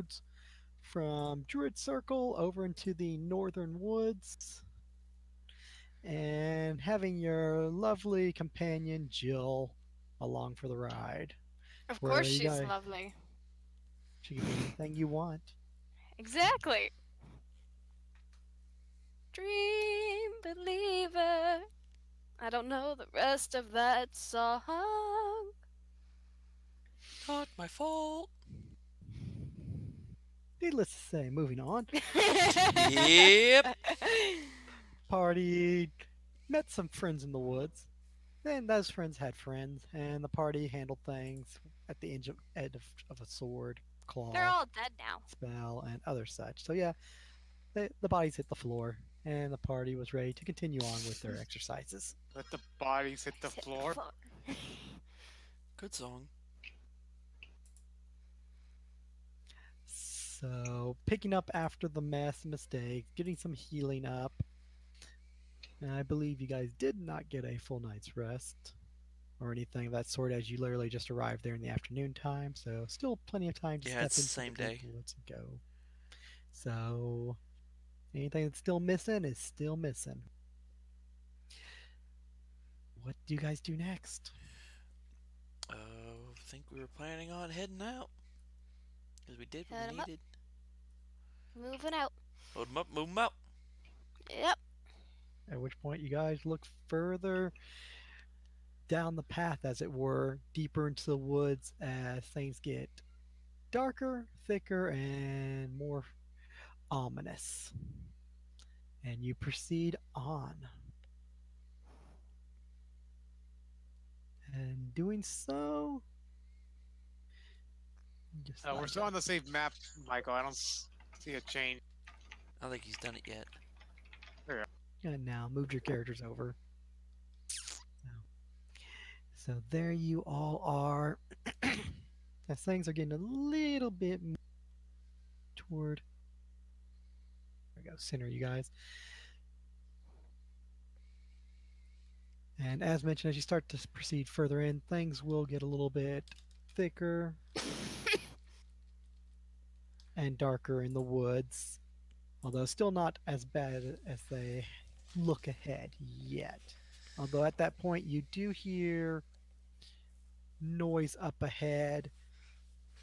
roads from Druid Circle over into the northern woods and having your lovely companion Jill along for the ride. Of Where course you she's guys, lovely. she can be anything you want. Exactly. Dream believer. I don't know the rest of that song. Not my fault. Needless to say, moving on, Yep. party met some friends in the woods. Then those friends had friends, and the party handled things at the edge of a sword, They're claw, all dead now. spell, and other such. So yeah, the bodies hit the floor, and the party was ready to continue on with their exercises. Let the bodies hit the Hit the floor. floor. Good song. So picking up after the mess mistakes, getting some healing up. And I believe you guys did not get a full night's rest or anything of that sort, as you literally just arrived there in the afternoon time. So still plenty of time to Yeah, step it's the into the same deep day. woods and go. So anything that's still missing is still missing. What do you guys do next? I think we were planning on heading out. Because we did what we Hit 'em up. needed. Moving out. Load 'em up, move 'em out. Yep. At which point you guys look further down the path, as it were, deeper into the woods as things get darker, thicker, and more ominous. And you proceed on. And doing so, just We're like still on the same map, Michael. I don't see a change. I don't think he's done it yet. There we and now moved your characters over. So there you all are. As things are getting a little bit toward, there we go, center you guys. And as mentioned, as you start to proceed further in, things will get a little bit thicker and darker in the woods, although still not as bad as they look ahead yet. Although at that point, you do hear noise up ahead,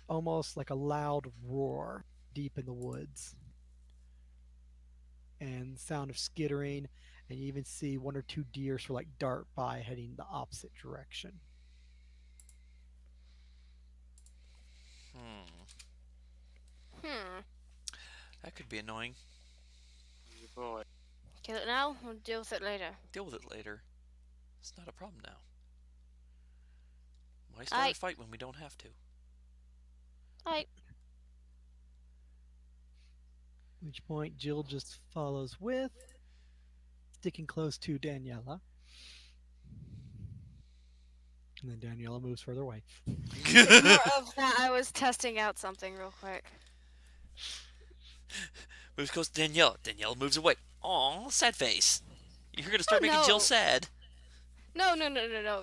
almost like a loud roar deep in the woods, and sound of skittering, and you even see one or two deer sort of like dart by heading the opposite direction. Hmm. Hmm. That could be annoying. go. Boy. Kill it now or deal with it later? Deal with it later. It's not a problem now. Why start I. a fight when we don't have to? I. At which point, Jill just follows with, sticking close to Daniela. And then Daniela moves further away. Ignore of that. I was testing out something real quick. Moves close to Danielle. Danielle moves away. Aw, sad face. You're gonna Oh start making Jill no. sad. No.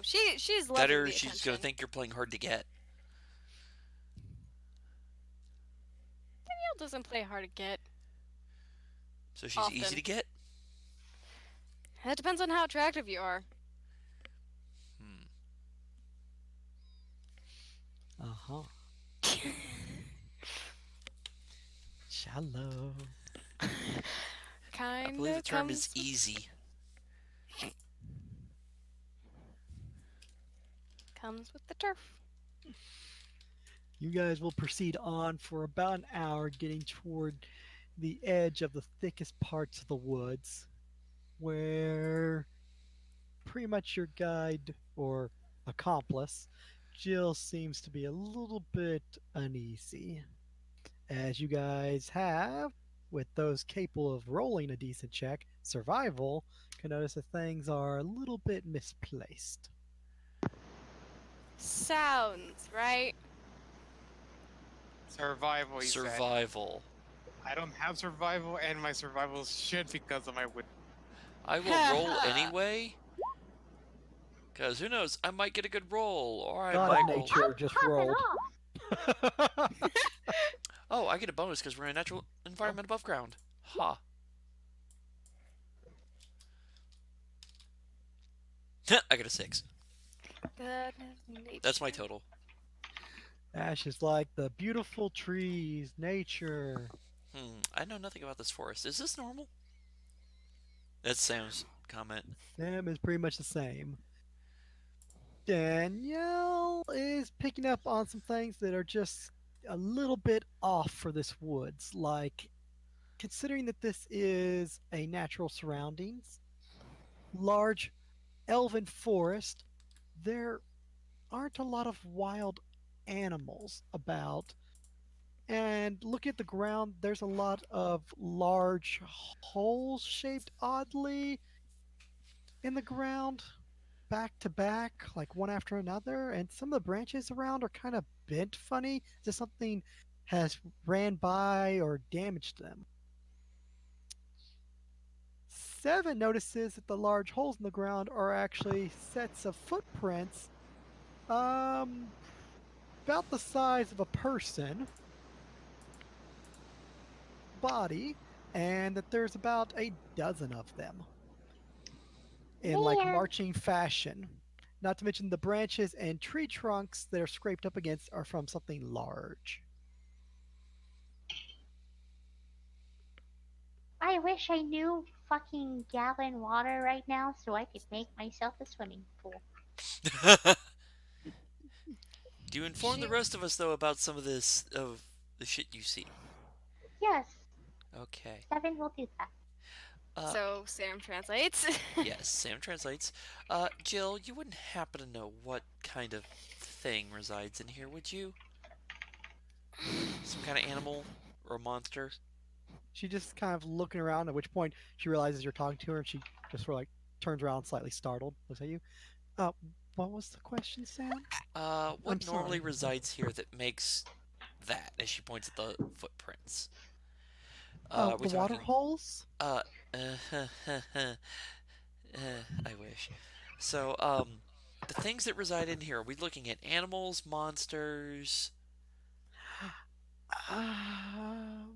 She's That loving or the she's gonna attention. think you're playing hard to get. Danielle doesn't play hard to get So she's easy often. to get? It depends on how attractive you are. Hmm. Uh huh. Shallow. I believe Kinda the term is comes with, easy. comes with the turf. You guys will proceed on for about an hour, getting toward the edge of the thickest parts of the woods, where pretty much your guide or accomplice, Jill, seems to be a little bit uneasy. As you guys have, with those capable of rolling a decent check, survival, can notice that things are a little bit misplaced. Sounds, right? Survival, he said. Survival. I don't have survival, and my survival is shit because of my wit. I will roll anyway. Because who knows? I might get a good roll. Alright, God of Michael. nature just rolled. Oh, I get a bonus because we're in a natural Oh, environment above ground. Ha. I get a 6. Goodness, That's my nature. total. Ash is like the beautiful trees, nature. I know nothing about this forest. Is this normal? That's Sam's comment. Sam is pretty much the same. Danielle is picking up on some things that are just a little bit off for this woods. Like, considering that this is a natural surroundings, large elven forest, there aren't a lot of wild animals about. And looking at the ground, there's a lot of large holes shaped oddly in the ground, back to back, like one after another. And some of the branches around are kind of bent funny, as if something has ran by or damaged them. Seven notices that the large holes in the ground are actually sets of footprints, um, about the size of a person body, and that there's about a dozen of them in like Man, marching fashion. Not to mention the branches and tree trunks that are scraped up against are from something large. I wish I knew fucking gallon water right now so I could make myself a swimming pool. Do you inform the She. rest of us though about some of this of the shit you see? Yes, Okay. Seven will do that. Uh, So Sam translates. yes, Sam translates. Jill, you wouldn't happen to know what kind of thing resides in here, would you? Some kind of animal or monster? She just kind of looking around, at which point she realizes you're talking to her and she just sort of like turns around slightly startled, looks at you. Uh, what was the question, Sam? I'm What normally sorry. resides here that makes that? As she points at the footprints. Oh, We're the water talking. holes? Uh, I wish. So, the things that reside in here, are we looking at animals, monsters? Uh,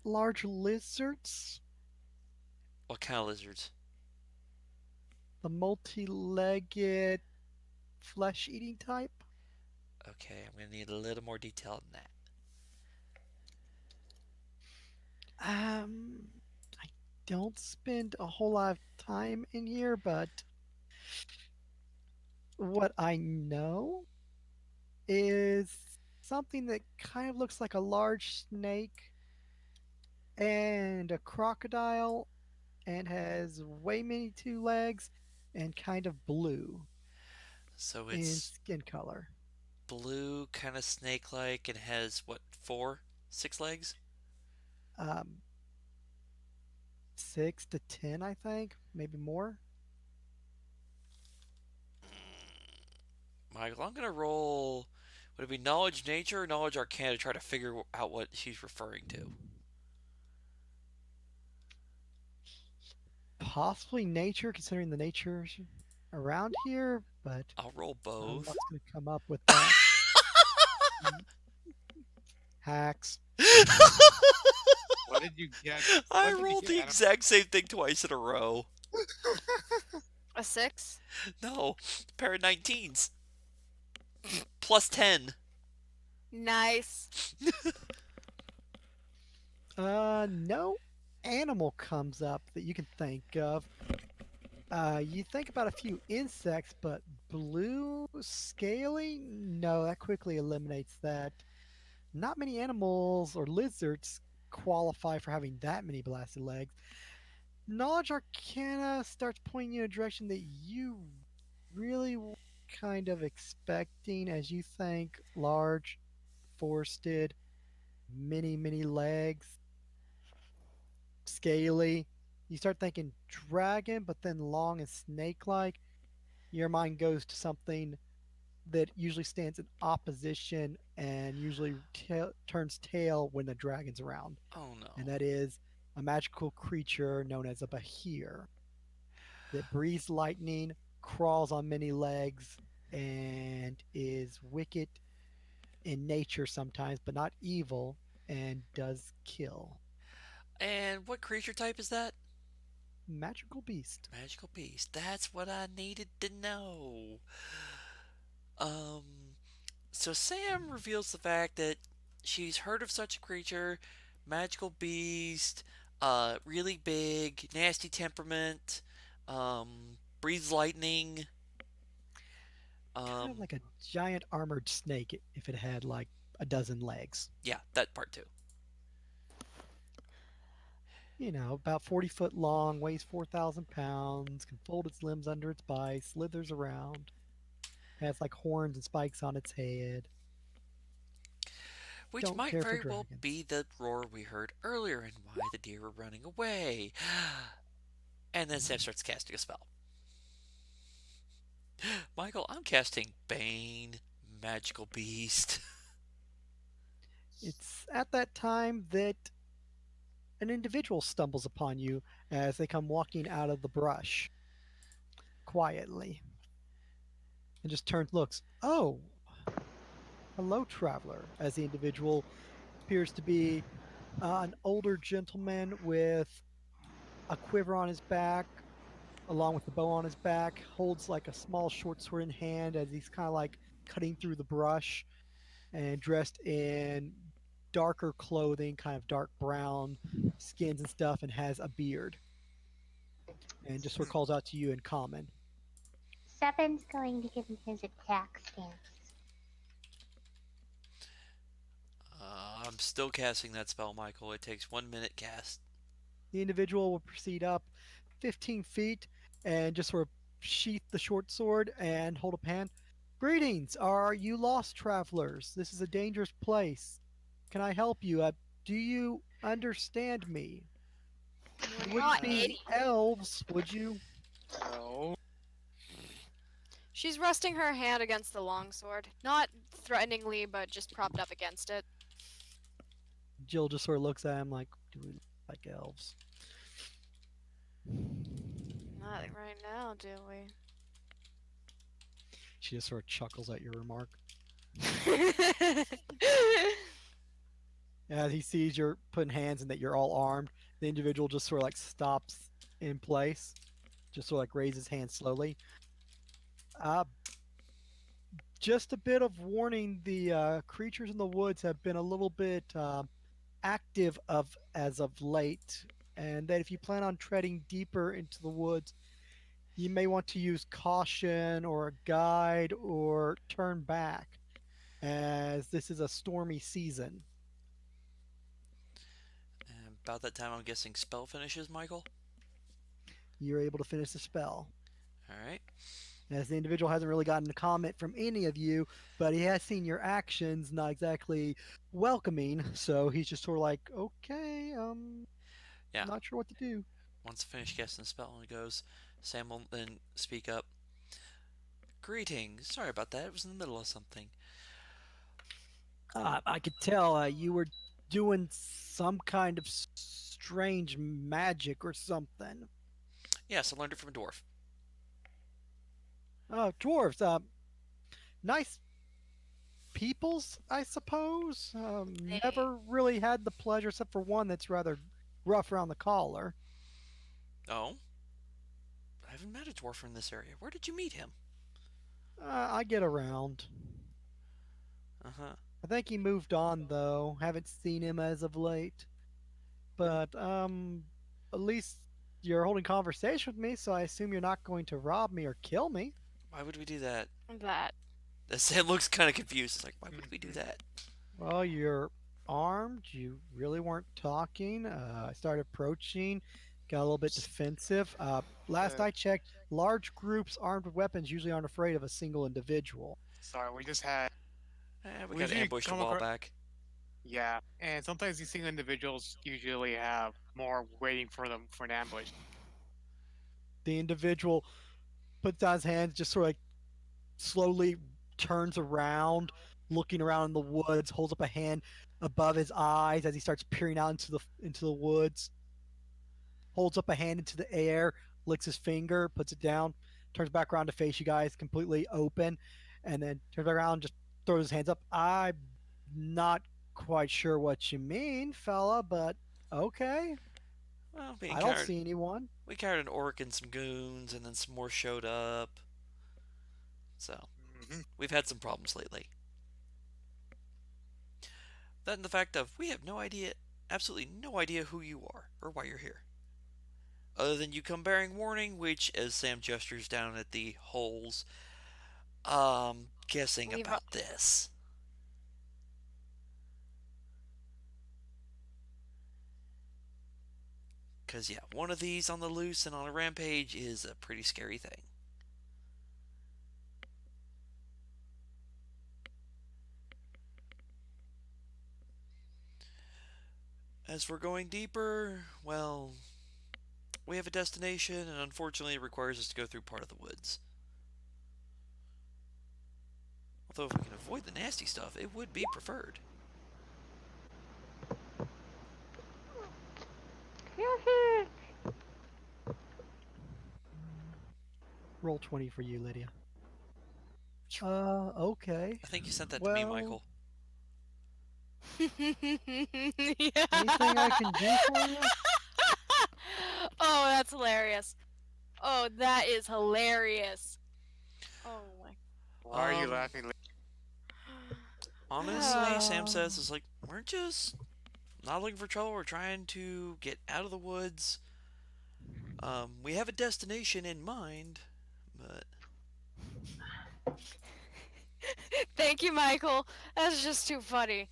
large lizards? What kind of lizards? The multi-legged flesh-eating type? Okay, I'm gonna need a little more detail than that. Um, I don't spend a whole lot of time in here, but what I know is something that kind of looks like a large snake and a crocodile and has way many two legs and kind of blue So in it's skin color. blue, kind of snake-like, and has what, four, 6 legs? Um, 6 to 10, I think, maybe more. Michael, I'm gonna roll. Would it be knowledge nature or knowledge arcana to try to figure out what she's referring to? Possibly nature, considering the nature around here, but I'll roll I don't know both. what's going to come up with that. Hacks. what did you get? I What did you rolled get, the Adam? exact same thing twice in a row. A 6. No, pair of 19s. Plus 10. Nice. No animal comes up that you can think of. You think about a few insects, but blue, scaly? No, that quickly eliminates that. Not many animals or lizards qualify for having that many blasted legs. Knowledge Arcana starts pointing you in a direction that you really kind of expecting as you think large, forested, many legs, scaly. You start thinking dragon, but then long and snake like. Your mind goes to something that usually stands in opposition and usually turns tail when the dragon's around. Oh And no. that is a magical creature known as a Bahir that breathes lightning, crawls on many legs, and is wicked in nature sometimes, but not evil. and does kill. And what creature type is that? Magical beast. Magical beast. That's what I needed to know. Um, so Sam reveals the fact that she's heard of such a creature, magical beast, really big, nasty temperament, breathes lightning. Kind of Um, like a giant armored snake if it had like a dozen legs. yeah, that part too. About 40 foot long, weighs 4,000 pounds, can fold its limbs under its bite, slithers around, has like horns and spikes on its head. Which Don't might care for very well dragons. be the roar we heard earlier and why the deer were running away. And then Sam starts casting a spell. Michael, I'm casting Bane, Magical Beast. It's at that time that an individual stumbles upon you as they come walking out of the brush quietly and just turns, looks, oh, hello, traveler, as the individual appears to be an older gentleman with a quiver on his back, along with the bow on his back, holds like a small short sword in hand as he's kind of like cutting through the brush and dressed in darker clothing, kind of dark brown skins and stuff, and has a beard and just sort of calls out to you in common. Seven's going to give him his attack stance. I'm still casting that spell, Michael. It takes 1 minute cast. The individual will proceed up 15 feet and just sort of sheath the short sword and hold up a hand. Greetings, are you lost travelers? This is a dangerous place. Can I help you? Do you understand me? We're You wouldn't not Uh, be idiots. elves, would you? no. She's resting her hand against the longsword. Not threateningly, but just propped up against it. Jill just sort of looks at him like, do we look like elves? Not right now, do She just sort of chuckles at your remark. we? As he sees you're putting hands and that you're all armed, the individual just sort of like stops in place, just sort of like raises hands slowly. Uh, just a bit of warning: the creatures in the woods have been a little bit active of as of late, and that if you plan on treading deeper into the woods, you may want to use caution or a guide or turn back, as this is a stormy season. And about that time, I'm guessing spell finishes, Michael. You're able to finish the spell. All right. As the individual hasn't really gotten a comment from any of you, but he has seen your actions not exactly welcoming, so he's just sort of like, okay, Yeah. not sure what to do. Once I finish casting the spell, and it goes, Sam will then speak up. Greetings. Sorry about that. It was in the middle of something. I could tell you were doing some kind of strange magic or something. Yes, I learned it from a dwarf. Dwarves, nice peoples, I suppose. They. Never really had the pleasure, except for one that's rather rough around the collar. Oh, I haven't met a dwarf in this area. Where did you meet him? I get around. Uh huh. I think he moved on though. Haven't seen him as of late. But at least you're holding conversation with me, so I assume you're not going to rob me or kill me. Why would we do that? That. Sam looks kind of confused. It's like, why would we do that? Well, you're armed. You really weren't talking. I started approaching, got a little bit defensive. Last Uh, I checked, large groups armed with weapons usually aren't afraid of a single individual. sorry, we just had. We We got usually ambushed a come while across. back. Yeah, and sometimes these single individuals usually have more waiting for them for an ambush. The individual puts down his hands, just sort of like slowly turns around, looking around in the woods, holds up a hand above his eyes as he starts peering out into the woods, holds up a hand into the air, licks his finger, puts it down, turns back around to face you guys completely open, and then turns back around, just throws his hands up. I'm not quite sure what you mean, fella, but okay. Well, I don't see anyone. we carried an orc and some goons, and then some more showed up. So Hmm. we've had some problems lately. That and the fact of we have no idea, absolutely no idea who you are or why you're here. Other than you come bearing warning, which, as Sam gestures down at the holes, guessing We've about this. Because, yeah, one of these on the loose and on a rampage is a pretty scary thing. As we're going deeper, well, we have a destination, and unfortunately, it requires us to go through part of the woods. Although, if we can avoid the nasty stuff, it would be preferred. Roll 20 for you, Lydia. Okay. I think you sent that to me, Well, Michael. yeah. anything I can do for you? Oh, that's hilarious. Oh, that is hilarious. Oh my. Why are you Um, laughing? Honestly, Sam Uh, says, it's like, we're just not looking for trouble. We're trying to get out of the woods. We have a destination in mind, but Thank you, Michael. That's just too funny.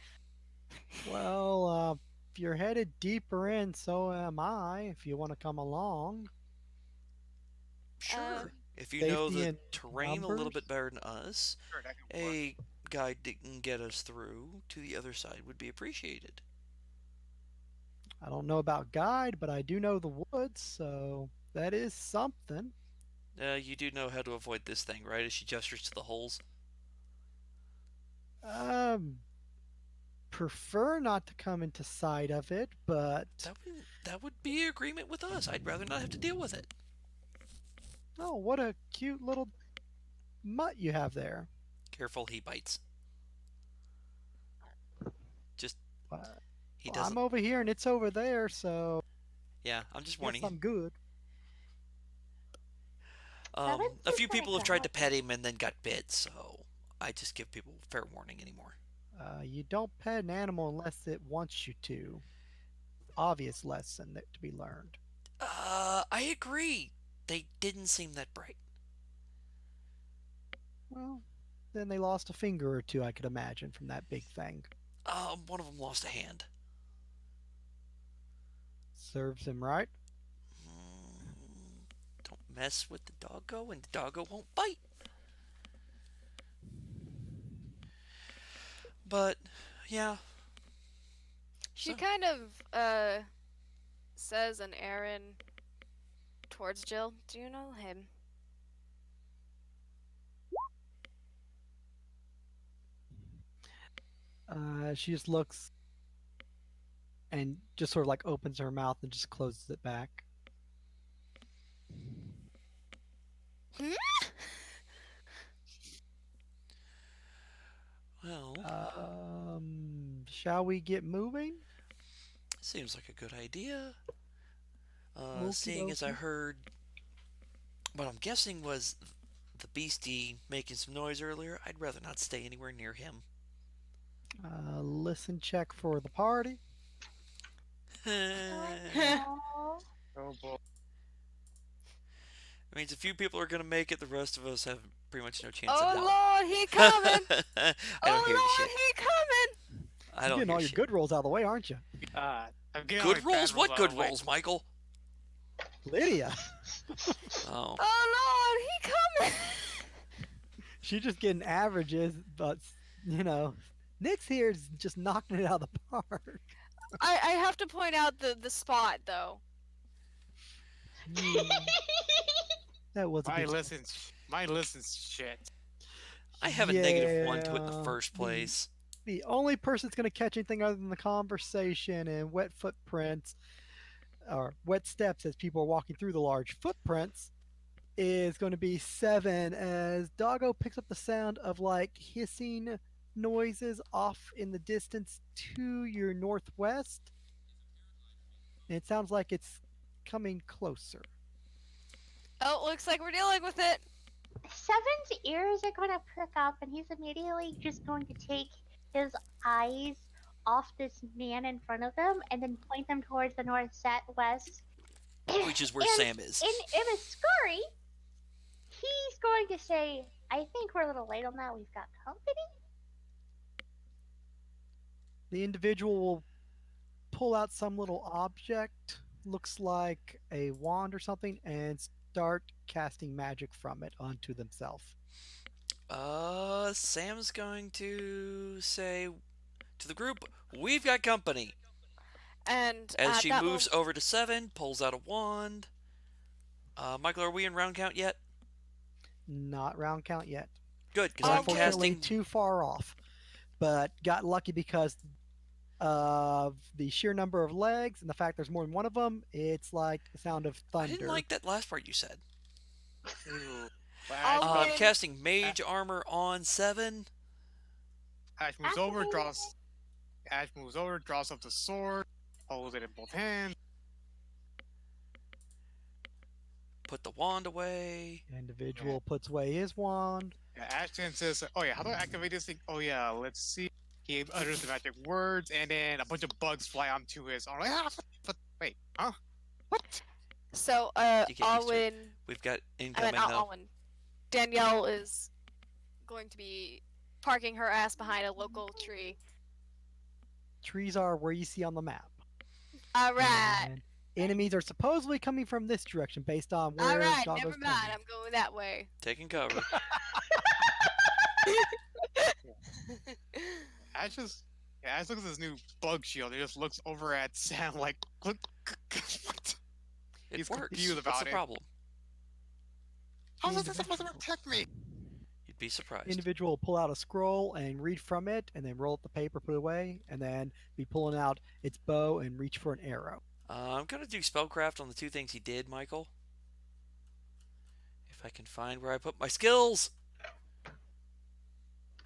well, if you're headed deeper in, so am I, if you want to come along. Uh, sure. If you know Safety the in terrain a little bit numbers. better than us, Sure, that can work. a guide that can get us through to the other side would be appreciated. I don't know about guide, but I do know the woods, so that is something. You do know how to avoid this thing, right? As she gestures to the holes. Um, prefer not to come into sight of it, but That would be agreement with us. I'd rather not have to deal with it. oh, what a cute little mutt you have there. Careful, he bites. Just Uh, he well, I'm doesn't. over here and it's over there, so Yeah, I'm just guess warning you. I'm good. A Seven's few just people like have a tried to helper. pet him and then got bit, so I just give people fair warning anymore. You don't pet an animal unless it wants you to. Obvious lesson that to be learned. I agree. They didn't seem that bright. Well, then they lost a finger or two, I could imagine, from that big thing. One of them lost a hand. Serves him right. Mm, don't mess with the doggo, and the doggo won't bite. But yeah, she so kind of says an errand towards Jill. Do you know him? She just looks and just sort of like opens her mouth and just closes it back. Hmm? well, Shall we get moving? seems like a good idea. Okie Seeing as I dokie. heard what I'm guessing was the beastie making some noise earlier, I'd rather not stay anywhere near him. Listen check for the party. What? It No. Oh boy. means a few people are gonna make it. The rest of us have pretty much no chance in Oh hell. Lord, he coming! I don't hear the Oh shit. Lord, he coming! I You're don't getting hear all your shit. good rolls out of the way, aren't you? I'm getting all my Good bad rolls? What out of good the way. rolls, Michael? Lydia. Oh, Oh Lord, he coming! She's just getting averages, but you know, Nick's here is just knocking it out of the park. I have to point out the spot though. Hmm, that was a My good. listens, my listens shit. I have a -1 to it in the Yeah, first place. the only person that's going to catch anything other than the conversation and wet footprints or wet steps as people are walking through the large footprints is going to be seven as Doggo picks up the sound of like hissing noises off in the distance to your northwest, and it sounds like it's coming closer. Oh, looks like we're dealing with it. Seven's ears are going to prick up, and he's immediately just going to take his eyes off this man in front of him and then point them towards the north, west. And which is where Sam is. in a scurry, he's going to say, I think we're a little late on that. We've got company. The individual will pull out some little object, looks like a wand or something, and start casting magic from it onto themselves. Sam's going to say to the group, "We've got company." And As she that moves moment, over to Seven, pulls out a wand. Michael, are we in round count yet? Not round count yet. Good, because I'm Unfortunately, casting. too far off, but got lucky because of the sheer number of legs and the fact there's more than one of them. It's like the sound of I didn't thunder. like that last part you said. Ooh. But I'll I'm win. casting Mage Armor on Seven. Ash moves over, draws up the sword, holds it in both hands. Put the wand away. Individual puts away his wand. Yeah, Ash then says, "Oh yeah, how do I activate this thing? Oh yeah, let's see." He utters the magic words, and then a bunch of bugs fly onto his arm. Like, but wait, huh? What? So, You get used to it. Alwyn, We've got I mean, incoming not though. Alwyn. Danielle is going to be parking her ass behind a local tree. Trees are where you see on the map. Alright. And enemies are supposedly coming from this direction based on where Alright, Doggo's never mind. pointing. I'm going that way. Taking cover. Ash just, yeah, Ash looks at his new bug shield. He just looks over at Sam like, "Look, what? It He's works. confused What's about the it. problem? How is this supposed to protect me?" You'd be surprised. Individual will pull out a scroll and read from it, and then roll up the paper, put it away, and then be pulling out its bow and reach for an arrow. I'm gonna do spellcraft on the two things he did, Michael. If I can find where I put my skills.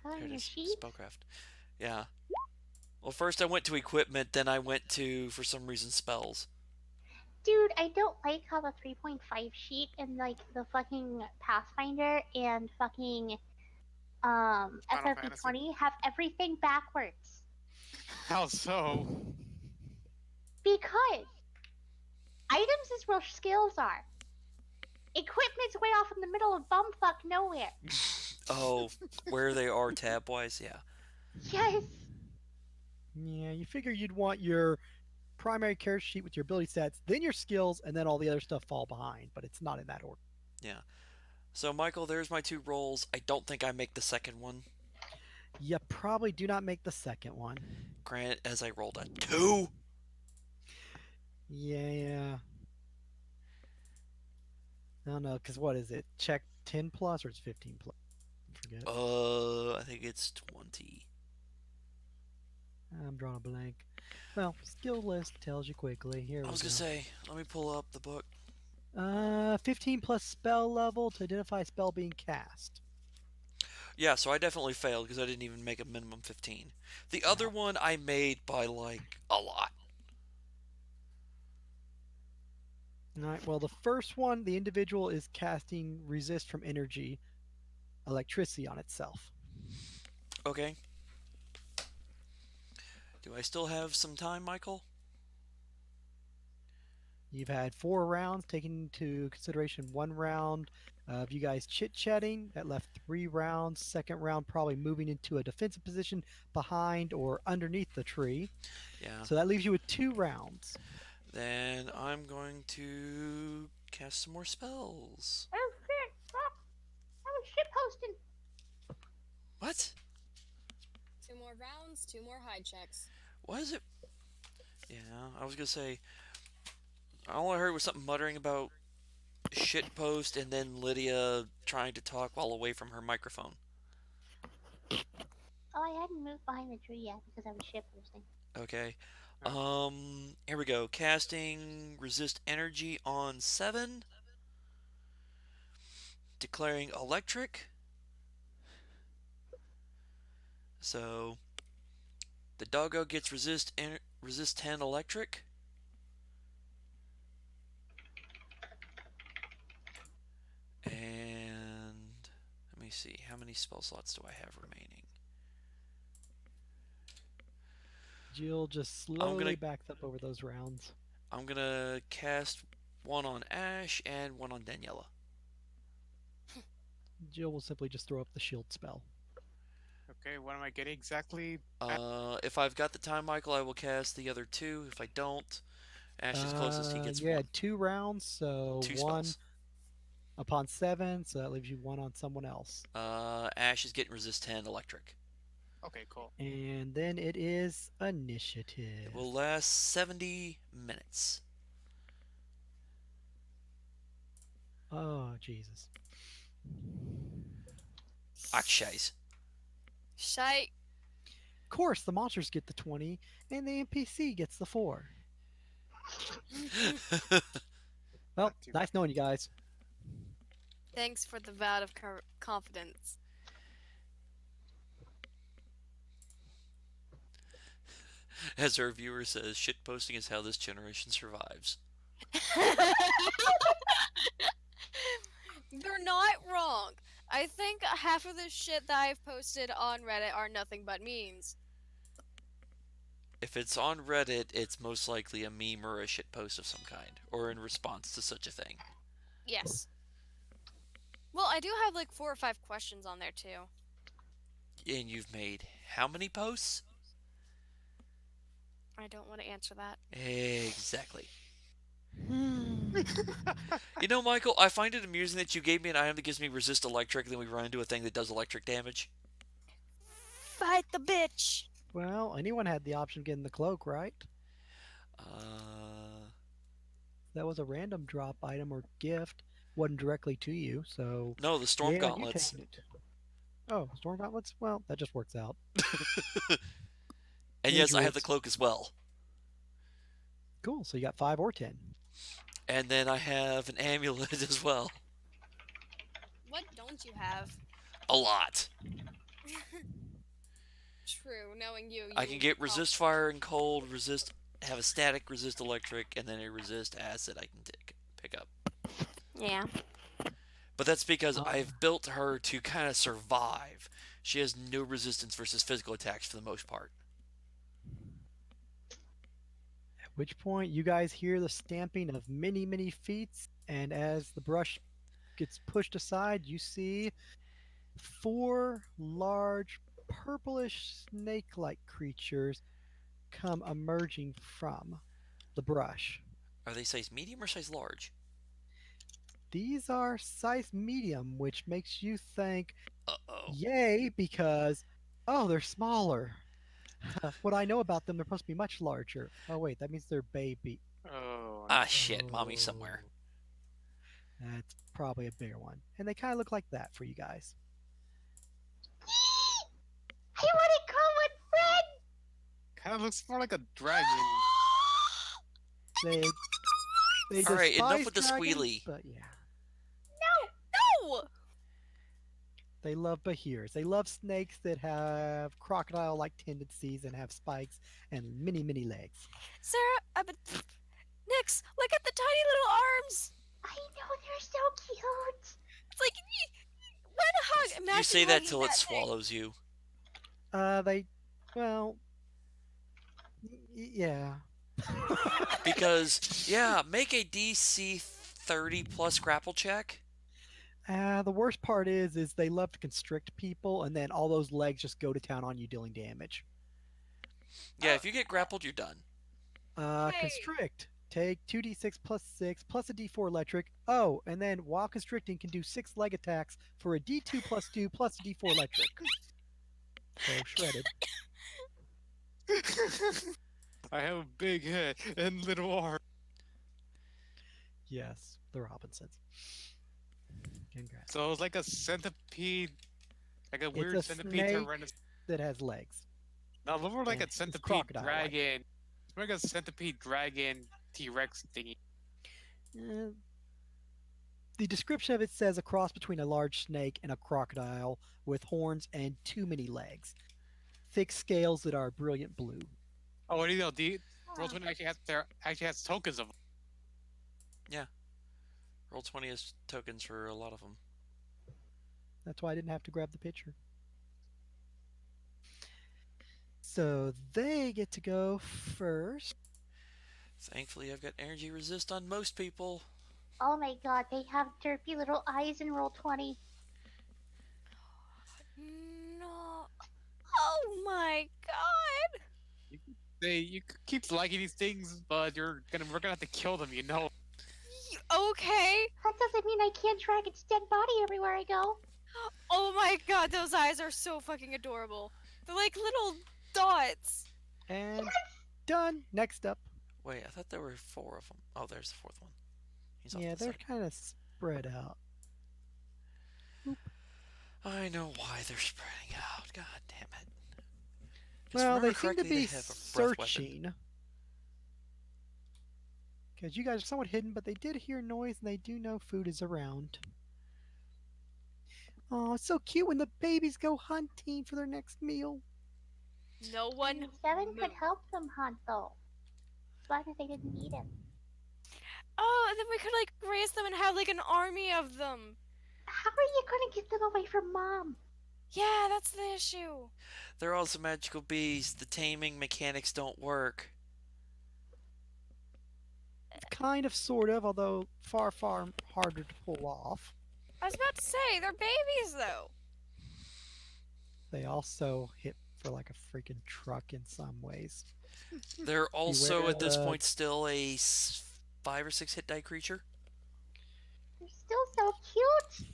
There On it your is. sheet. Spellcraft. Yeah. Well, first I went to equipment, then I went to, for some reason, spells. Dude, I don't like how the 3.5 sheet and like the fucking Pathfinder and fucking Final Fantasy. FFB20 have everything backwards. How so? Because items is where skills are. Equipment's way off in the middle of bumfuck nowhere. Oh, where they are tab-wise, yeah. Yes. Yeah, you figure you'd want your primary character sheet with your ability stats, then your skills, and then all the other stuff fall behind, but it's not in that order. Yeah. So, Michael, there's my two rolls. I don't think I make the second one. You probably do not make the second one. Granted, as I rolled a 2. Yeah. I don't know, because what is it? Check 10 plus or it's 15 plus? I forget. I think it's 20. I'm drawing a blank. Well, skill list tells you quickly. Here we I was go. gonna say, let me pull up the book. 15 plus spell level to identify spell being cast. Yeah, so I definitely failed because I didn't even make a minimum 15. The other one I made by, like, a lot. Alright, well, the first one, the individual is casting resist from energy, electricity on itself. Okay. Do I still have some time, Michael? You've had 4 rounds, taking into consideration 1 round of you guys chit-chatting. That left 3 rounds. Second round probably moving into a defensive position behind or underneath the tree. Yeah. So that leaves you with 2 rounds. Then I'm going to cast some more spells. Oh shit! Fuck! I was shit posting. What? 2 more rounds, 2 more hide checks. What is it? Yeah, I was gonna say. All I heard was something muttering about shitpost and then Lydia trying to talk while away from her microphone. Oh, I hadn't moved behind the tree yet because I was shit posting. Okay. Here we go. Casting resist energy on 7. Declaring electric. So the doggo gets resist 10 electric, and let me see how many spell slots do I have remaining. Jill just I'm gonna slowly backs up over those rounds. I'm gonna cast one on Ash and one on Daniela. Jill will simply just throw up the shield spell. Okay, what am I getting exactly? If I've got the time, Michael, I will cast the other two. If I don't, Ash is closest. He gets You one. had 2 rounds, so Two one spells. upon 7, so that leaves you one on someone else. Ash is getting resist 10 electric. Okay, cool. And then it is It initiative. will last 70 minutes. Oh, Jesus. Akshais. Shite. Of course, the monsters get the 20, and the NPC gets the 4. Well, Not too bad. nice knowing you guys. Thanks for the vote of confidence. As our viewer says, shitposting is how this generation survives. You're not wrong. I think half of the shit that I've posted on Reddit are nothing but memes. If it's on Reddit, it's most likely a meme or a shitpost of some kind, or in response to such a thing. Yes. Well, I do have like 4 or 5 questions on there too. And you've made how many posts? I don't want to answer that. Exactly. Hmm. You know, Michael, I find it amusing that you gave me an item that gives me resist electric, and then we run into a thing that does electric damage. Fight the bitch! Well, anyone had the option of getting the cloak, right? Uh, That was a random drop item or gift. Wasn't directly to you, so no, the storm yeah, you gauntlets. taking it. Oh, storm gauntlets? Well, that just works out. And Mini yes, I have the druids. cloak as well. Cool. So you got 5 or 10. And then I have an amulet as well. What don't you have? A lot. True, knowing you, I can get resist fire and cold, resist, have a static, resist electric, and then a resist acid I can pick up. Yeah. But that's because Uh, I've built her to kind of survive. She has no resistance versus physical attacks for the most part. at which point you guys hear the stamping of many, many feet, and as the brush gets pushed aside, you see 4 large purplish snake-like creatures come emerging from the brush. Are they size medium or size large? These are size medium, which makes you think, Uh-oh. yay, because, oh, they're smaller. What I know about them, they're supposed to be much larger. Oh, wait, that means they're baby. Oh Ah, no. shit, mommy's somewhere. Oh, that's probably a bigger one. And they kind of look like that for you guys. I want to call it red. Kind of looks more like a dragon. They they Alright, enough despise with the dragons, squealy. but yeah. No! They love bahirs. They love snakes that have crocodile-like tendencies and have spikes and many, many legs. Sarah, Nix, look at the tiny little arms! I know they're so cute. It's like, what a hug! Imagine You say that hugging till it that thing. swallows you. They, well, yeah. Because, yeah, make a DC 30 plus grapple check. The worst part is they love to constrict people, and then all those legs just go to town on you, dealing damage. Yeah, if you get grappled, you're done. Hey! Constrict. Take 2d6 plus 6 plus a d4 electric. Oh, and then while constricting, can do 6 leg attacks for a d2 plus 2 plus a d4 electric. So shredded. I have a big head and little arms. Yes, the Robinsons. Congrats. So it's like a centipede, like a It's weird a centipede snake tyrannosaurus. that has legs. No, more like And a it's centipede crocodile-like. dragon. It's more like a centipede dragon T-Rex thingy. Uh, the description of it says a cross between a large snake and a crocodile with horns and too many legs. thick scales that are brilliant blue. Oh, what do you know? The Huh. Roll20 actually has tokens of. Yeah, Roll20 has tokens for a lot of them. That's why I didn't have to grab the picture. So they get to go first. Thankfully, I've got energy resist on most people. Oh my god, they have derpy little eyes in Roll20. No. Oh my god. You could keep liking these things, but we're gonna have to kill them. You know. Okay. That doesn't mean I can't drag its dead body everywhere I go. Oh my god, those eyes are so fucking adorable. They're like little dots. And done. Next up. Wait, I thought there were four of them. Oh, there's the fourth one. He's off Yeah, to the they're side. kind of spread out. I know why they're spreading out. God damn it. If I Well, remember they seem to correctly, they be have a breath weapon. searching. Because you guys are somewhat hidden, but they did hear noise and they do know food is around. Oh, it's so cute when the babies go hunting for their next meal. No one Seven could move. help them hunt, though. As long as they didn't eat him. Oh, and then we could like raise them and have like an army of them. How are you gonna get them away from Mom? Yeah, that's the issue. They're also magical bees. The taming mechanics don't work. Kind of, sort of, although far, far harder to pull off. I was about to say, they're babies though. They also hit for like a freaking truck in some ways. They're also, Beware at this the point, still a 5 or 6 hit die creature. They're still so cute.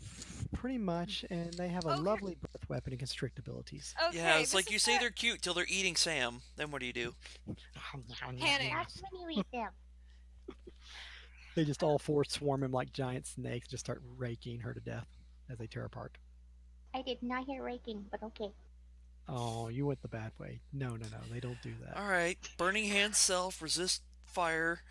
pretty much, and they have a Okay. lovely breath weapon and constrict abilities. Okay, Yeah, it's this like is you say where- they're cute till they're eating Sam. Then what do you do? Panic. That's when you eat them. They just all four swarm him like giant snakes, just start raking her to death as they tear apart. I did not hear raking, but okay. Oh, you went the bad way. No, no, no, they don't do that. Alright, Burning Hand self, resist fire.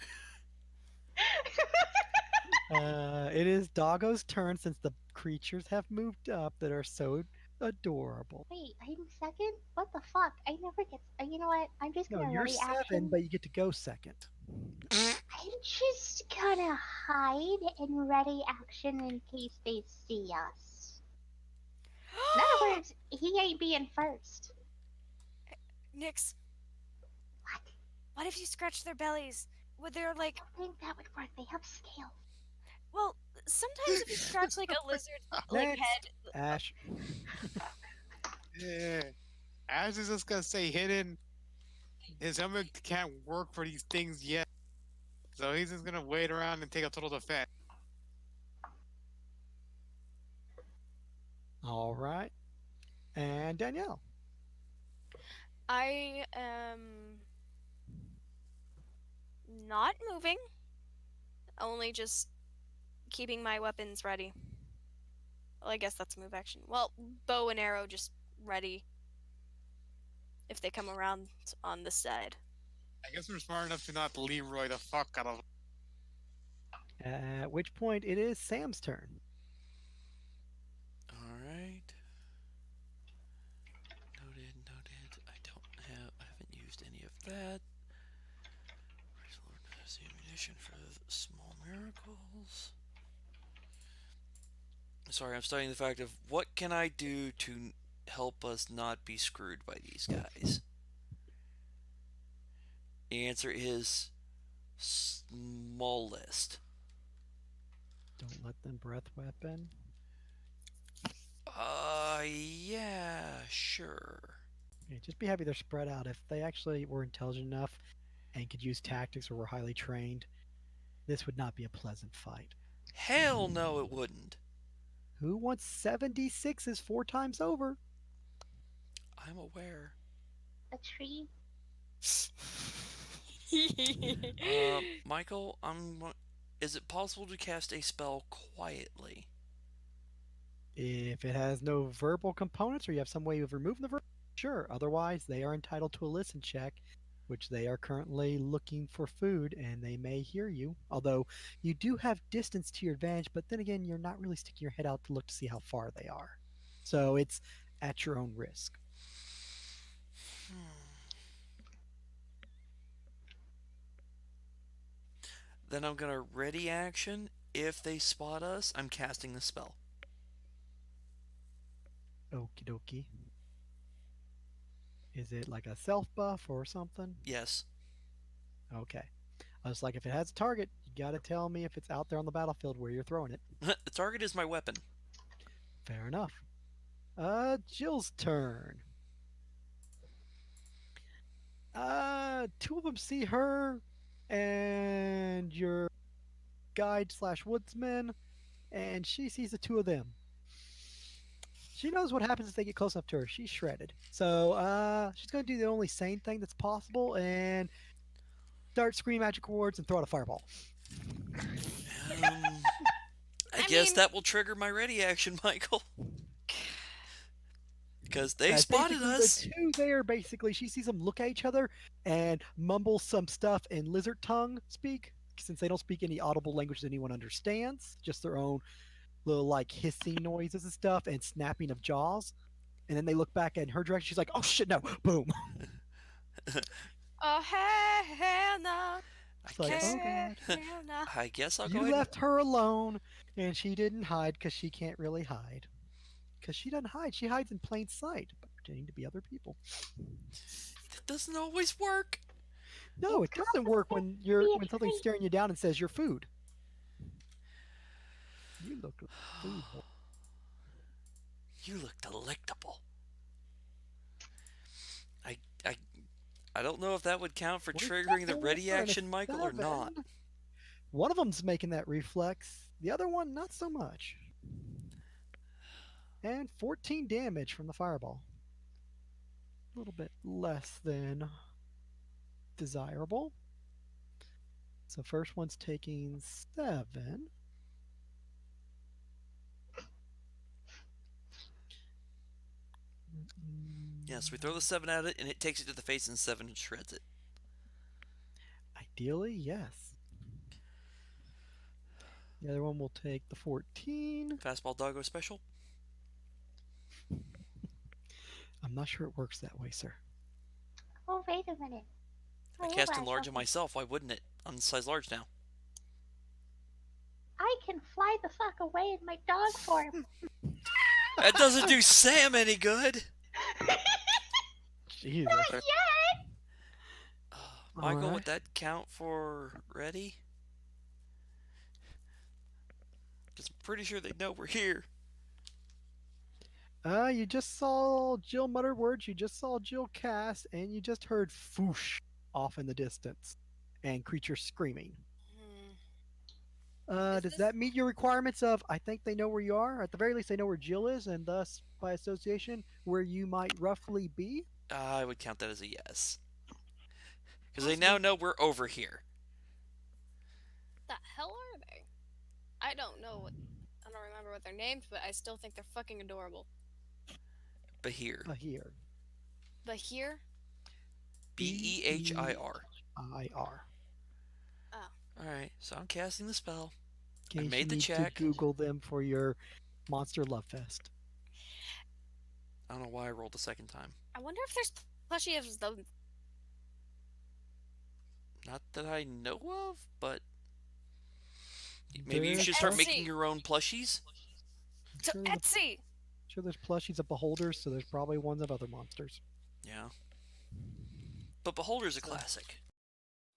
It is Doggo's turn since the creatures have moved up that are so adorable. Wait, I'm second? What the fuck? I never get. You know what? I'm just No, gonna you're ready 7, action. but you get to go second. I'm just gonna hide and ready action in case they see us. In other words, he ain't being first. Nyx, What? what if you scratch their bellies? Would there like I think that would work. They have scales. well, sometimes if you scratch like a lizard like Next. head Ash. Yeah. Ash is just gonna stay hidden. His helmet can't work for these things yet, so he's just gonna wait around and take a total defense. All right. And Danielle. I am not moving, only just keeping my weapons ready. Well, I guess that's a move action. Well, bow and arrow just ready if they come around on this side. I guess we're smart enough to not Leroy the fuck out of. At which point it is Sam's turn. Alright. Noted, noted. I haven't used any of that. Praise the Lord, has the ammunition for the small miracles. Sorry, I'm studying the fact of what can I do to help us not be screwed by these guys? The answer is smallest. Don't let them breath weapon. Yeah, sure. Yeah, just be happy they're spread out. If they actually were intelligent enough and could use tactics or were highly trained, this would not be a pleasant fight. Hell no, it wouldn't. Who wants 76s 4 times over? I'm aware. A tree. Michael, is it possible to cast a spell quietly? If it has no verbal components or you have some way of removing the verbal, sure. Otherwise, they are entitled to a listen check, which they are currently looking for food and they may hear you. Although you do have distance to your advantage, but then again, you're not really sticking your head out to look to see how far they are. So it's at your own risk. Then I'm gonna ready action. If they spot us, I'm casting the spell. Okie dokie. Is it like a self buff or something? Yes. Okay. I was like, if it has a target, you gotta tell me if it's out there on the battlefield where you're throwing it. The target is my weapon. Fair enough. Jill's turn. Two of them see her and your guide slash woodsman, and she sees the two of them. She knows what happens if they get close enough to her. She's shredded. So she's gonna do the only sane thing that's possible and start screaming magic words and throw out a fireball. Um, I I guess mean, that will trigger my ready action, Michael. Because they As spotted basically the us. two there, basically, she sees them look at each other and mumble some stuff in lizard tongue speak, since they don't speak any audible language that anyone understands, just their own little like hissing noises and stuff and snapping of jaws. And then they look back in her direction. She's like, "Oh shit, no!" Boom. oh hell no, I It's like, guess. "Oh god." hell no. I guess I'll go You ahead. left her alone, and she didn't hide because she can't really hide. Because she doesn't hide. She hides in plain sight, by pretending to be other people. That doesn't always work. No, It's it doesn't called work pretend when to you're be a when something's tree. staring you down and says you're food. You look like food. Boy. You look delectable. I, I, I don't know if that would count for triggering the ready 24 and a action, Michael, or not. 7. One of them's making that reflex. The other one, not so much. And 14 damage from the fireball. A little bit less than desirable. So first one's taking 7. Yes, we throw the 7 at it, and it takes it to the face, and 7 shreds it. Ideally, yes. The other one will take the 14. Fastball doggo special. I'm not sure it works that way, sir. Oh, wait a minute. I I cast realized enlarge on something. myself. Why wouldn't it? I'm size large now. I can fly the fuck away in my dog form. That doesn't do Sam any good. Jesus. Not yet. Michael, Alright. would that count for ready? Because I'm pretty sure they know we're here. You just saw Jill mutter words, you just saw Jill cast, and you just heard foosh off in the distance. And creatures screaming. Is Does this- that meet your requirements of I think they know where you are? At the very least, they know where Jill is, and thus, by association, where you might roughly be? I would count that as a yes. Because they now know we're over here. The hell are they? I don't know what. I don't remember what they're named, but I still think they're fucking adorable. Behir. Here. But here, Behir. IR. Alright, so I'm casting the spell. In case made you the need check. to Google them for your Monster Love Fest. I don't know why I rolled the second time. I wonder if there's plushie of those. Not that I know of, but maybe you There's should start Etsy. making your own plushies. To Sure, Etsy! sure there's plushies of beholders, so there's probably ones of other monsters. Yeah. But Beholder's a classic.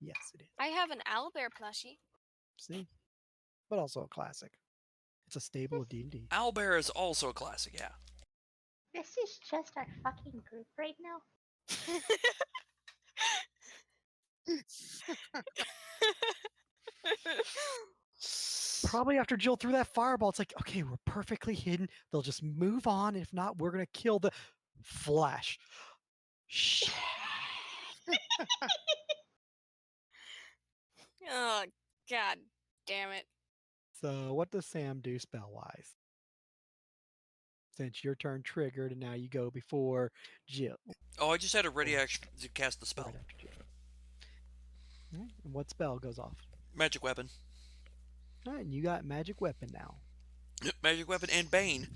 Yes, it is. I have an owlbear plushie. See? But also a classic. It's a staple of D&D. Owlbear is also a classic, yeah. This is just our fucking group right now. Probably after Jill threw that fireball, it's like, okay, we're perfectly hidden. They'll just move on. If not, we're going to kill the Flash. Shit. Oh, god damn it. So, what does Sam do spell wise? Since your turn triggered and now you go before Jill. Oh, I just had a ready action to cast the spell. Right after Jill. All right, and what spell goes off? Magic weapon. All right, and you got magic weapon now. Magic weapon and Bane.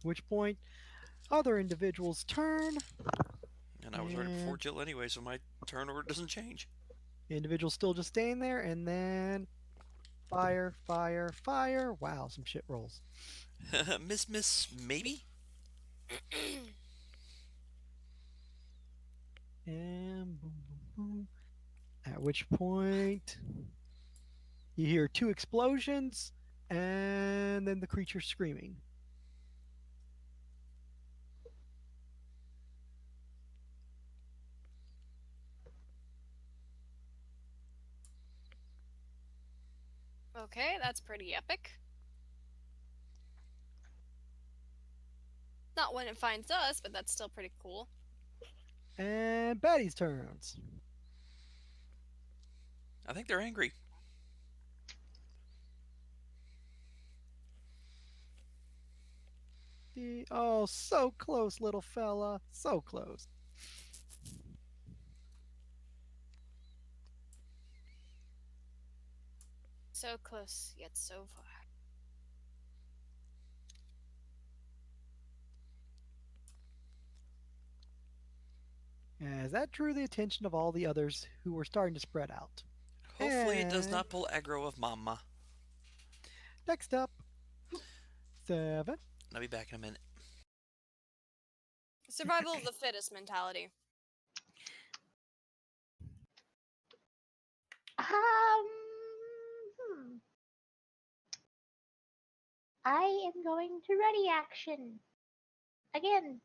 Which point, other individual's turn, And I was ready before and Jill anyway, so my turn order doesn't change. the individual's still just staying there, and then fire, fire, fire. Wow, some shit rolls. Miss, maybe? And boom, boom, boom. At which point you hear two explosions, and then the creature screaming. Okay, that's pretty epic. Not when it finds us, but that's still pretty cool. And Betty's turns. I think they're angry. Oh, so close, little fella. So close. So close, yet so far. As that drew the attention of all the others who were starting to spread out. Hopefully it does And not pull aggro of Mama. next up, 7. I'll be back in a minute. Survival of the fittest mentality. Hmm. I am going to ready action. Again.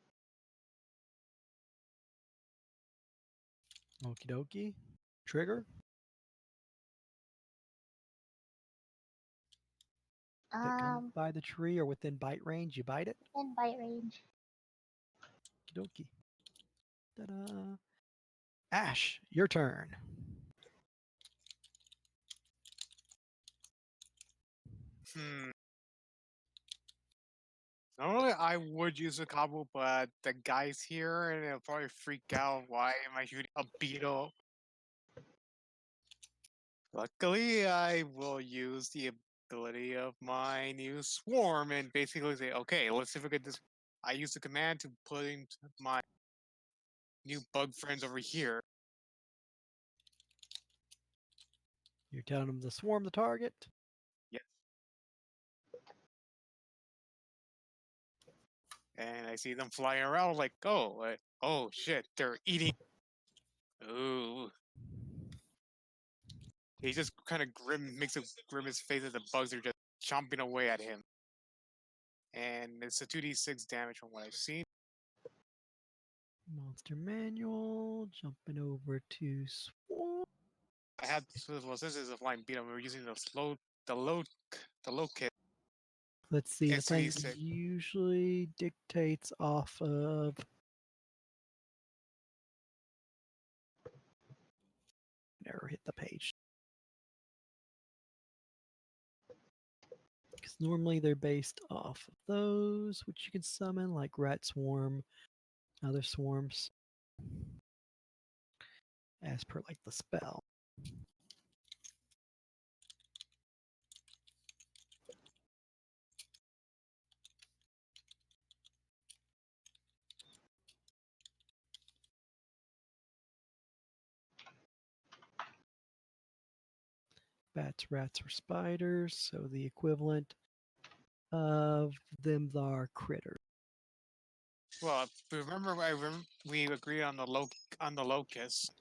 Okie dokie. Trigger. If it comes by the tree or within bite range, you bite it. In bite range. Okie dokie. Ta-da. Ash, your turn. Hmm. Normally I would use a combo, but the guy's here and they'll probably freak out. Why am I shooting a beetle? Luckily, I will use the ability of my new swarm and basically say, okay, let's see if we get this. I use the command to put in my new bug friends over here. You're telling them to swarm the target. Yes. And I see them flying around like, oh shit, they're eating. Ooh. He just kind of makes a grimace face as the bugs are just chomping away at him. And it's a 2d6 damage from what I've seen. Monster manual. Jumping over to swarm. I had well since it's a flying beetle, we were using the low kit. Let's see. The It's thing 2d6. usually dictates off of. Never hit the page. Because normally they're based off of those, which you can summon, like Rat Swarm, other swarms, as per like the spell. Bats, rats, or spiders. So the equivalent of them are critters. Well, remember, we agreed on the locust.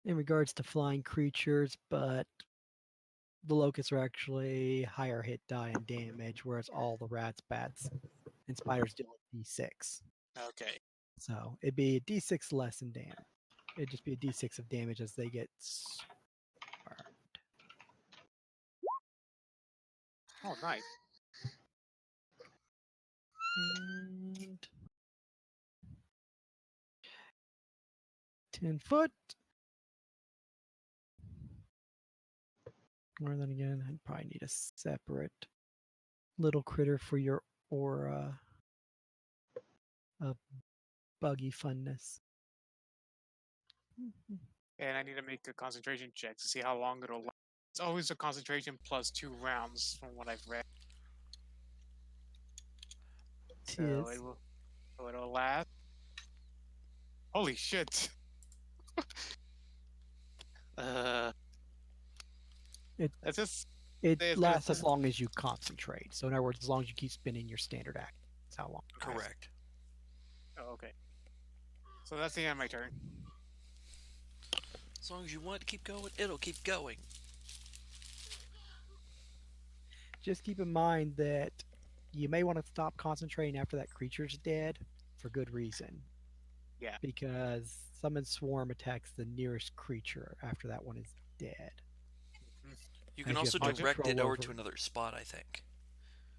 In regards to flying creatures, but the locusts are actually higher hit die and damage, whereas all the rats, bats, and spiders deal with D6. Okay. So it'd be a D6 less in damage. It'd just be a D6 of damage as they get swarmed. Oh, nice. And 10 foot. Or then again, I'd probably need a separate little critter for your aura of buggy funness. And I need to make a concentration check to see how long it'll last. It's always a concentration plus 2 rounds from what I've read. So Tis. it'll last. Holy shit! Uh, It let's just it say it's gonna. lasts as long as you concentrate. So in other words, as long as you keep spinning your standard act, that's how long it Okay. lasts. Correct. Oh, okay. So that's the end of my turn. As long as you want to keep going, it'll keep going. Just keep in mind that you may want to stop concentrating after that creature's dead for good reason. Yeah. Because summon swarm attacks the nearest creature after that one is dead, Mhm. You can as you also have no direct it control over to over. another spot, I think.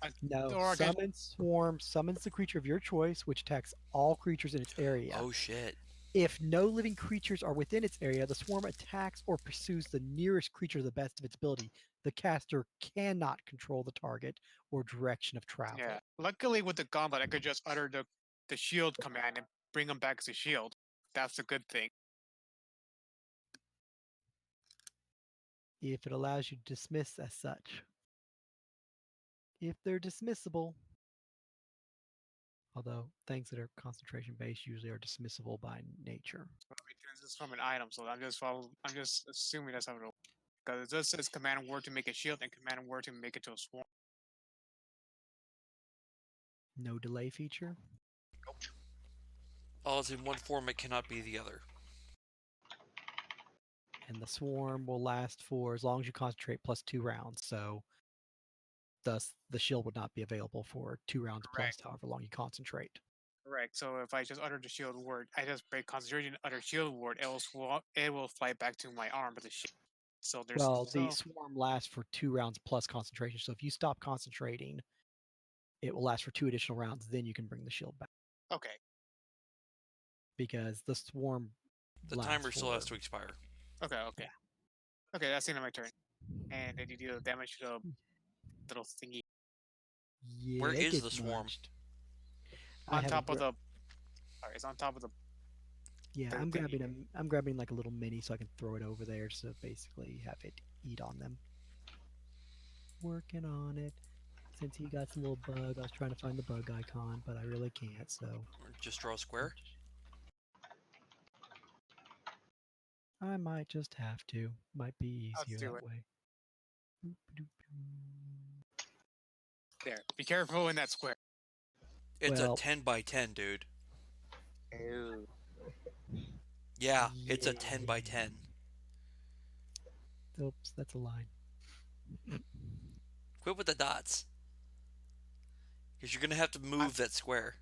I, No, or I can. summon swarm summons the creature of your choice, which attacks all creatures in its area. Oh shit. If no living creatures are within its area, the swarm attacks or pursues the nearest creature to the best of its ability. The caster cannot control the target or direction of Yeah. travel. Luckily, with the gauntlet, I could just utter the shield command and bring them back as a shield. That's a good thing. If it allows you to dismiss as such. If they're dismissible, although things that are concentration based usually are dismissible by nature. I mean, this is from an item, so I'm just assuming that's how it'll. Because it just says command word to make a shield and command word to make it to a swarm. No delay feature. All is in one form, it cannot be the other. And the swarm will last for as long as you concentrate plus 2 rounds. So thus the shield would not be available for 2 rounds plus Correct. however long you concentrate. Correct. So if I just utter the shield word, I just break concentration, utter shield word, it will fly back to my arm with a shield. So there's Well, the so swarm lasts for 2 rounds plus concentration. So if you stop concentrating, it will last for 2 additional rounds. Then you can bring the shield back okay. because the swarm The lasts timer still has for. to expire. Okay, okay. Yeah. Okay, that's the end of my turn. And then you deal damage to the little thingy Yeah, Where it is the gets swarm? munched. I on have a top of the. Sorry, it's on top of yeah. the I'm thingy. grabbing I'm grabbing like a little mini so I can throw it over there. So basically have it eat on them. Working on it. Since he got some little bug, I was trying to find the bug icon, but I really can't. So Just draw a square? I might just have to. Might be Let's easier do that it. way. There. Be careful in that square. It's a Well, 10 by 10, dude. Oh. Yeah, it's a 10 by yeah. 10. Oops, that's a line. Quit with the dots. Because you're going to have to move that square,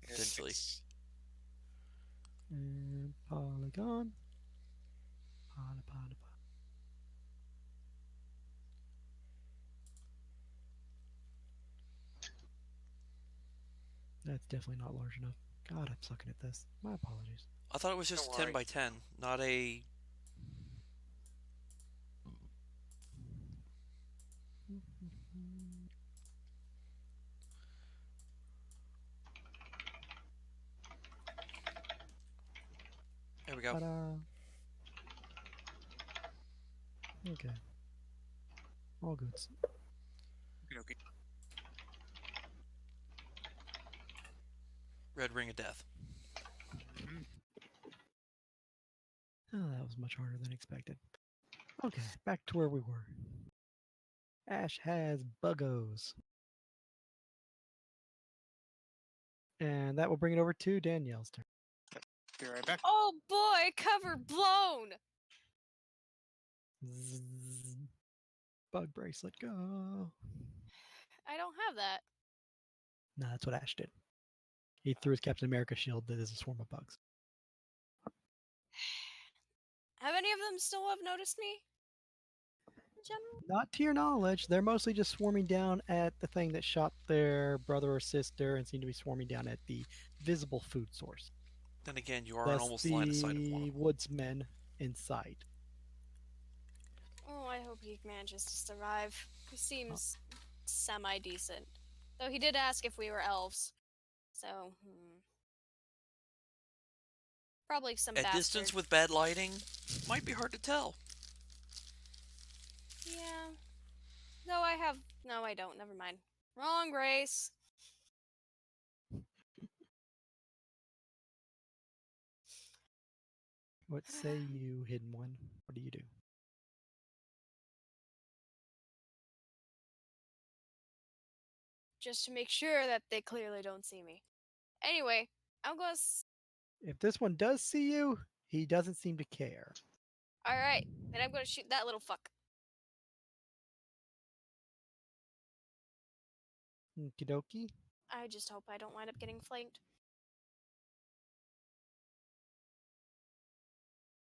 potentially. And polygon. Poly. That's definitely not large enough. God, I'm sucking at this. My apologies. I thought it was Don't just a 10 worry. by 10, not a... There we go. Ta-da. Okay. All goods. Okay, okay. Red ring of death. Mhm. Oh, that was much harder than expected. Okay, back to where we were. Ash has buggos. And that will bring it over to Danielle's turn. Be right back. Oh boy, cover blown! Zzz. Bug bracelet, go. I don't have that. No, that's what Ash did. He threw his Captain America shield that is a swarm of bugs. Have any of them still have noticed me? In general? Not to your knowledge. They're mostly just swarming down at the thing that shot their brother or sister and seem to be swarming down at the visible food source. Then again, you are in Thus, almost line of sight of one the of them. woodsmen in sight. Oh, I hope he manages to survive. He seems semi-decent. Though he did ask if we were elves. So, probably some At bastard. distance with bad lighting, might be hard to tell. Yeah. No, I have... No, I don't. Never mind. Wrong race. What say you, hidden one? What do you do? Just to make sure that they clearly don't see me. Anyway, I'm going to. If this one does see you, he doesn't seem to care. Alright, then I'm going to shoot that little fuck. Okie dokie. I just hope I don't wind up getting flanked.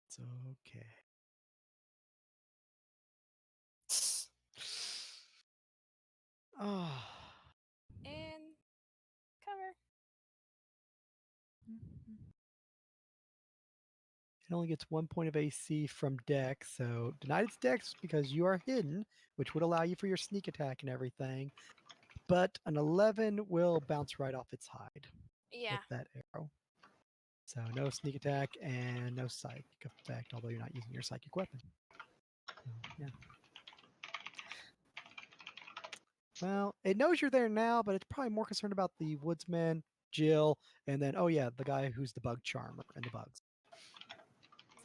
It's okay. Ah. And cover. It only gets 1 point of AC from Dex, so denied its Dex because you are hidden, which would allow you for your sneak attack and everything. But an 11 will bounce right off its hide Yeah. with that arrow. So no sneak attack and no psychic effect, although you're not using your psychic weapon. So, yeah. Well, it knows you're there now, but it's probably more concerned about the woodsman, Jill, and then, oh yeah, the guy who's the bug charmer and the bugs.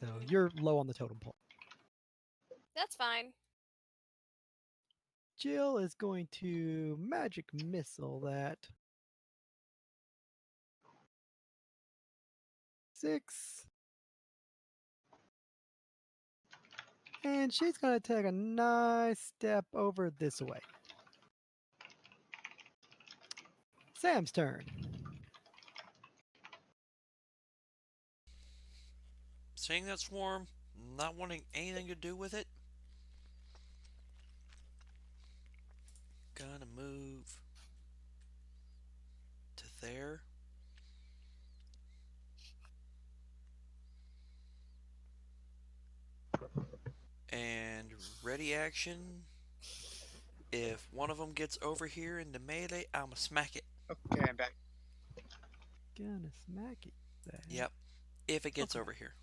So you're low on the totem pole. That's fine. Jill is going to magic missile that. 6. And she's going to take a nice step over this way. Sam's turn. Seeing that swarm, not wanting anything to do with it, gonna move to there. And ready action. If one of them gets over here into melee, I'ma smack it. Okay, I'm back. Gonna smack it. Yep, if it gets Okay. over here.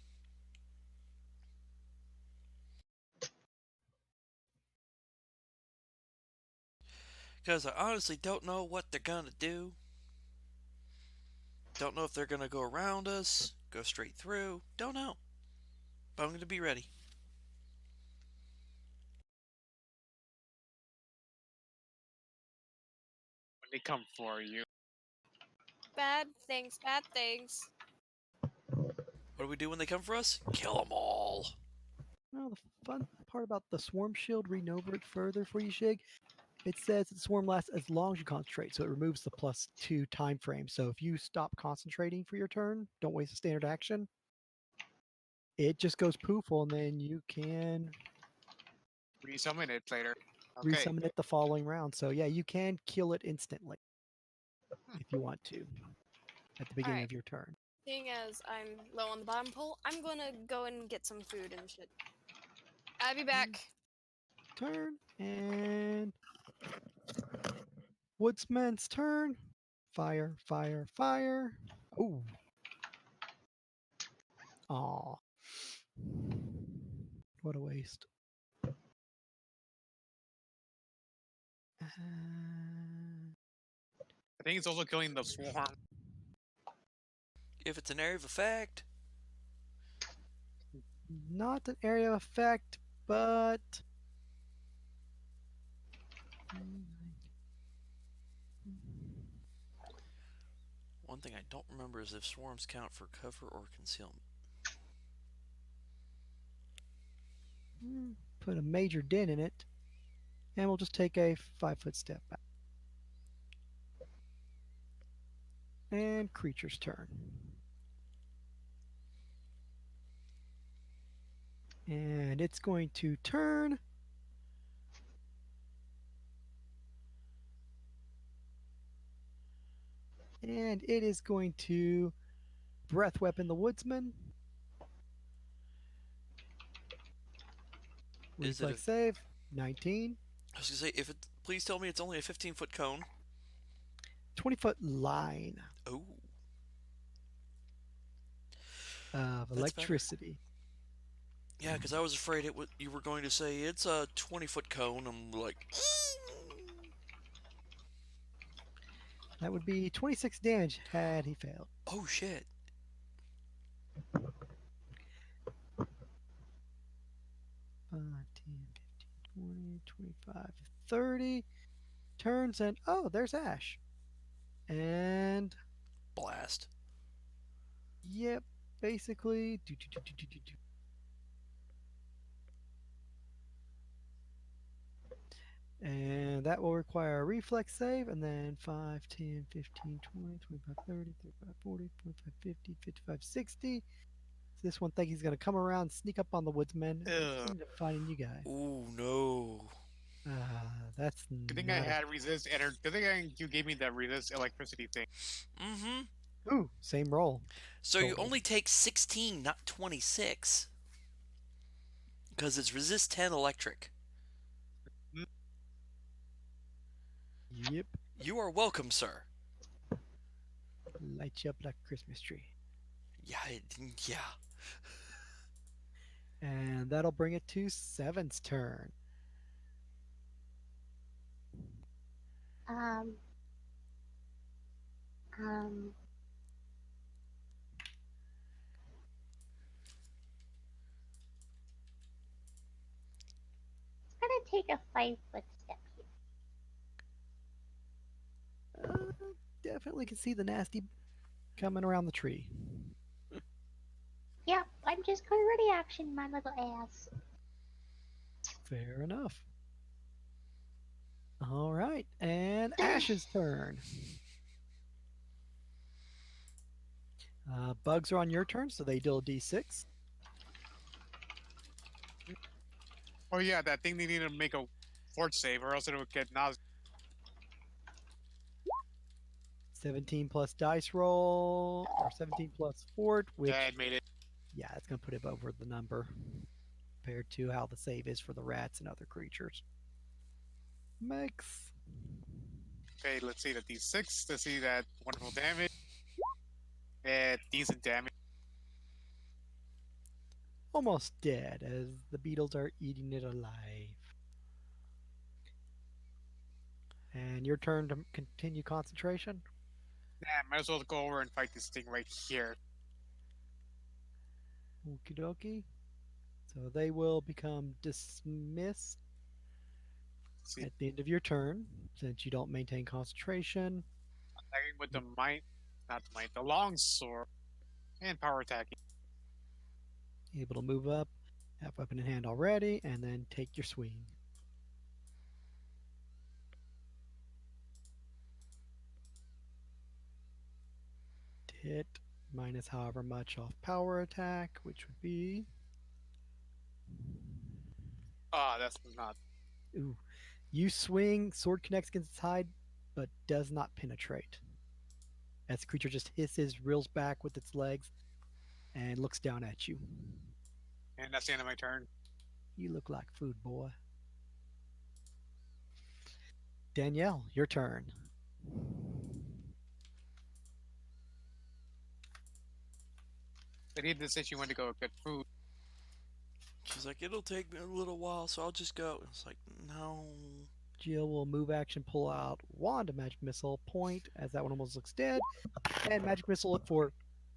Because I honestly don't know what they're gonna do. Don't know if they're gonna go around us, go straight through. Don't know. But I'm gonna be ready. When they come for you. Bad things, bad things. What do we do when they come for us? Kill them all. Well, the fun part about the swarm shield, reading over it further for you, Shig, it says that the swarm lasts as long as you concentrate, so it removes the +2 time frame. So if you stop concentrating for your turn, don't waste a standard action, it just goes pooful, and then you can Resummon it later. Okay. resummon it the following round. So yeah, you can kill it instantly if you want to at the beginning Alright. of your turn. Seeing as I'm low on the bottom pole, I'm gonna go and get some food and shit. I'll be back. Turn, and woodsman's turn. Fire, fire, fire. Oh. Aw. What a waste. Uh, I think it's also killing the swarm. If it's an area of effect, not an area of effect, but one thing I don't remember is if swarms count for cover or concealment. put a major dent in it, and we'll just take a 5-foot step back. And creature's turn. And it's going to turn. And it is going to breath weapon the woodsman. Is it a? Reflex save, 19. I was gonna say if it. Please tell me it's only a 15-foot cone. 20-foot line Oh, of that's better. electricity. Yeah, because I was afraid you were going to say it's a 20-foot cone. I'm like, That would be 26 damage had he failed. oh shit. 20, 25, 30. Turns and oh, there's Ash. And Blast. yep, basically. And that will require a reflex save, and then 5, 10, 15, 20, 25, 30, 35, 40, 45, 50, 55, 60. So this one thinks he's going to come around, sneak up on the woodsmen, and Ugh. end up finding you guys. Ooh, no. That's Good thing I not a. had resist energy. Good thing you gave me that resist electricity thing. Mm-hmm. Ooh, same roll. So you Total. only take 16, not 26. Because it's resist 10 electric. Mm. Yep. You are welcome, sir. Light you up like a Christmas tree. Yeah, yeah. And that'll bring it to Seven's turn. Um, um, it's gonna take a 5 foot step here. Uh, Definitely can see the nasty coming around the tree. Yeah, I'm just gonna ready action my little ass. Fair enough. All right, and Ash's turn. Bugs are on your turn, so they deal d6. Oh yeah, that thing they need to make a fort save, or else it would get nauseous. 17 plus dice roll, or 17 plus fort, Yeah, which, it made it. yeah, it's going to put it over the number compared to how the save is for the rats and other creatures. Max. Okay, let's see the d6 to see that wonderful damage. Decent damage. Almost dead as the beetles are eating it alive. And your turn to continue concentration. Yeah, might as well go over and fight this thing right here. Okie dokie. So they will become dismissed See, at the end of your turn since you don't maintain concentration. attacking with the might, not the might, the long sword, and power attacking. Able to move up, have weapon in hand already, and then take your swing. Hit minus however much off power attack, which would be. Ah, that's not. Ooh. You swing, sword connects against its hide, but does not penetrate. As the creature just hisses, reels back with its legs, and looks down at you. And that's the end of my turn. You look like food, boy. Danielle, your turn. But he did say she wanted to go get food. She's like, it'll take me a little while, so I'll just go. It's like, no. Jill will move action, pull out wand of magic missile, point, as that one almost looks dead, and magic missile it for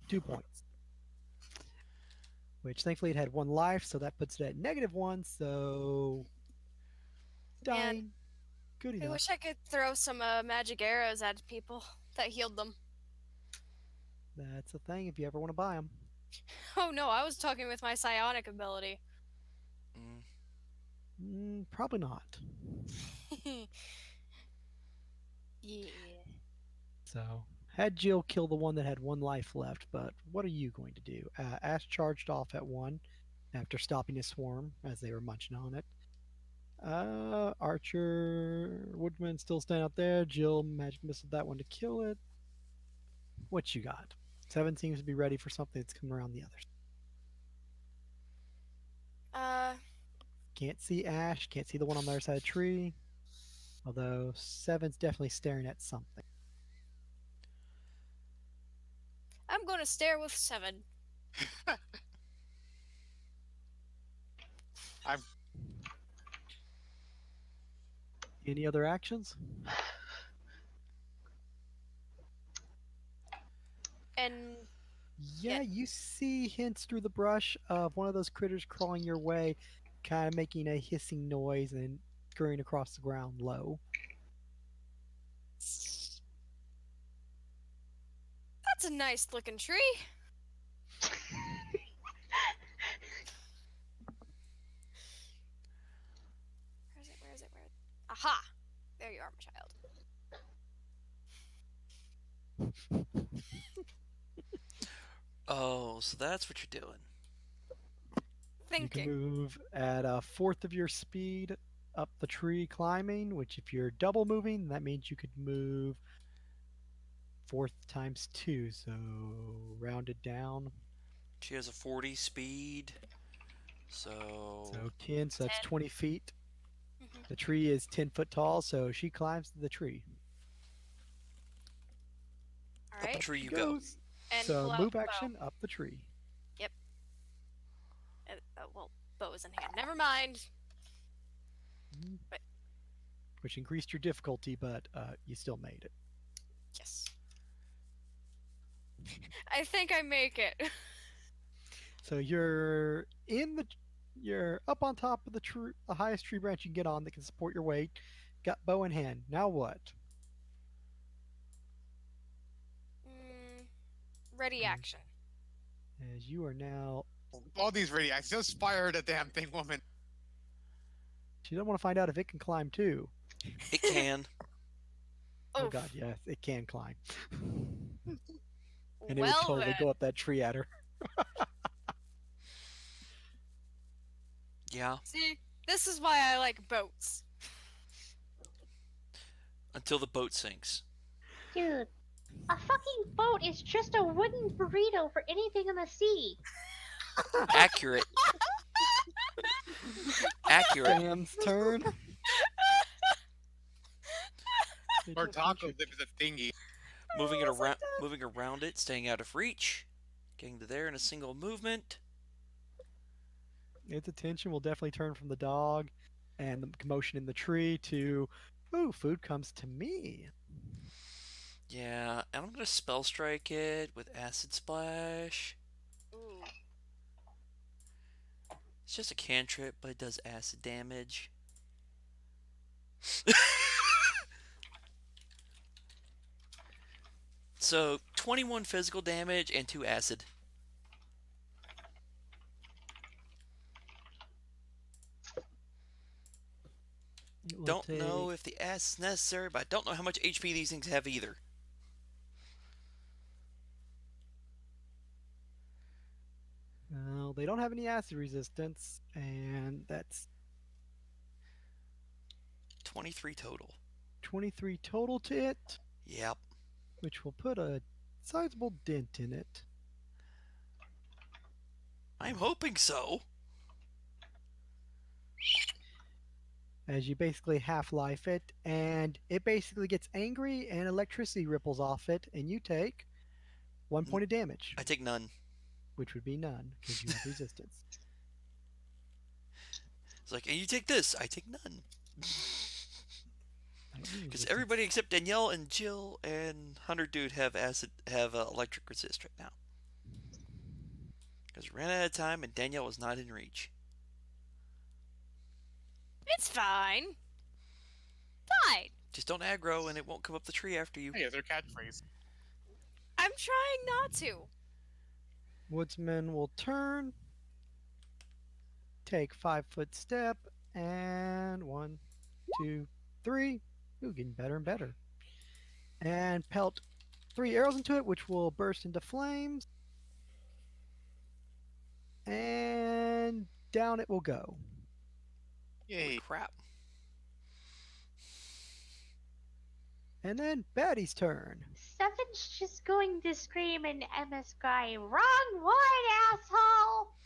2 points. Which thankfully it had one life, so that puts it at -1. So Man, dying, good I enough. wish I could throw some magic arrows at people that healed them. That's a thing if you ever want to buy them. Oh no, I was talking with my psionic ability. Probably not. Yeah. So had Jill kill the one that had one life left, but what are you going to do? Ash charged off at one after stopping his swarm as they were munching on it. Archer, Woodman still stand out there. Jill magic missile that one to kill it. What you got? Seven seems to be ready for something that's coming around the others. Uh, Can't see Ash. Can't see the one on the other side of the tree. Although Seven's definitely staring at something. I'm gonna stare with 7. I'm Any other actions? And Yeah, you see hints through the brush of one of those critters crawling your way, kind of making a hissing noise and scurrying across the ground low. That's a nice looking tree. Where is it? Where is it? Where? Aha! There you are, my child. Oh, so that's what you're doing. You can Thinking. move at a fourth of your speed up the tree climbing, which if you're double moving, that means you could move fourth times two. So rounded down. She has a 40 speed. So So 10, so that's 10. 20 feet. Mm-hmm. The tree is 10 foot tall, so she climbs the tree. All up a right. Up tree she you go. goes. And So pull out move the bow. action up the tree, Yep. Well, bow is in hand. Never mind. Mhm. But Which increased your difficulty, but you still made it. yes. I think I make it. So you're up on top of the highest tree branch you can get on that can support your weight. Got bow in hand. Now what? mm, ready As, action. as you are now, All these radiacs just fire the damn thing, woman. she doesn't want to find out if it can climb too. It can. Oh God, Oof. yes, it can climb, and it would Well totally then. go up that tree at her. Yeah. See, this is why I like boats. Until the boat sinks. Dude, a fucking boat is just a wooden burrito for anything in the sea. Accurate. Accurate. Sam's turn. They Or don't want taco your dip is a thingy. Moving around it, staying out of reach. Getting to there in a single movement. its attention will definitely turn from the dog and the commotion in the tree to, ooh, food comes to me. Yeah, and I'm gonna spell strike it with acid splash. Ooh. It's just a cantrip, but it does acid damage. So 21 physical damage and 2 acid. It will Don't take. know if the acid's necessary, but I don't know how much HP these things have either. Well, they don't have any acid resistance, and that's 23 total. 23 total to it, Yep. which will put a sizable dent in it. I'm hoping so. As you basically half life it, and it basically gets angry, and electricity ripples off it, and you take 1 point of damage, I take none. which would be none because you have resistance. It's like, and you take this. I take none. I need Because resistance. everybody except Danielle and Jill and Hunter Dude have electric resist right now. Because we ran out of time and Danielle was not in reach. It's fine. Fine. Just don't aggro and it won't come up the tree after you. Hey, their catchphrase. I'm trying not to. Woodsman will turn, take 5 foot step, and 1, 2, 3. Ooh, getting better and better. And pelt 3 arrows into it, which will burst into flames. And down it will go. Holy Yay. crap. And then Batty's turn. Seven's just going to scream in Emma's cry, "Wrong one, asshole!"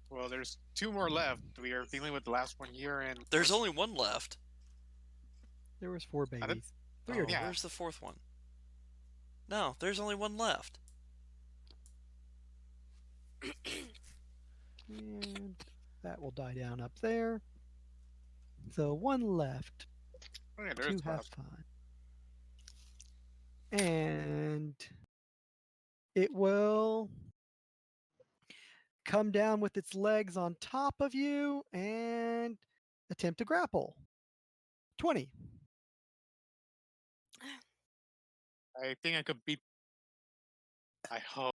Well, there's two more left. We are dealing with the last one here, and There's only one left. There was 4 I did- babies. 3 Oh, are dead. yeah. where's the fourth one? No, there's only one left. And that will die down up there. So 1 left. Oh, yeah, there is to have 12. fun. And it will come down with its legs on top of you and attempt to grapple. 20. I think I could beat. I hope.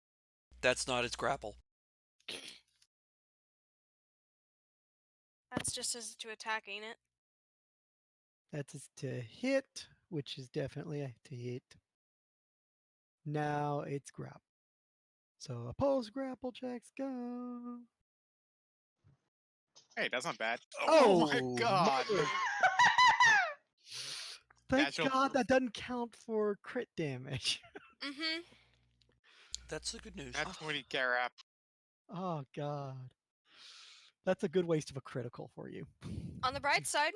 That's not its grapple. That's just as to attack, ain't it? That's to hit, which is definitely a to hit. Now it's grapple. So opposed grapple checks go. Hey, that's not bad. Oh my Oh, god! mother. Thank Natural. God that doesn't count for crit damage. Mm-hmm. That's the good news. Nat 20 Garap. Oh God. That's a good waste of a critical for you. On the bright side,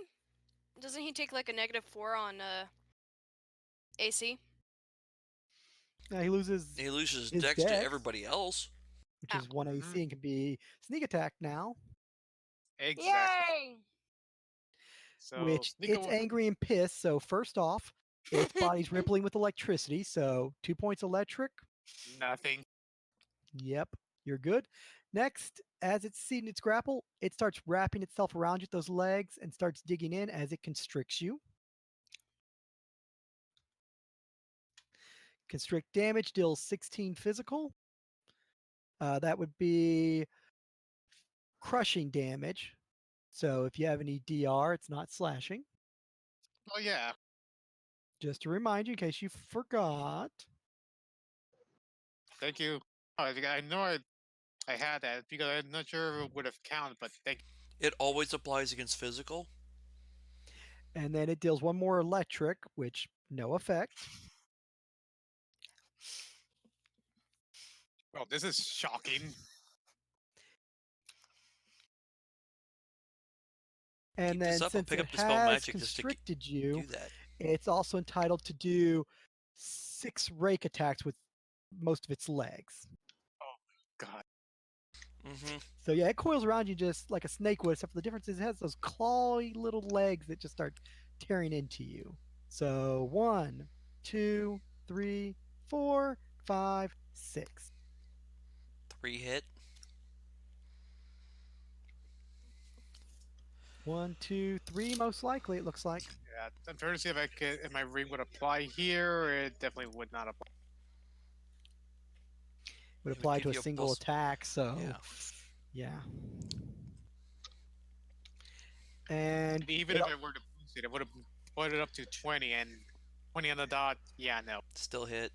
doesn't he take like a -4 on AC? Now he loses He loses his dex to dex, everybody else. which Oh. is 1 Mhm. AC and can be sneak attack now, Exactly. Yay! So, which sneak it's away. angry and pissed. So first off, its body's rippling with electricity. So 2 points electric. Nothing. Yep, you're good. Next, as it's seeing its grapple, it starts wrapping itself around you with those legs and starts digging in as it constricts you. Constrict damage deals 16 physical. That would be crushing damage. So if you have any DR, it's not slashing. Oh, yeah. Just to remind you, in case you forgot. Thank you. Oh, I know I had that because I'm not sure if it would have counted, but thank It always applies against physical. And then it deals one more electric, which no effect. you. Oh, this is shocking. And Keep this then up. I'll since pick it up Dispel has Magic just to constricted you, do that. it's also entitled to do 6 rake attacks with most of its legs. Oh, God. Mm-hmm. So yeah, it coils around you just like a snake would, except for the difference is it has those clawy little legs that just start tearing into you. So 1, 2, 3, 4, 5, 6. 3 hit. 1, 2, 3, most likely it looks like. Yeah, I'm trying to see if I could, if my ring would apply here. It definitely would not apply. Would It would apply to give a you a single plus. attack, so Yeah. yeah. And And even it if I were to boost it, it would have put it up to 20 and 20 on the dot. Yeah, no. Still hit.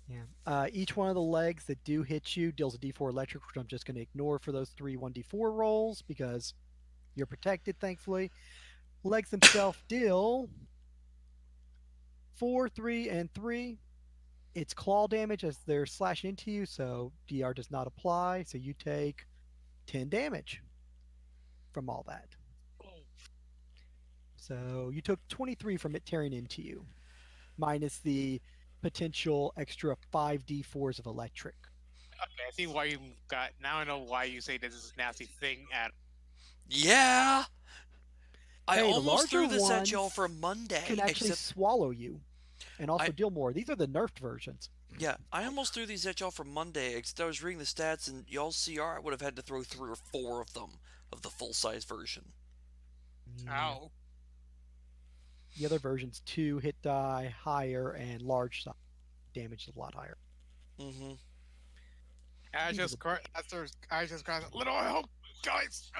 yeah. Each one of the legs that do hit you deals a d4 electric, which I'm just going to ignore for those 3 1d4 rolls because you're protected, thankfully. Legs themselves deal 4, 3, and 3. It's claw damage as they're slashing into you, so DR does not apply. So you take 10 damage from all that. So you took 23 from it tearing into you, minus the potential extra 5d4s of electric. Okay, I see why you got. Now I know why you say this is a nasty thing at. Yeah! I Hey, the almost larger threw this at y'all ones for can Monday, actually except swallow you and also I deal more. These are the nerfed versions. yeah, I almost threw these at y'all for Monday, except I was reading the stats and y'all's CR I would have had to throw 3 or 4 of them of the full size version. Yeah. Ow. The other versions, 2 hit die higher and large damage is a lot higher. Mm-hmm. I These are just the cried. I just cried. Little help, guys.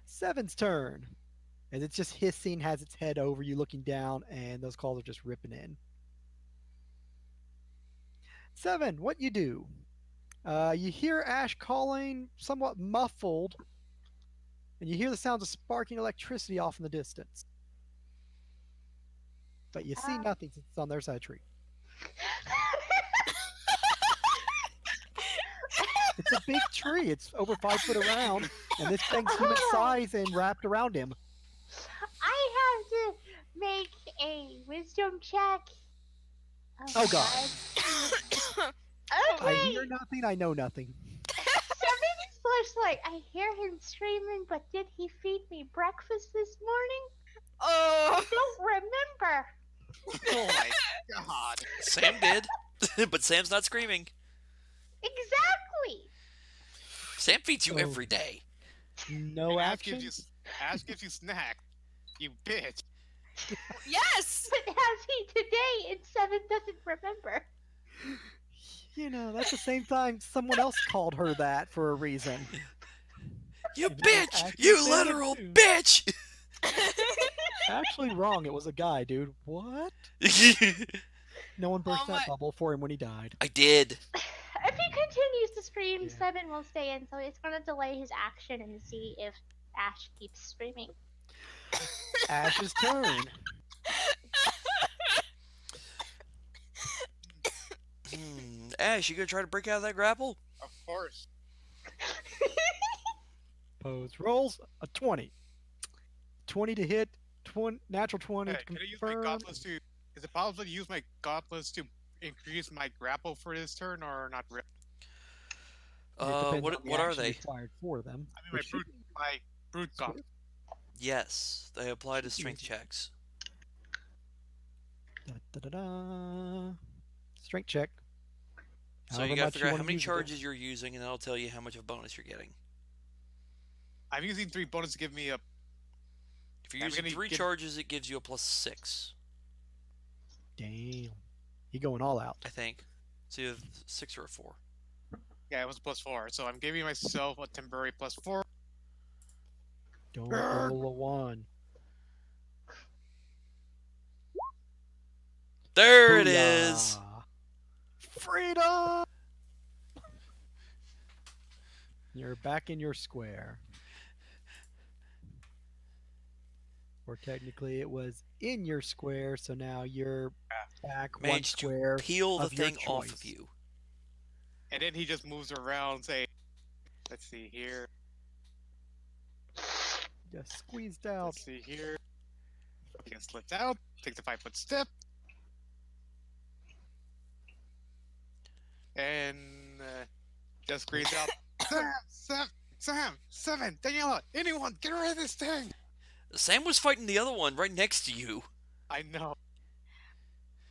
Seven's turn. As it's just hissing, has its head over you looking down, and those calls are just ripping in. 7, what you do? You hear Ash calling, somewhat muffled, and you hear the sounds of sparking electricity off in the distance. But you see Um, nothing since it's on their side of the tree. It's a big tree. It's over 5 foot around, and this thing's human size and wrapped around him. I have to make a wisdom check. Oh, Oh God. God. I hear Okay. nothing, I know nothing. Somebody's flashlight. I hear him screaming, but did he feed me breakfast this morning? I Oh. don't remember. Oh my god. Sam did, but Sam's not screaming. Exactly. Sam feeds you So every day. no And action. Ash gives you snack. You bitch. Yes. But has he today and Seven doesn't remember? That's the same time someone else called her that for a reason. You And it was bitch! actually You Sam literal too. bitch! Actually, wrong. It was a guy, dude. What? No one burst Oh that my. bubble for him when he died. I did. If he continues to scream, Yeah. Seven will stay in, so it's gonna delay his action and see if Ash keeps screaming. Ash's turn. Ash, you gonna try to break out of that grapple? Of course. Pose rolls a 20. 20 to hit, natural 20 Hey, to can I use my confirm. gauntlets to? Is it possible to use my gauntlets to increase my grapple for this turn, or not really? It depends on the What are action they? required for them, I mean, which should be my brute gauntlet. swift. Yes, they apply to Should be strength able. checks. Da, da, da, da. Strength check. So you However gotta much figure you out how want to many use it in. charges you're using, and that'll tell you how much of a bonus you're getting. I'm using 3 bonus to give me a. If you're I'm using gonna three get. charges, it gives you a +6, Damn. You going all out. I think. It's either 6 or a 4. Yeah, it was +4, so I'm giving myself a temporary +4. Don't roll a 1. There it is! Booyah. Freedom! You're back in your square. Or technically, it was in your square, so now you're back one Managed to square peel the of your thing off of choice. you. And then he just moves around, saying, "Let's see here. Just squeezed out. Let's see here." He gets slipped out. Takes a 5-foot step, and just screams out, Seven, Daniela, anyone, get rid of this thing!" Sam was fighting the other one right next to you. I know.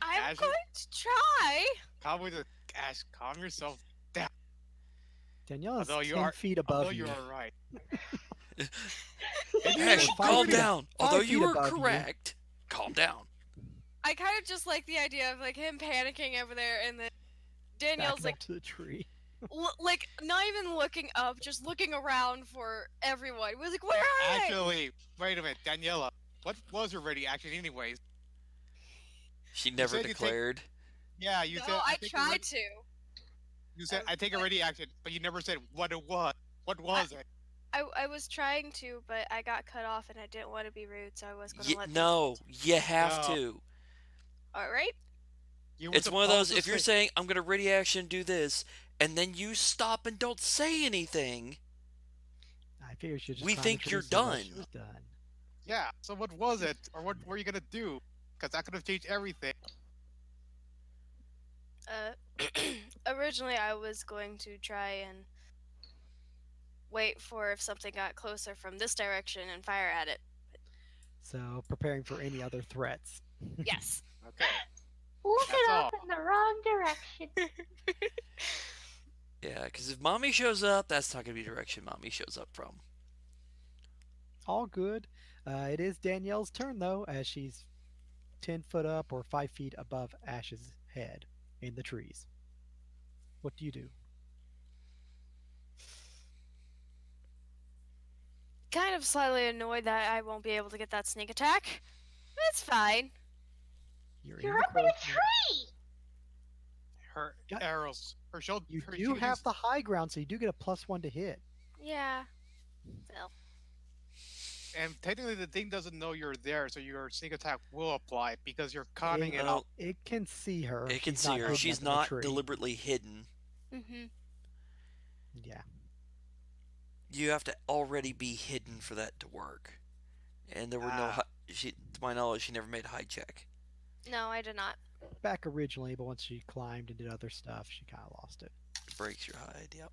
I'm Ash, going to try. probably just Ash, calm yourself down. Danielle is Although you 10 are, feet although above you you. are right. Ash, Or 5 calm feet, down. Although 5 you feet were above you. correct, calm down. I kind of just like the idea of like him panicking over there, and then Danielle's Backing like, up to the tree. like not even looking up, just looking around for everyone. We're like, where are they? Actually, wait a minute, Daniela. What was your ready action, anyways? She never said you take- declared. Yeah, you No, said I take a tried ready- to. You said I take a ready action, but you never said what it was. What was it? I was trying to, but I got cut off, and I didn't want to be rude, so I was going to let them. No, you have No. to. All right. You were It's one of those, supposed to if you're say- saying, I'm going to ready action do this, and then you stop and don't say anything, I figured she just We climbed think the tree you're so that she done. was done. Yeah. So what was it, or what were you gonna do? Because that could have changed everything. Originally, I was going to try and wait for if something got closer from this direction and fire at it. So preparing for any other threats. Yes. Okay. Looking That's off all. in the wrong direction. Yeah, because if mommy shows up, that's not going to be the direction mommy shows up from. All good. It is Danielle's turn though, as she's 10 foot up or 5 feet above Ash's head in the trees. What do you do? Kind of slightly annoyed that I won't be able to get that sneak attack. It's fine. You're You're in the up in crow's a nest. tree! Her Got- arrows. Her shoulder. You her, do she can have use- the high ground, so you do get a +1 to hit. Yeah. Well, And technically, the thing doesn't know you're there, so your sneak attack will apply because you're conning it Well, out. It can see her. It can She's see not her. hidden She's up in the not tree. deliberately hidden. Yeah. You have to already be hidden for that to work. And there were no, Ah. to my knowledge, she never made a hide check. no, I did not. Back originally, but once she climbed and did other stuff, she kind of lost it. It breaks your hide, yep.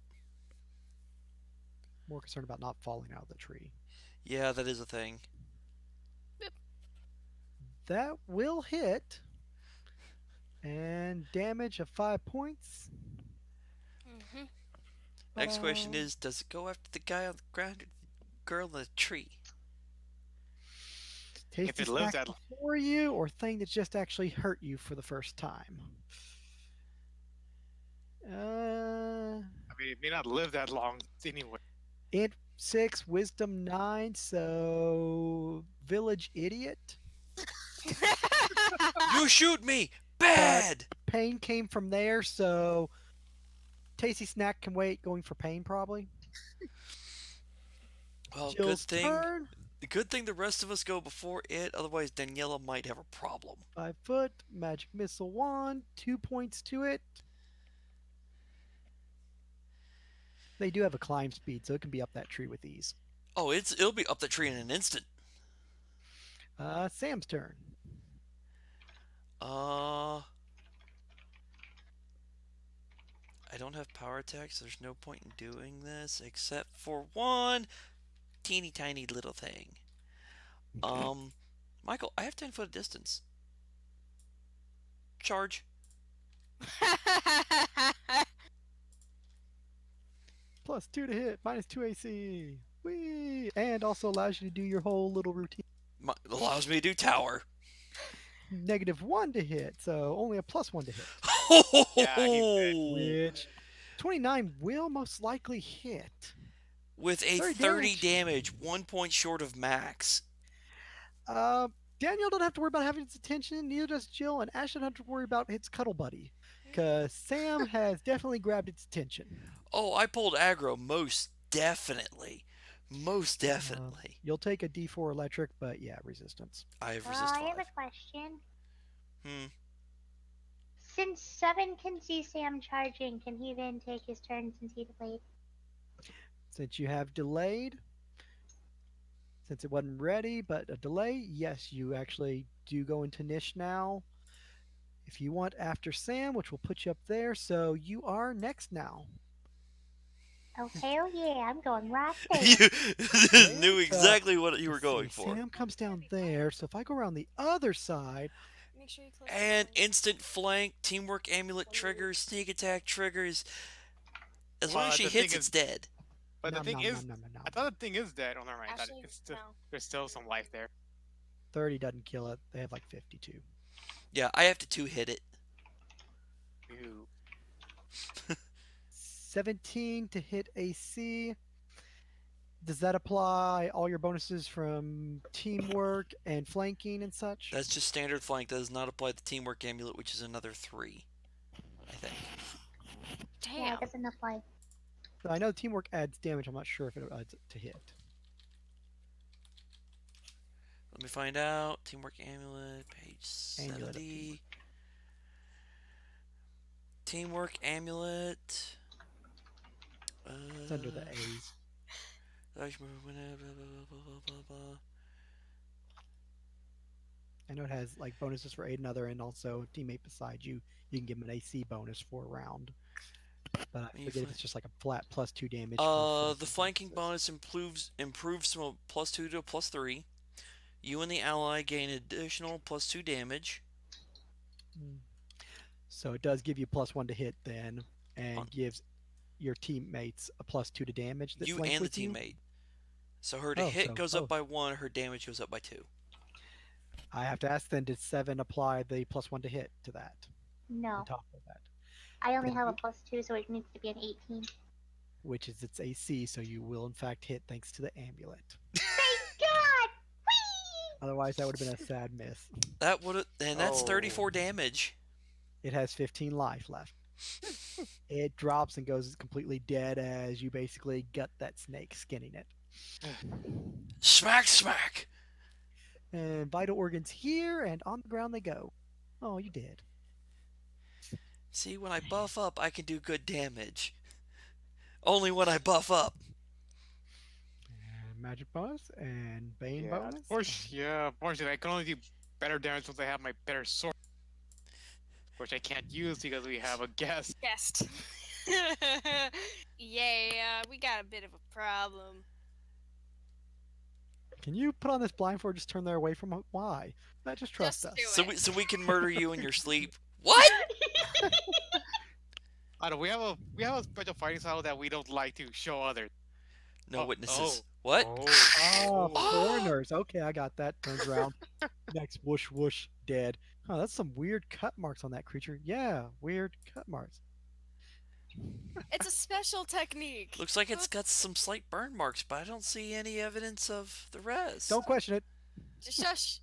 More concerned about not falling out of the tree. Yeah, that is a thing. That will hit. And damage of 5 points. Mm-hmm. Next question Ta-da. is, does it go after the guy on the ground or the girl in the tree? If Tasty it lives snack that, before you, or thing that just actually hurt you for the first time. Uh, I mean, it may not live that long anyway. int 6, wisdom 9, so village idiot. You shoot me! But Bad! pain came from there, so tasty snack can wait. Going for pain probably. Well, good Jill's thing. turn. Good thing the rest of us go before it, otherwise Daniela might have a problem. 5 foot magic missile wand. 2 points to it. They do have a climb speed, so it can be up that tree with ease. Oh, it'll be up the tree in an instant. Sam's turn. Uh, I don't have power attacks, so there's no point in doing this except for one teeny tiny little thing. Um, Michael, I have 10 foot distance. Charge. +2 to hit, -2 AC. Whee! And also allows you to do your whole little routine. Allows me to do tower. -1 to hit, so only a +1 to hit. Yeah, he's dead. Which 29 will most likely hit. With a 30 30 damage, 1 point short of max. Uh, Daniel don't have to worry about having its attention, neither does Jill, and Ash don't have to worry about its cuddle buddy. Because Sam has definitely grabbed its attention. Oh, I pulled aggro, most definitely. Most definitely. You'll take a D4 electric, but yeah, resistance. I have resist I have 5. a question. Hmm. Since Seven can see Sam charging, can he then take his turn since he delayed? Since you have delayed, since it wasn't ready, but a delay, yes, you actually do go into Niche now. If you want after Sam, which will put you up there, so you are next now. Oh hell yeah, I'm going right there. You Okay, knew so exactly what you were let's see. going for. Sam comes down there, so if I go around the other side, Make sure you close And the door. instant flank, teamwork amulet triggers, sneak attack triggers. As long as But she the thing hits, it's is, dead. but the nom thing nom nom is, nom nom nom. I thought the thing is dead. Oh, never mind. Actually, It's still, no. there's still some life there. 30 doesn't kill it. They have like 52. Yeah, I have to 2 hit it. Ew. 17 to hit AC. Does that apply all your bonuses from teamwork and flanking and such? That's just standard flank. That does not apply the teamwork amulet, which is another 3, I think. Yeah, Damn. it doesn't apply. So I know teamwork adds damage. I'm not sure if it adds to hit. Let me find out. Teamwork amulet, page Amulet of 70. Teamwork amulet. It's under the A's. I know it has like bonuses for aid another and also a teammate beside you. You can give them an AC bonus for a round. But I forget if it's just like a flat +2 damage for The flanking bonus improves from a +2 to a +3. You and the ally gain additional +2 damage. So it does give you +1 to hit then, and On gives your teammates a +2 to damage that you flank and the with you. teammate. So her to hit goes up by 1, her damage goes up by 2. I have to ask then, did 7 apply the +1 to hit to that No, on top of that? I only Then have a you- +2, so it needs to be an 18. Which is its AC, so you will in fact hit thanks to the amulet. Thank God! Whee! Otherwise, that would have been a sad miss. That would and that's Oh. 34 damage. It has 15 life left. It drops and goes completely dead as you basically gut that snake, skinning it. Smack, smack. And vital organs here, and on the ground they go. Oh, you did. See, when I buff up, I can do good damage. Only when I buff up. And magic bonus and bane Yeah, bonus. unfortunately, I can only do better damage once I have my better sword, which I can't use because we have a guest. Guest. Yeah, we got a bit of a problem. Can you put on this blindfold? Just turn there away from it? Why? Just trust Just do us. So it. we can murder you in your sleep. What? I don't. We have a special fighting style that we don't like to show others. No Oh, witnesses. oh, What? oh, Ah, oh. foreigners. Okay, I got that. Turns around. Next, whoosh, whoosh, dead. Oh, that's some weird cut marks on that creature. Yeah, weird cut marks. It's a special technique. Looks like it's got some slight burn marks, but I don't see any evidence of the Don't rest. question it. Just shush.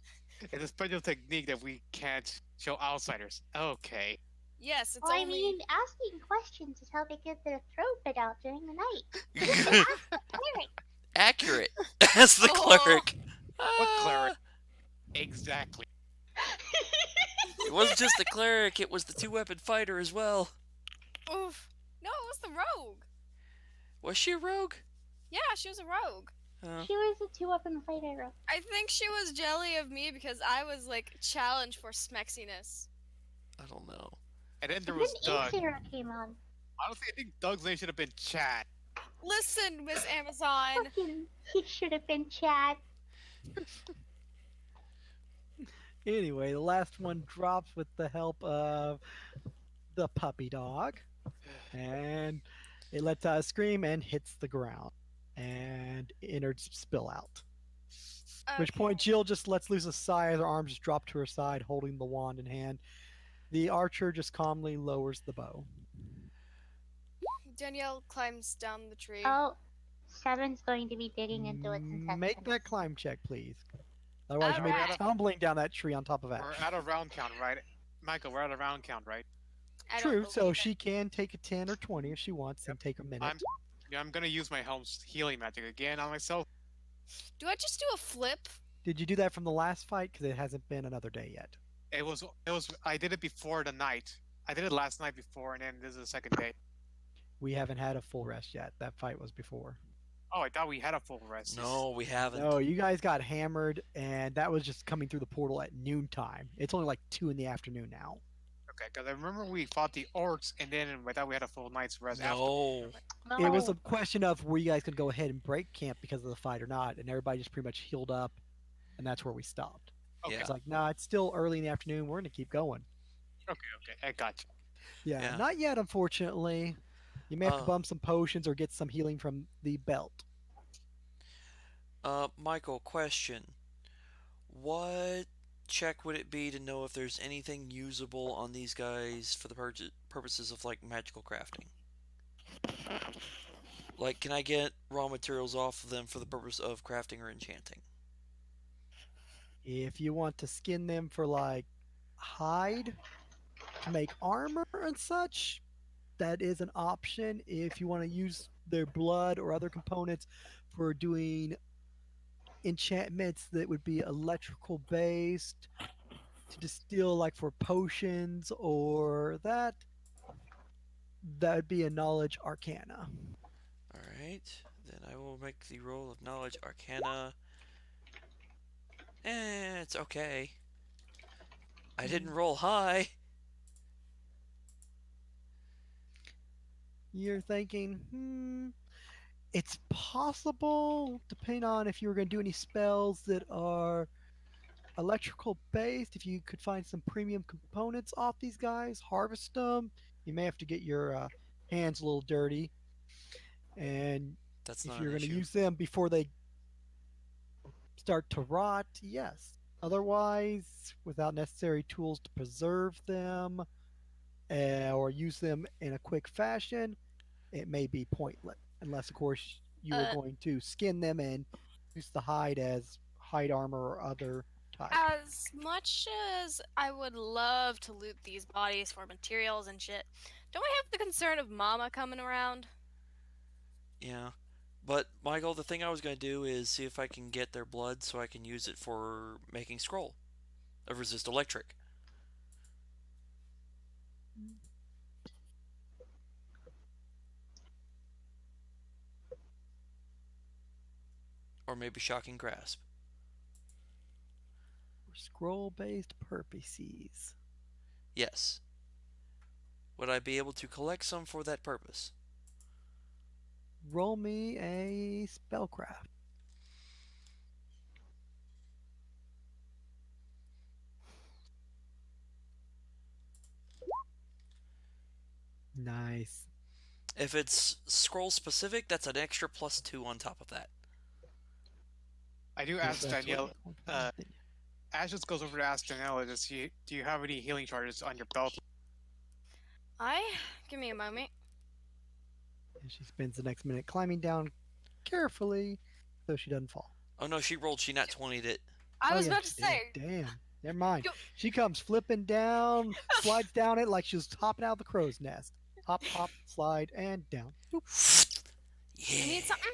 It's a special technique that we can't show outsiders. Okay. Yes, it's Well, I only. mean, asking questions is how they get their throat bit out during the night. Ask the cleric. Accurate. As the Oh, cleric. What cleric? Ah, Exactly. it wasn't just the cleric, it was the two-weapon fighter as well. oof. No, it was the rogue. Was she a rogue? Yeah, she was a rogue. Oh, She was a two-weapon fighter. I think she was jelly of me because I was like challenged for smexiness. I don't know. And then there And was then Doug. Aether came on. Honestly, I think Doug's name should have been Chad. Listen, Miss Amazon. Fucking, he should have been Chad. Anyway, the last one drops with the help of the puppy dog. And it lets out a scream and hits the ground. And innards spill out. At which point, Okay. Jill just lets loose a sigh as her arms just drop to her side, holding the wand in hand. The archer just calmly lowers the bow. Danielle climbs down the tree. Oh, Seven's going to be digging into its intestines. Make that climb check, please. Otherwise, you may be Alright. tumbling down that tree on top of We're Ash. at a round count, right? Michael, we're at a round count, right? I don't True, so believe it. she can take a 10 or 20 if she wants and take a minute. I'm gonna use my helm's healing magic again on myself. Do I just do a flip? Did you do that from the last fight? Because it hasn't been another day yet. I did it before the night. I did it last night before, and then this is the second day. We haven't had a full rest yet. That fight was before. Oh, I thought we had a full rest. No, we haven't. No, you guys got hammered, and that was just coming through the portal at noontime. It's only like 2 in the afternoon now. Okay, because I remember we fought the orcs, and then I thought we had a full night's rest after. No. No. It was a question of were you guys going to go ahead and break camp because of the fight or not, and everybody just pretty much healed up, and that's where we stopped. Okay, Yeah. It's like, nah, it's still early in the afternoon. We're going to keep going. okay, I got you. Yeah, Yeah. not yet, unfortunately. You may have to Uh, bump some potions or get some healing from the belt. Michael, question. What check would it be to know if there's anything usable on these guys for the purposes of like magical crafting? Like, can I get raw materials off of them for the purpose of crafting or enchanting? If you want to skin them for like hide to make armor and such, that is an option. If you want to use their blood or other components for doing enchantments that would be electrical based to distill like for potions or that would be a knowledge arcana. Alright, then I will make the roll of knowledge arcana. It's okay. I didn't roll high. You're thinking, it's possible, depending on if you were going to do any spells that are electrical based, if you could find some premium components off these guys, harvest them. You may have to get your hands a little dirty. And That's if not you're an going to issue. use them before they start to rot, yes. Otherwise, without necessary tools to preserve them or use them in a quick fashion, it may be pointless. Unless, of course, you are Uh, going to skin them and use the hide as hide armor or other type. as much as I would love to loot these bodies for materials and shit, don't we have the concern of Mama coming around? Yeah. But, Michael, the thing I was going to do is see if I can get their blood so I can use it for making scroll of resist electric. Or maybe shocking grasp. For scroll based purposes. Yes. Would I be able to collect some for that purpose? Roll me a spellcraft. Nice. If it's scroll specific, that's an extra +2 on top of that. I do Cool. ask That's what. Danielle. Okay. Uh, Ash just goes over to ask Daniela, do you have any healing charges on your belt? I give me a moment. And she spends the next minute climbing down carefully so she doesn't fall. Oh no, she rolled. She not 20'd it. I Oh was yeah, about to she did. say, Damn. Never mind. yo, She comes flipping down, slides down it like she was hopping out of the crow's nest. Hop, hop, slide, and down. Boop. you need Yeah, something?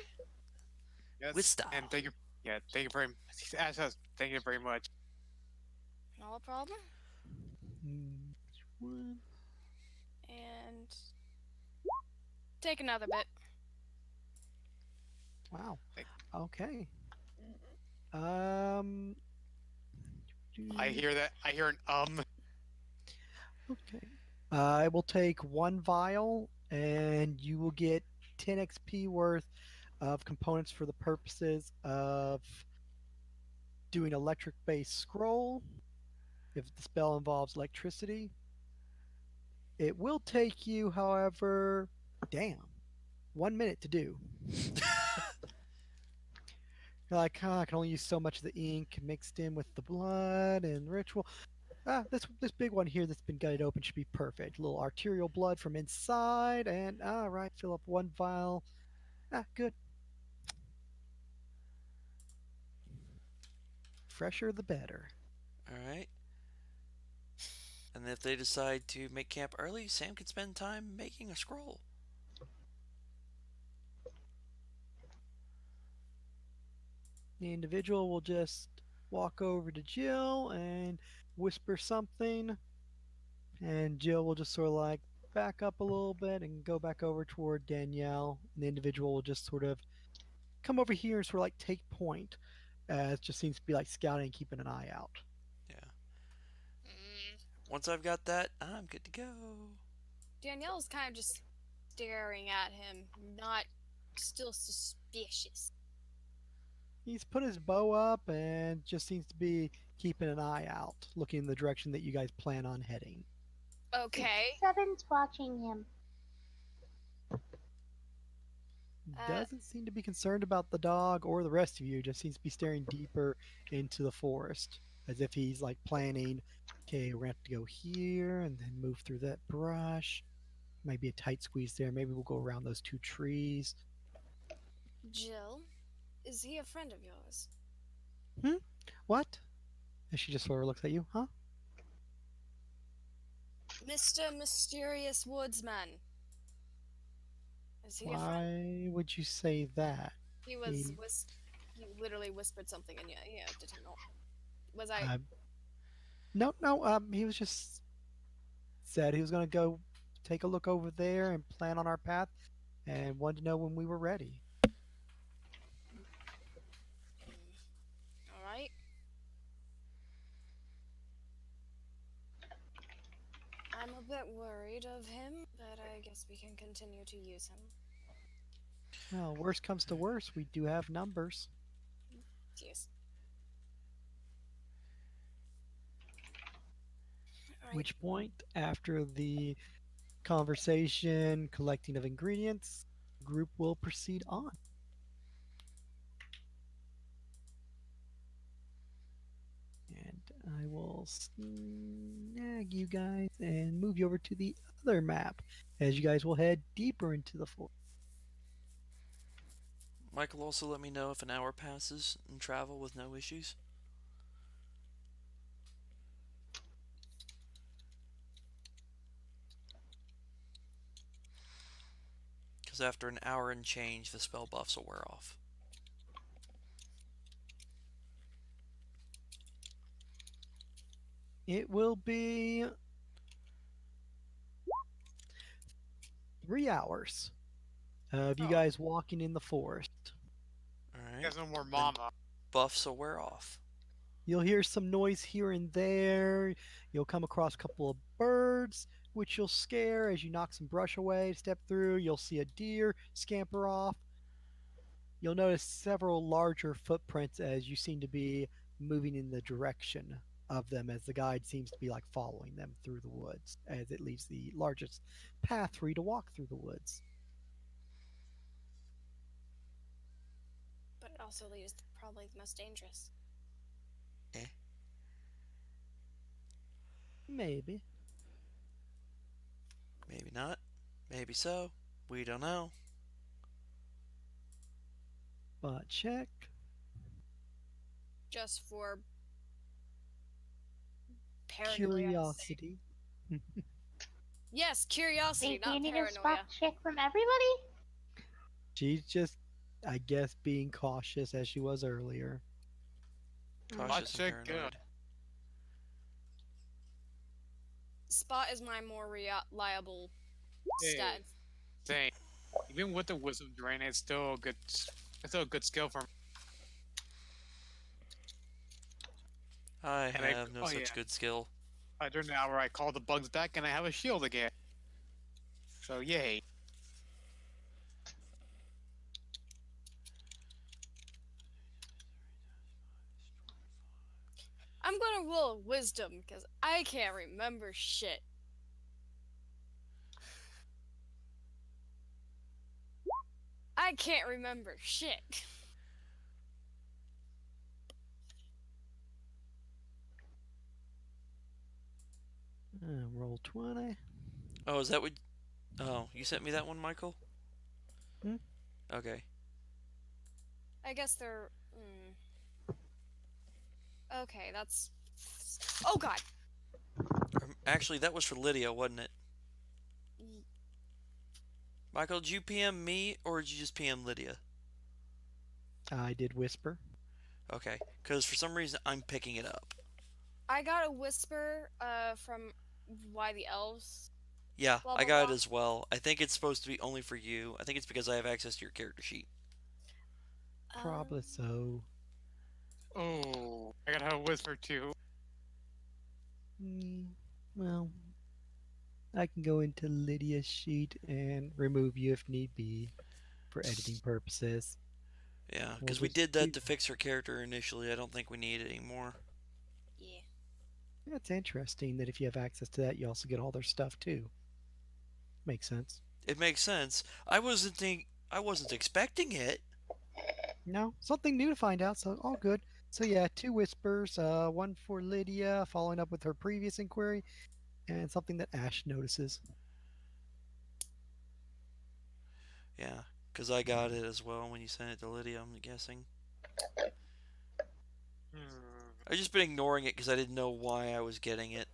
with Yes, and style. thank you. Yeah, thank you very much. Ash says, thank you very much. No problem. Which one? And take another bit. Wow. Thank- Okay. Um. I hear that. I hear an Okay. I will take one vial, and you will get 10 XP worth of components for the purposes of doing electric based scroll. If the spell involves electricity, it will take you, however, damn, 1 minute to do. You're like, oh, I can only use so much of the ink mixed in with the blood and ritual. This big one here that's been gutted open should be perfect. A little arterial blood from inside, and all right, fill up one vial. Good. Fresher the better. All right. And if they decide to make camp early, Sam can spend time making a scroll. The individual will just walk over to Jill and whisper something, and Jill will just sort of like back up a little bit and go back over toward Danielle. And the individual will just sort of come over here and sort of like take point. It just seems to be like scouting and keeping an eye out. Yeah. Mm. Once I've got that, I'm good to go. Danielle's kind of just staring at him, not still suspicious. He's put his bow up and just seems to be keeping an eye out, looking in the direction that you guys plan on heading. Okay. Seven's watching him. Uh, Doesn't seem to be concerned about the dog or the rest of you, just seems to be staring deeper into the forest as if he's like planning, okay, we're gonna have to go here and then move through that brush. Might be a tight squeeze there. Maybe we'll go around those two trees. Jill, is he a friend of yours? Hmm? What? And she just sort of looks at you, huh? Mr. Mysterious Woodsman. Is he a friend? Why would you say that? He was He, he literally whispered something in your ear, did he not? Was I uh, no, no, he was just said he was gonna go take a look over there and plan on our path and wanted to know when we were ready. all right? I'm a bit worried of him, but I guess we can continue to use him. Well, worst comes to worst, we do have numbers. Yes. All right. Which point, after the conversation, collecting of ingredients, the group will proceed on. And I will snag you guys and move you over to the other map as you guys will head deeper into the forest. Michael also let me know if an hour passes in travel with no issues. Because after an hour and change, the spell buffs will wear off. It will be 3 hours of you oh, guys walking in the forest. he Alright. has no more Then mama. buffs will wear off. You'll hear some noise here and there. You'll come across a couple of birds, which you'll scare as you knock some brush away, step through. You'll see a deer scamper off. You'll notice several larger footprints as you seem to be moving in the direction of them as the guide seems to be like following them through the woods as it leaves the largest path for you to walk through the woods. But it also leaves probably the most dangerous. Eh, Maybe, maybe not. Maybe so. We don't know. but check. Just for paranoia's sake. Curiosity. Yes, curiosity, Wait, do you not need a spot paranoia. check from everybody? She's just, I guess, being cautious as she was earlier. Hmm. Cautious Watch and it go. paranoid. Spot is my more reliable Hey, stat. same. Even with the wisdom drain, it's still a good. It's still a good skill for me. I And I. have no Oh such yeah. good skill. During the hour, I call the bugs back, and I have a shield again. So yay. I'm gonna roll wisdom because I can't remember shit. I can't remember shit. Roll 20. Oh, is that what? Oh, you sent me that one, Michael? Hmm? Okay. I guess they're. Okay, that's. Oh god! Actually, that was for Lydia, wasn't it? Michael, did you PM me or did you just PM Lydia? I did whisper. Okay, because for some reason I'm picking it up. I got a whisper from why the elves. Yeah, Blah I blah got blah. it as well. I think it's supposed to be only for you. I think it's because I have access to your character sheet. Probably Um, so. Oh, I gotta have a whisper too. Mm, well, I can go into Lydia's sheet and remove you if need be for editing purposes. Yeah, We'll because we just did do that to that. fix her character initially. I don't think we need it anymore. yeah. It's interesting that if you have access to that, you also get all their stuff too. Makes sense. It makes sense. I wasn't expecting it. No, something new to find out, so all good. So yeah, two whispers, one for Lydia, following up with her previous inquiry, and something that Ash notices. Yeah, because I got it as well when you sent it to Lydia, I'm guessing. Hmm. I've just been ignoring it because I didn't know why I was getting it.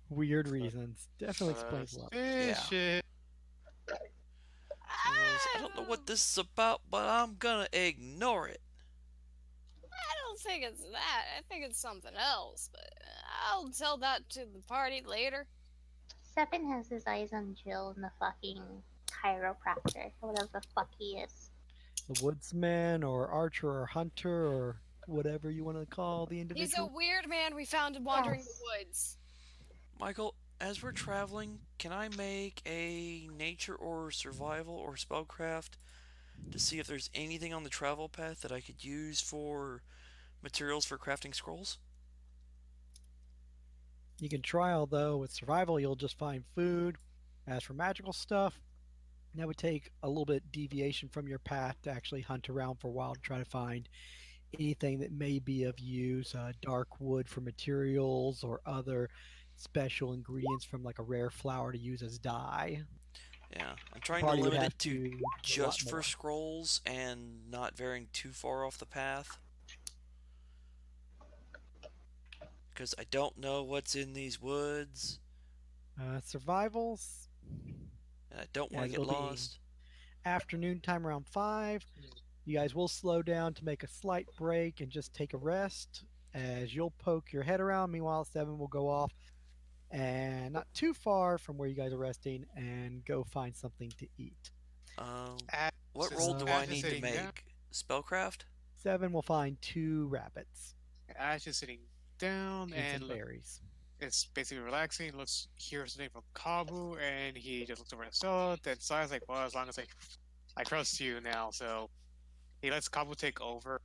Weird reasons. Definitely explains a lot. Yeah. Suspicious. So I goes, I don't know what this is about, but I'm gonna ignore it. I don't think it's that. I think it's something else, but I'll tell that to the party later. Seven has his eyes on Jill and the fucking chiropractor, whatever the fuck he is. The woodsman or archer or hunter or whatever you want to call the He's a individual. weird man we found wandering the Yes. woods. Michael, as we're traveling, can I make a nature or survival or spellcraft to see if there's anything on the travel path that I could use for materials for crafting scrolls? You can try, although with survival, you'll just find food. As for magical stuff, that would take a little bit deviation from your path to actually hunt around for a while to try to find anything that may be of use, dark wood for materials or other special ingredients from like a rare flower to use as dye. Yeah, I'm The trying to party would limit have it to to do a lot just for more. scrolls and not veering too far off the path because I don't know what's in these woods Survivals, and I don't want to as get it'll be lost. afternoon time around 5. You guys will slow down to make a slight break and just take a rest as you'll poke your head around. Meanwhile, 7 will go off and not too far from where you guys are resting and go find something to eat. Um, Ash what roll is, do Uh, I Ash is need to sitting down. make? Spellcraft? 7 will find 2 rabbits Ash is sitting down and some and berries. it's basically relaxing. Looks hears something from Kabu, and he just looks over at Stella. Then Si's like, "Well, as long as I trust you now." So he lets Kabu take over.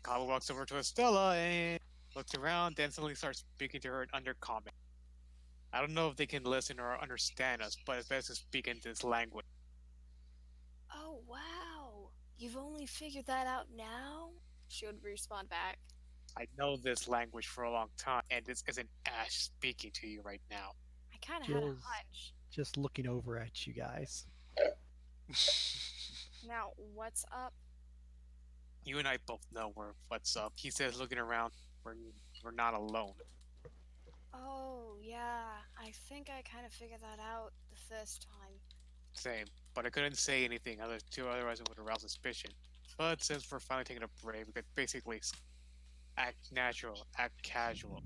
Kava walks over to Estella and looks around, then suddenly starts speaking to her in Undercommon. I don't know if they can listen or understand us, but it's best to speak in this language. Oh, wow. You've only figured that out now? She would respond back. I know this language for a long time, and this isn't Ash speaking to you right now. I kind of had a Jill's hunch. just looking over at you guys. Now, what's up? You and I both know what's up. He says, looking around, we're, we're not alone. Oh, yeah. I think I kind of figured that out the first time. Same, but I couldn't say anything otherwise it would arouse suspicion. But since we're finally taking a break, we could basically act natural, act casual.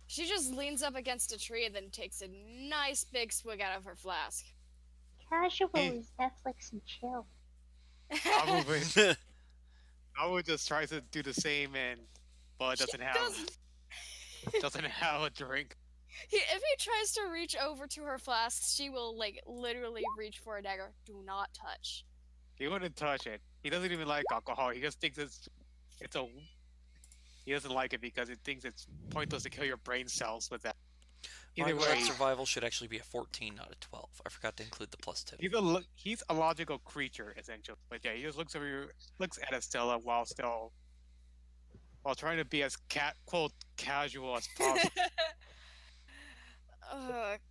She just leans up against a tree and then takes a nice big swig out of her flask. Casual He is Netflix and chill. probably probably just tries to do the same and but She doesn't have doesn't. doesn't have a drink. If he tries to reach over to her flask, she will, like, literally reach for a dagger. Do not touch. He wouldn't touch it. He doesn't even like alcohol. He just thinks it's a he doesn't like it because it thinks it's pointless to kill your brain cells with that. My Either blood way, survival should actually be a 14, not a 12. I forgot to include the plus 2. he's a logical creature essentially. But yeah, he just looks at Estella while trying to be as quote casual as possible.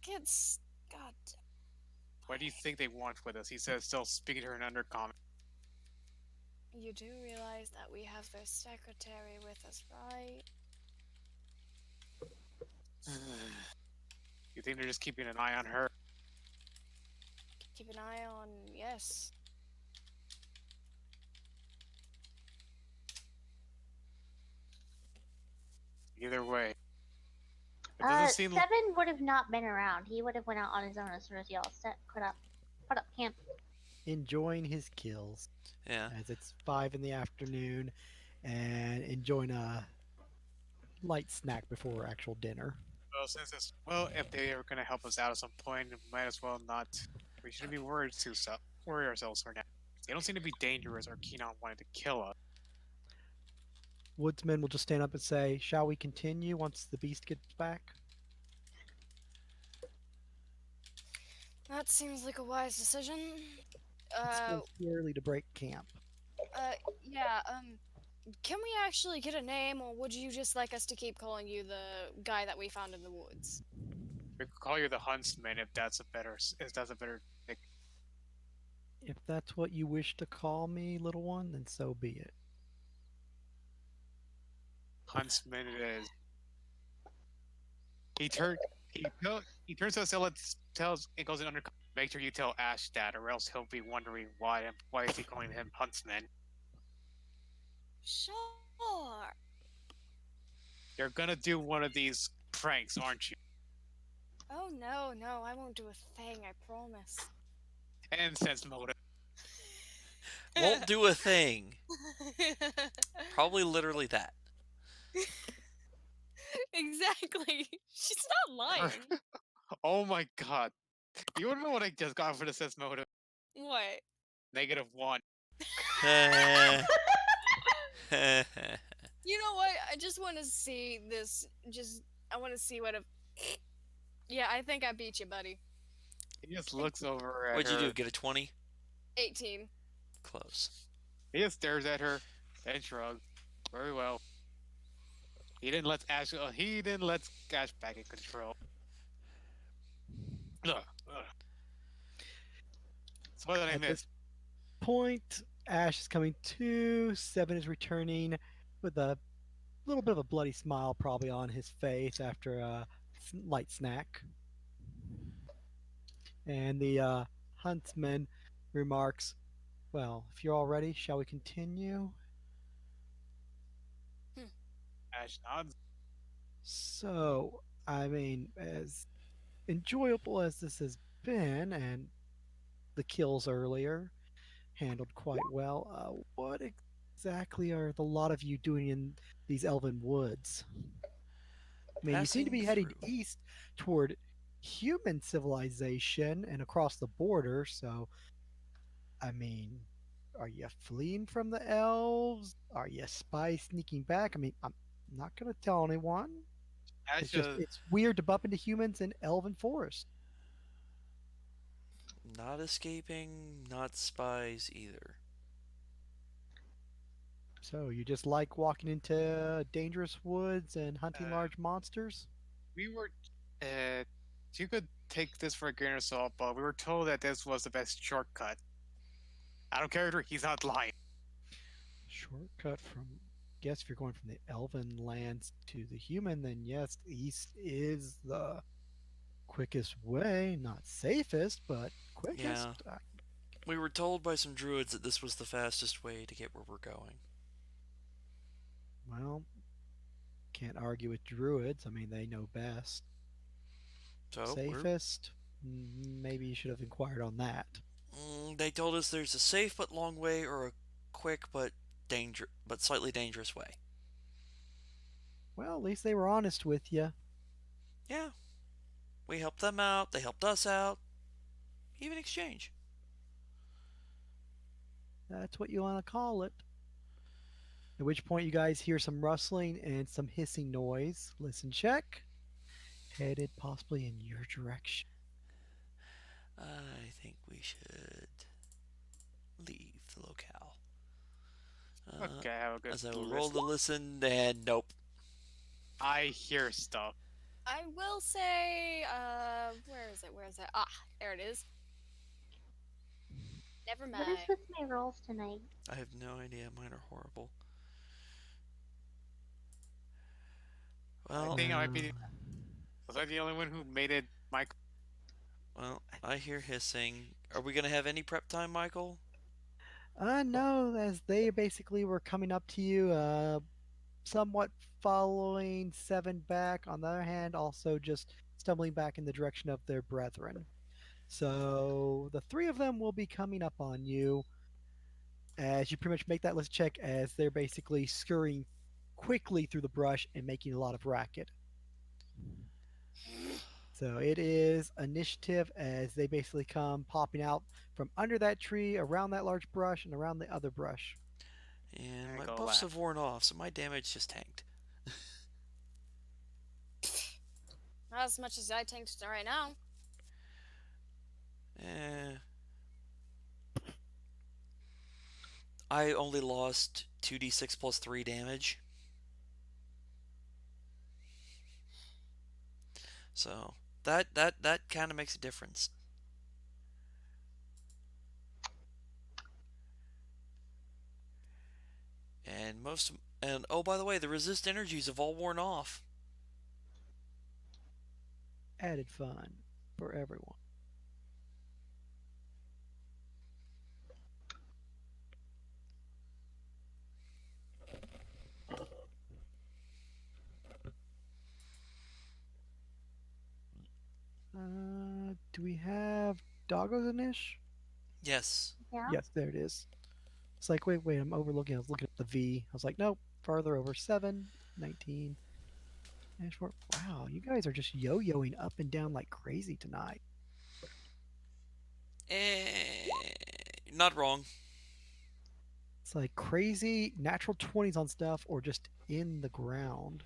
Kids. God. What do you think they want with us? He says, still speaking to her in undercommon. You do realize that we have their secretary with us, right? You think they're just keeping an eye on her? Keep an eye on. Yes. Either way, it doesn't seem. Seven would have not been around. He would have went out on his own as soon as y'all put up camp. Enjoying his kills Yeah. as it's 5 in the afternoon and enjoying a light snack before actual dinner. If they are going to help us out at some point, might as well not. We shouldn't be worry ourselves for now. They don't seem to be dangerous or keen on wanting to kill us. Woodsman will just stand up and say, "Shall we continue once the beast gets back?" That seems like a wise decision. It's Uh, still too early to break camp. yeah, can we actually get a name, or would you just like us to keep calling you the guy that we found in the woods? We could call you the Huntsman if that's a better nick. If that's what you wish to call me, little one, then so be it. Huntsman it is. He turn he turns to us and tells it goes in under. Make sure you tell Ash that, or else he'll be wondering why is he calling him Huntsman. Sure. You're gonna do one of these pranks, aren't you? Oh no, no, I won't do a thing, I promise. And sense motive. Won't do a thing. Probably literally that. Exactly. She's not lying. Oh my god. You wanna know what I just got for the sense motive? What? -1. You know what? I just want to see this. I want to see what a. Yeah, I think I beat you, buddy. He just looks over at What'd you her. do? Get a 20? 18. Close. He just stares at her, then shrugs. Very well. He didn't let Ash back in control. Ugh, ugh. So what did I At miss? this point, Ash is coming to. Seven is returning with a little bit of a bloody smile probably on his face after a light snack. And the huntsman remarks, "Well, if you're all ready, shall we continue?" Hmm. Ash nods. So, I mean, as enjoyable as this has been, and the kills earlier handled quite well, what exactly are the lot of you doing in these elven woods? I mean, you seem to Passing be heading through. east toward human civilization and across the border, so, I mean, Are you fleeing from the elves? Are you spies sneaking back? I mean, I'm not gonna tell anyone. That's It's just just it's weird to bump into humans in elven forest. Not escaping, not spies either. So you just like walking into dangerous woods and hunting uh, large monsters? we were. Uh, you could take this for a grain of salt, but we were told that this was the best shortcut. Out of character, he's not lying. Shortcut from guess if you're going from the elven lands to the human, then yes, east is the quickest way. Not safest, but quickest. Yeah, we were told by some druids that this was the fastest way to get where we're going. Well, can't argue with druids. I mean, they know best. So we're. Safest? Maybe you should have inquired on that. They told us there's a safe but long way or a quick but slightly dangerous way. Well, at least they were honest with you. Yeah, we helped them out. They helped us out. Even exchange. That's what you want to call it. At which point, you guys hear some rustling and some hissing noise. Listen, check. Headed possibly in your direction. I think we should leave the locale. Okay, have a good As I will roll list. to listen, and nope. I hear stuff. I will say, where is it? Where is it? Ah, there it is. Never What is mind. with my rolls tonight? I have no idea. Mine are horrible. I Well, think I might Uh, be. Was I the only one who made it? Mike, I hear hissing. Are we gonna have any prep time, Michael? no, as they basically were coming up to you, somewhat following seven back. On the other hand, also just stumbling back in the direction of their brethren. So the three of them will be coming up on you as you pretty much make that list check as they're basically scurrying quickly through the brush and making a lot of racket. So it is initiative as they basically come popping out from under that tree, around that large brush, and around the other brush. And I my go buffs last. have worn off, so my damage just tanked. Not as much as I tanked right now. Eh, I only lost 2d6 plus 3 damage. So that kind of makes a difference. And most and oh, by the way, the resist energies have all worn off. Added fun for everyone. Do we have doggos in this? Yes. Yeah. Yes, there it is. It's like, wait, I'm overlooking. I was looking at the V. I was like, nope, farther over 7, 19. Ashford. Wow, you guys are just yo yoing up and down like crazy tonight. Eh, not wrong. It's like crazy natural 20s on stuff or just in the ground.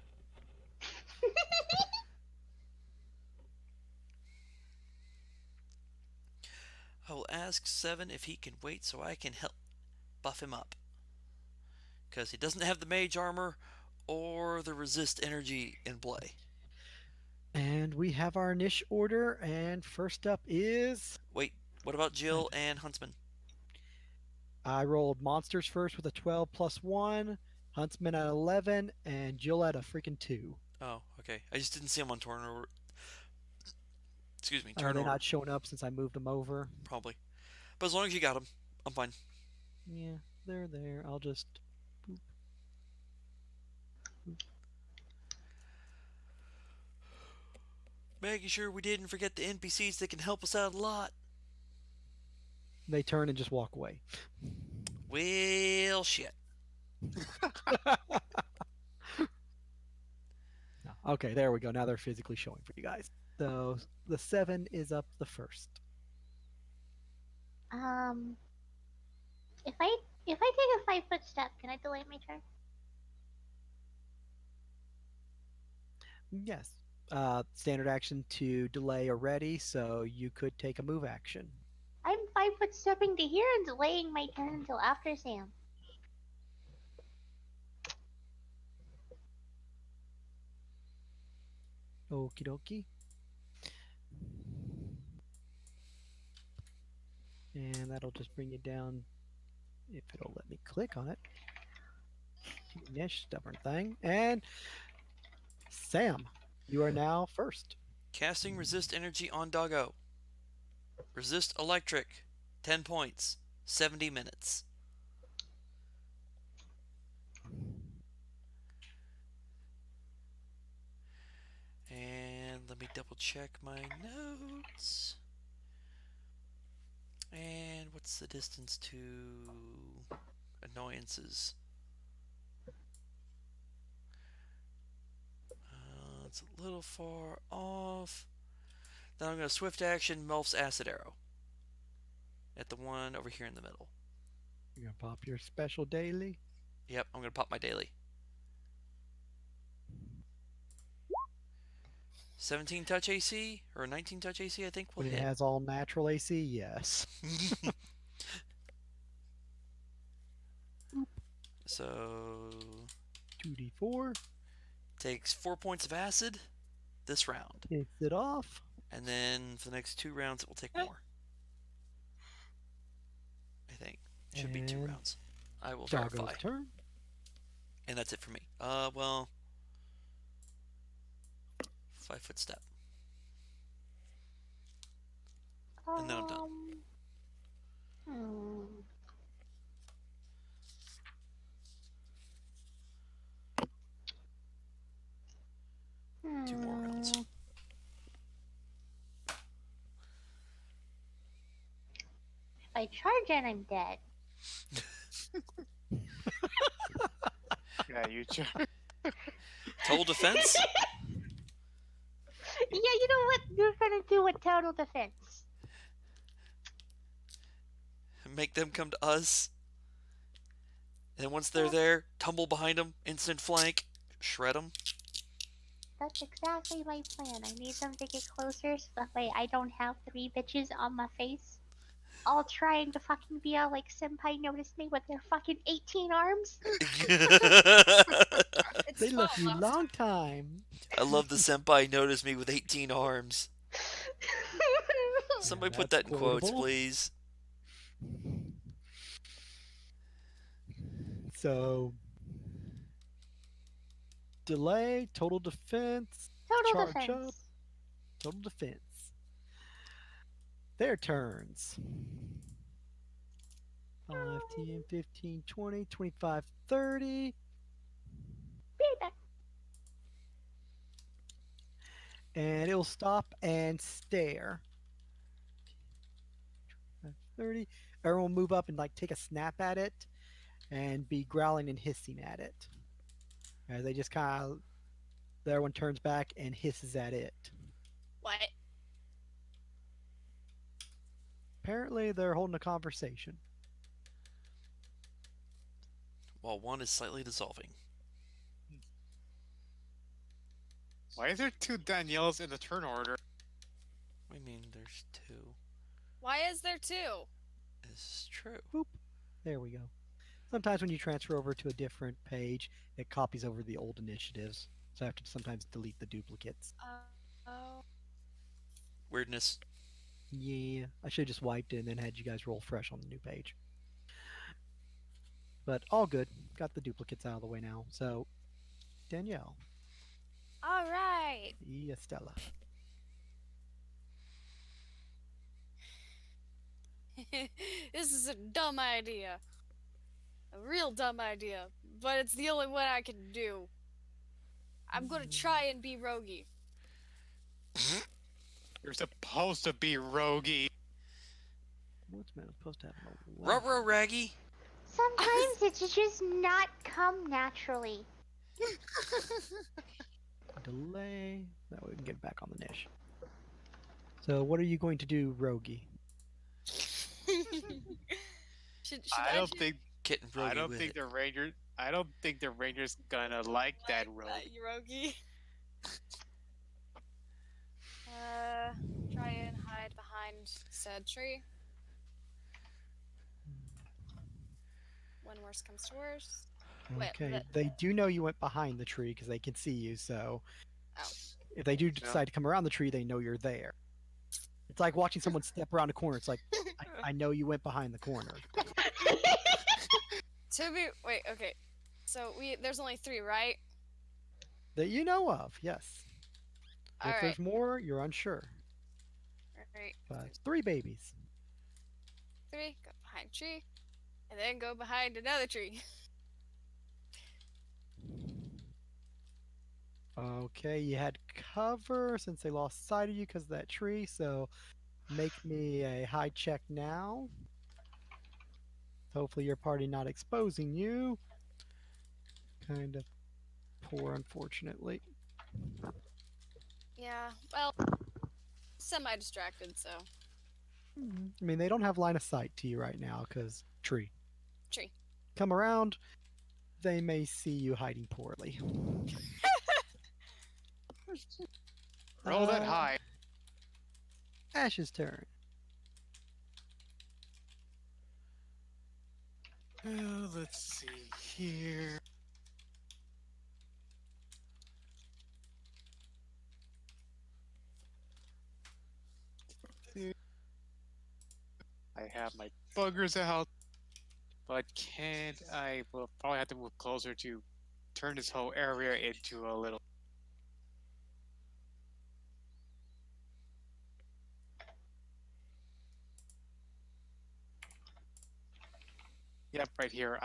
I will ask Seven if he can wait so I can help buff him up. Because he doesn't have the mage armor or the resist energy in play. And we have our niche order, and first up is Wait, what about Jill 7. and Huntsman? I rolled monsters first with a 12 plus 1, Huntsman at 11, and Jill at a freaking 2. Oh, okay. I just didn't see him on turn order. Excuse me, Are turn they order, not showing up since I moved them over? probably. But as long as you got him, I'm fine. Yeah, they're there. I'll just boop, boop. Making sure we didn't forget the NPCs that can help us out a lot. They turn and just walk away. Well, shit. No. Okay, there we go. Now they're physically showing for you guys. So the 7 is up the first. Um, If I take a 5 foot step, can I delay my turn? Yes. Standard action to delay or ready, so you could take a move action. I'm 5 foot stepping to here and delaying my turn until after Sam. Okie dokie. And that'll just bring you down, if it'll let me click on it. Nish, stubborn thing. And Sam, you are now first. Casting resist energy on doggo. Resist electric. 10 points. 70 minutes. And let me double check my notes. And what's the distance to annoyances? It's a little far off. Then I'm going to swift action Melf's acid arrow at the one over here in the middle. You're going to pop your special daily. Yep, I'm going to pop my daily. 17 touch AC or 19 touch AC, I think will When it hit. has all natural AC, yes. So 2d4. takes 4 points of acid this round. Takes it off. And then for the next 2 rounds, it will take more. I think. Should be 2 And rounds. I will Doggo's verify. turn. And that's it for me. Well, 5 foot step. And then I'm done. Hmm. 2 more rounds. If I charge and I'm dead. Yeah, you charge. Total defense? Yeah, you know what? You're gonna do a total defense. Make them come to us. And then once they're there, tumble behind them, instant flank, shred them. That's exactly my plan. I need them to get closer so that way I don't have 3 bitches on my face. All trying to fucking be all like senpai noticed me with their fucking 18 arms. It's They 12 left you last long time. time. I love the senpai noticed me with 18 arms. Somebody put that's that in quotes, quotable. please. So, delay, total defense, Total charge up, defense. total defense. Their turns. 5, 10, 15, 20, 25, 30. Baby. And it'll stop and stare. 30. Everyone will move up and like take a snap at it and be growling and hissing at it. As they just kind of, everyone turns back and hisses at it. What? Apparently, they're holding a conversation. While one is slightly dissolving. Why is there 2 Danielles in the turn order? I mean, there's 2. Why is there 2? This is true. Boop. There we go. Sometimes when you transfer over to a different page, it copies over the old initiatives. So I have to sometimes delete the duplicates. Oh. Weirdness. Yeah, I should have just wiped it and then had you guys roll fresh on the new page. But all good. Got the duplicates out of the way now. So, Danielle. All right. Estella. This is a dumb idea. A real dumb idea. But it's the only one I can do. I'm gonna try and be roguey. You're supposed to be roguey. Woodsman was supposed to have an 11. Ruh-roh, Raggy. Sometimes it's just not come naturally. Delay. That way we can get back on the niche. So what are you going to do, Rogie? Should I I don't just think Getting I roguey don't with think it. the ranger. I don't think the ranger's gonna like that like rogue. that, Yogi? Uh, try and hide behind said tree. When worst comes to worst. Wait, Okay, they do know you went behind the tree because they can see you. So oh. if they do No. decide to come around the tree, they know you're there. It's like watching someone step around a corner. It's like I know you went behind the corner. Wait, okay. So there's only 3, right? That you know of, yes. All If right, there's more, you're unsure. all right. But There's 3 babies. 3. Go behind tree, and then go behind another tree. Okay, you had cover since they lost sight of you because of that tree. So make me a high check now. Hopefully your party not exposing you. Kind of poor, unfortunately. Yeah. Well, semi-distracted, so I mean, they don't have line of sight to you right now because tree. tree. Come around, they may see you hiding poorly. Roll that Uh, high. Ash's turn. Let's see here. I have my buggers out, but can't I? Will probably have to move closer to turn this whole area into a little. Yep, right here.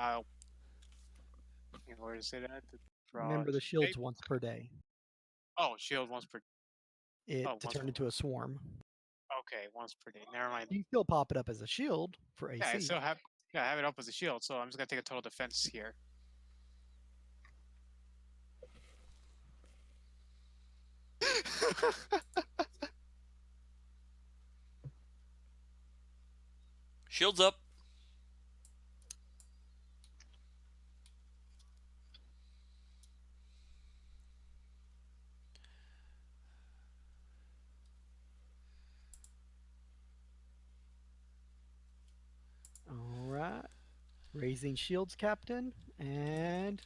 Where is it at? The draw Remember the shape. shields once per day Oh, shield once per. it Oh, to once turn per. into a swarm. Okay, once per day. Never mind. You can still pop it up as a shield for Yeah, I AC. still have. Yeah, I have it up as a shield, so I'm just gonna take a total defense here. Shields up. All right. Raising shields, Captain. And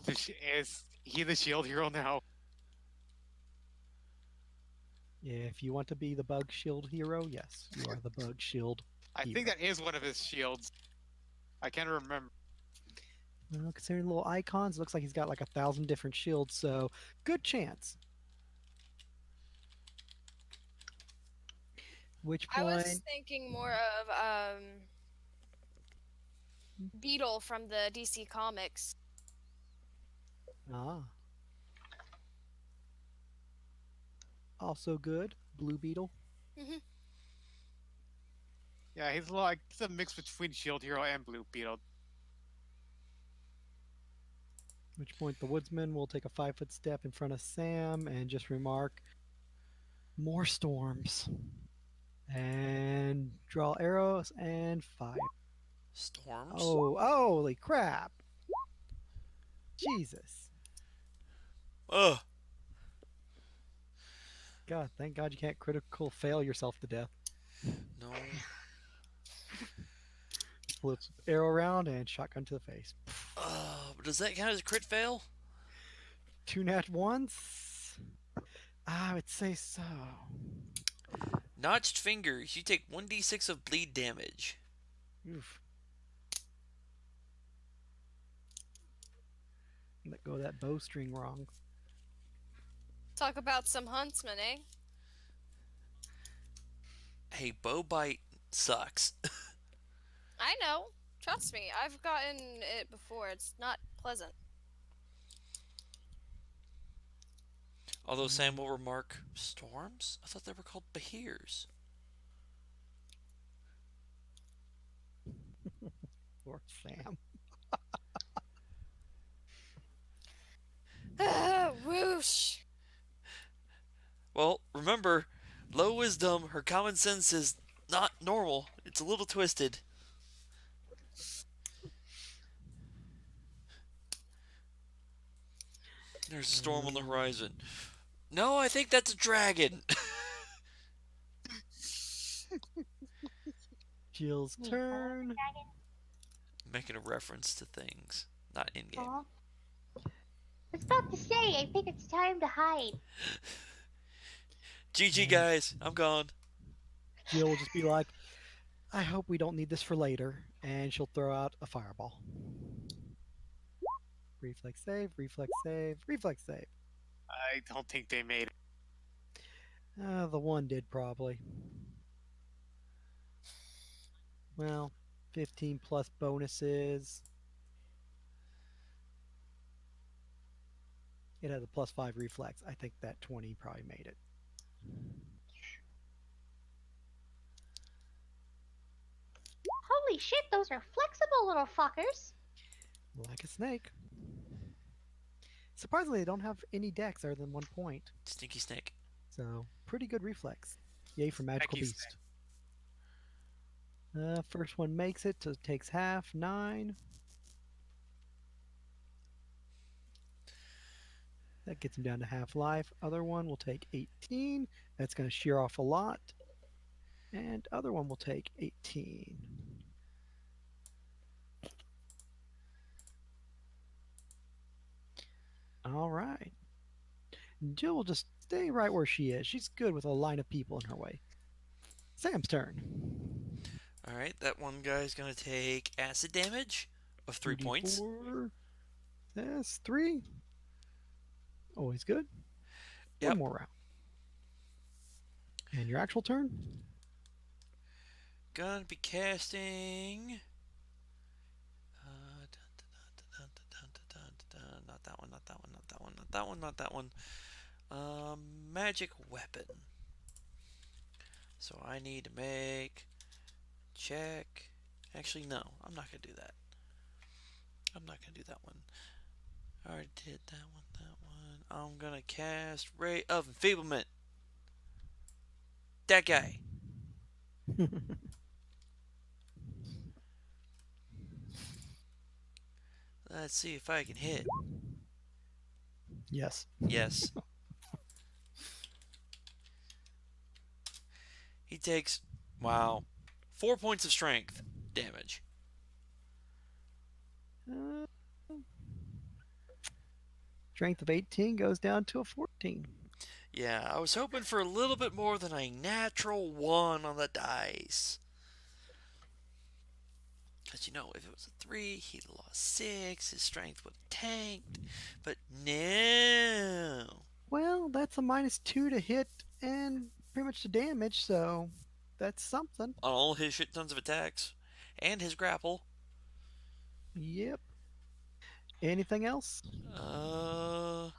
Is he the shield hero now? if you want to be the bug shield hero, yes, you are the bug shield I think hero. that is one of his shields. I can't remember. Well, considering the little icons, it looks like he's got like 1,000 different shields, so good chance. Which I was point? thinking more of Beetle from the DC Comics. Ah, also good. Blue Beetle. Hmm. Yeah, he's like he's a mix between shield hero and blue beetle. Which point the woodsman will take a 5 foot step in front of Sam and just remark, "More storms." And draw arrows and fire. Storms. Oh, holy crap! Jesus. Ugh. God, thank God you can't critical fail yourself to death. No. Flip arrow around and shotgun to the face. Does that count as a crit fail? 2 nat 1s? I would say so. Notched fingers. You take 1d6 of bleed damage. Oof. Let go of that bowstring wrong. Talk about some Huntsman, eh? Hey, bow bite sucks. I know. Trust me, I've gotten it before. It's not pleasant. Although Sam will remark, storms? I thought they were called behirs. Poor Sam. Whoosh! Well, remember, low wisdom, her common sense is not normal. It's a little twisted. There's a storm on the Um, horizon. No, I think that's a dragon. Jill's Me color the turn. dragon. Making a reference to things, not in game. Aw. I was about to say, I think it's time to hide. GG, And guys. I'm gone. Jill will just be like, I hope we don't need this for later. And she'll throw out a fireball. Reflex save, reflex save, reflex save. I don't think they made it. The one did probably. Well, 15 plus bonuses. It has a plus 5 reflex. I think that 20 probably made it. Holy shit, those are flexible little fuckers. Like a snake. Surprisingly, they don't have any dex other than 1 point. Stinky snake. So, pretty good reflex. Yay for Magical Becky Beast. First one makes it, so it takes half, 9. That gets him down to half life. Other one will take 18. That's going to shear off a lot. And other one will take 18. All right. Jill will just stay right where she is. She's good with a line of people in her way. Sam's turn. Alright, that one guy's gonna take acid damage of 3 points. 2d4. That's 3. Always good. One Yep. more round. And your actual turn? Gonna be casting. Not that one, not that one, not that one, not that one, not that one. Magic weapon. So I need to make check. Actually, no, I'm not gonna do that. I'm not gonna do that one. I already did that one, that one. I'm gonna cast Ray of Enfeeblement. That guy. Let's see if I can hit. Yes. Yes. He takes, wow, 4 points of strength damage. Uh, Strength of 18 goes down to a 14. Yeah, I was hoping for a little bit more than a natural 1 on the dice. Because, you know, if it was a 3, he'd have lost 6, his strength would have tanked. But no. Well, that's a -2 to hit and pretty much to damage, so that's something. On all his shit tons of attacks. And his grapple. Yep. Anything else? Uh,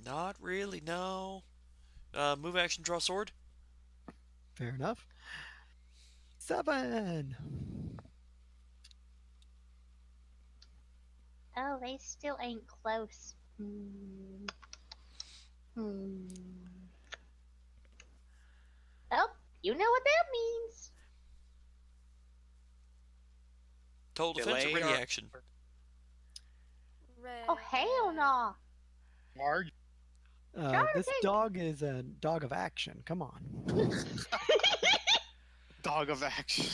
Not really, no. Move action, draw sword. Fair enough. 7. Oh, they still ain't close. Hmm. Hmm. Oh, you know what that means. Total defense or Delay ready or action? Oh, hell no. charge? This Charging. dog is a dog of action. Come on. Dog of action.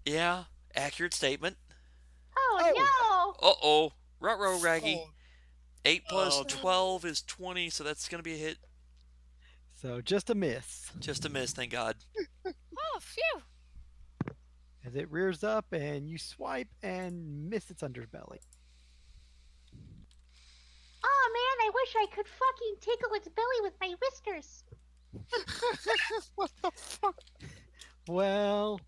Yeah, accurate statement. Oh, Uh-oh. Ruh-roh, Raggy. Oh, 8 plus oh, 12 is 20, so that's going to be a hit. So just a miss. Just a miss, thank God. Oh, phew. As it rears up and you swipe and miss its underbelly. oh man, I wish I could fucking tickle its belly with my whiskers. what the fuck? Well,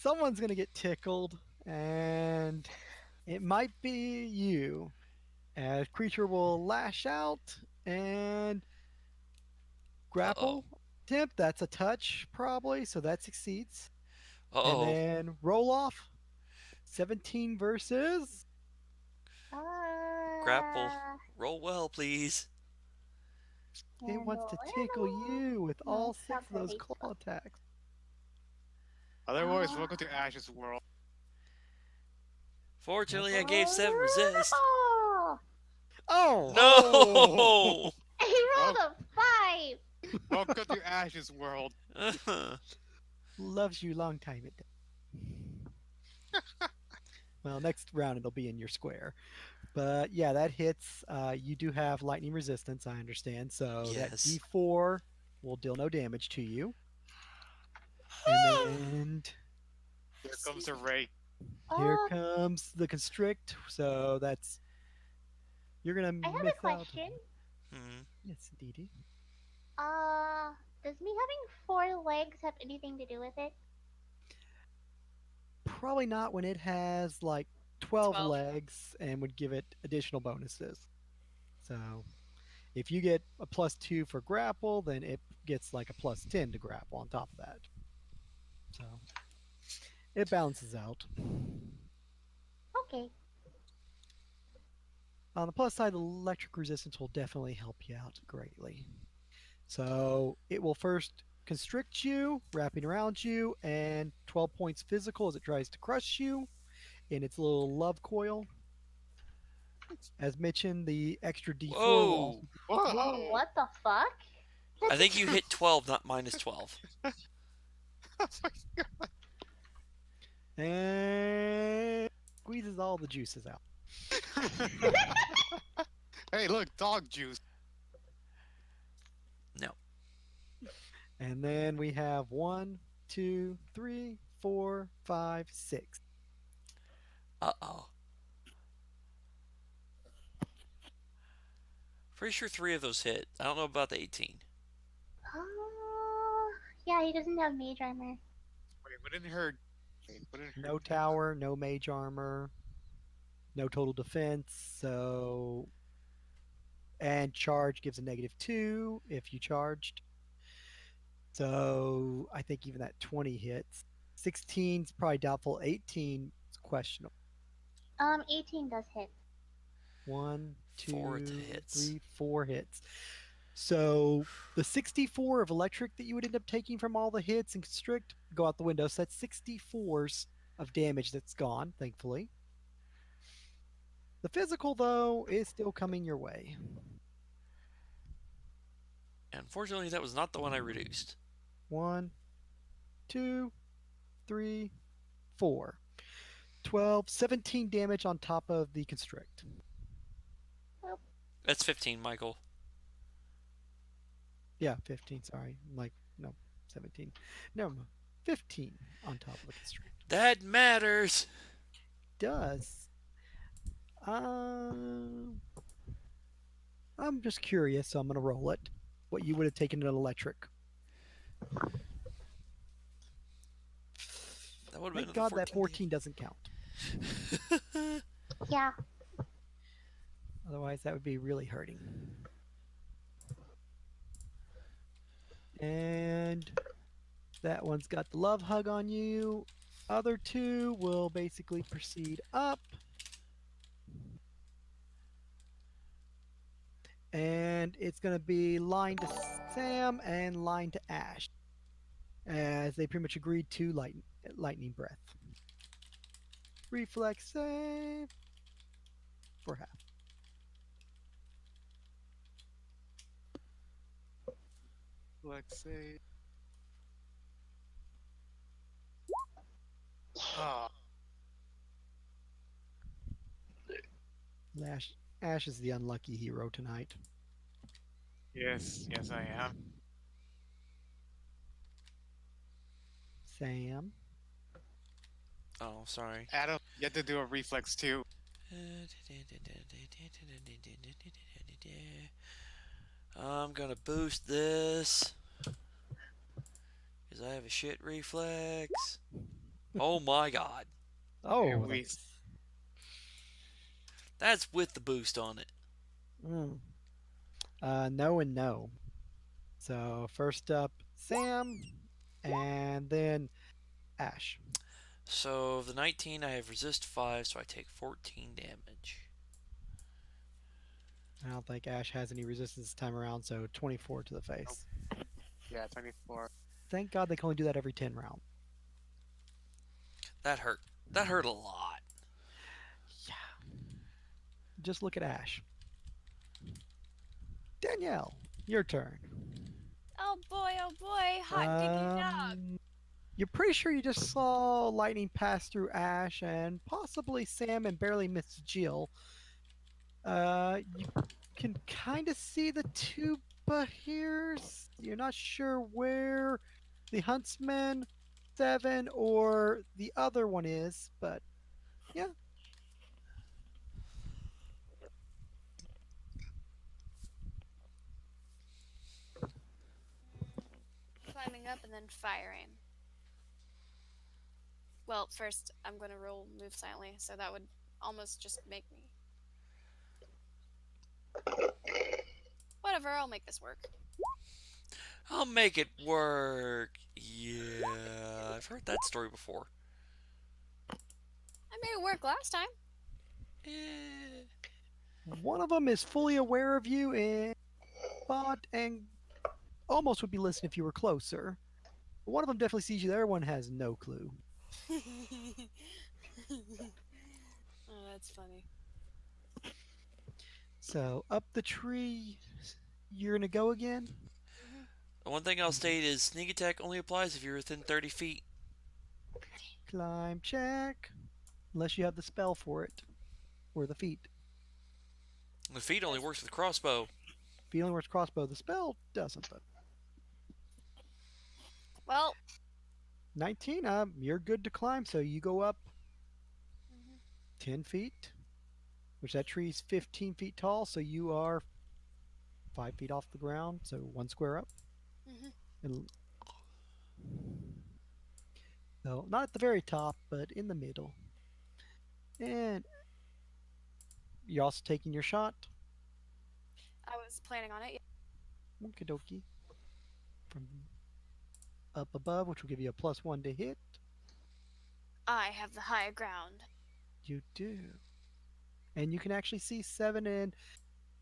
someone's going to get tickled, and it might be you. As creature will lash out and Uh-oh. grapple attempt. That's a touch, probably, so that succeeds. And Uh-oh. then roll off 17 versus. Grapple. Roll well, please. It wants to tickle you with all 6 of those claw attacks. Otherwise, welcome to Ash's world. Fortunately, I gave 7 resist. Oh, No! He Well, rolled a 5. welcome to Ash's world. loves you long time it. Well, next round it'll be in your square. But yeah, that hits. You do have lightning resistance, I understand. So that Yes. D4 will deal no damage to you. And then Here comes Excuse the me. rake. here Uh, comes the constrict. So that's you're gonna I have a miss out. question. Hmm. Yes, indeedy. Uh, does me having 4 legs have anything to do with it? Probably not when it has like 12 12. legs and would give it additional bonuses. So if you get a +2 for grapple, then it gets like a +10 to grapple on top of that. So it balances out. Okay. On the plus side, the electric resistance will definitely help you out greatly. So it will first constrict you, wrapping around you, and 12 points physical as it tries to crush you in its little love coil. As mentioned, the extra D4 will Whoa! also. Whoa! What the fuck? I think you hit 12, not minus 12. And squeezes all the juices out. Hey, look, dog juice. No. And then we have one, two, three, four, five, six. Uh oh. Pretty sure 3 of those hit. I don't know about the 18. Yeah, he doesn't have mage armor. Wait, wouldn't her? Wait, wouldn't her? No tower, no mage armor, no total defense. So, and charge gives a -2 if you charged. So I think even that 20 hits. 16's probably doubtful. 18 is questionable. 18 does hit. One, 4 of the two, hits. three, 4 hits. So the 64 of electric that you would end up taking from all the hits and constrict go out the window. So that's 64s of damage that's gone, thankfully. The physical, though, is still coming your way. Unfortunately, that was not the one I reduced. One, two, three, four. 12, 17 damage on top of the constrict. Well, That's 15, Michael. Yeah, 15, sorry. Like, no, 17. No, 15 on top of the constrict. That matters! Does. Um, I'm just curious, so I'm going to roll it. What you would have taken an electric. That would have been Thank another God that 14 14 doesn't count. damage. yeah. Otherwise, that would be really hurting. And that one's got the love hug on you. Other two will basically proceed up. And it's going to be line to Sam and line to Ash, as they pretty much agreed to lightning breath. Reflex save for half. Let's say. Ah, Ash is the unlucky hero tonight. yes, yes, I am. Sam. Oh, sorry. Adam, you have to do a reflex too. I'm gonna boost this. Because I have a shit reflex. Oh my god. Oh, And we That's with the boost on it. mm. No and no. So first up, Sam, and then Ash. So, the 19, I have resist 5, so I take 14 damage. I don't think Ash has any resistance this time around, so 24 to the nope, face. yeah, 24. Thank God they can only do that every 10 rounds. That hurt. That hurt a lot. Yeah. Just look at Ash. Danielle, your turn. Oh boy, hot diggity dog. Um, you're pretty sure you just saw lightning pass through Ash and possibly Sam and barely missed Jill. You can kind of see the two Bahirs. You're not sure where the Huntsman, Seven, or the other one is, but yeah. Climbing up and then firing. Well, first I'm gonna roll move silently, so that would almost just make me. Whatever, I'll make this work. I'll make it work. Yeah, I've heard that story before. I made it work last time. Eh. One of them is fully aware of you and spot and almost would be listening if you were closer. But one of them definitely sees you. The other one has no clue. Oh, that's funny. So up the tree, you're gonna go again. Hmm. One thing I'll state is sneak attack only applies if you're within 30 feet. Climb check, unless you have the spell for it or the feat. The feet only works with crossbow. Feeling works crossbow. The spell doesn't, but Well, 19. You're good to climb. So you go up hmm 10 feet, which that tree's 15 feet tall. So you are 5 feet off the ground. So one square up, hmm and so not at the very top, but in the middle. And you're also taking your shot. I was planning on it. Okie dokie. From up above, which will give you a +1 to hit. I have the higher ground. You do. And you can actually see Seven and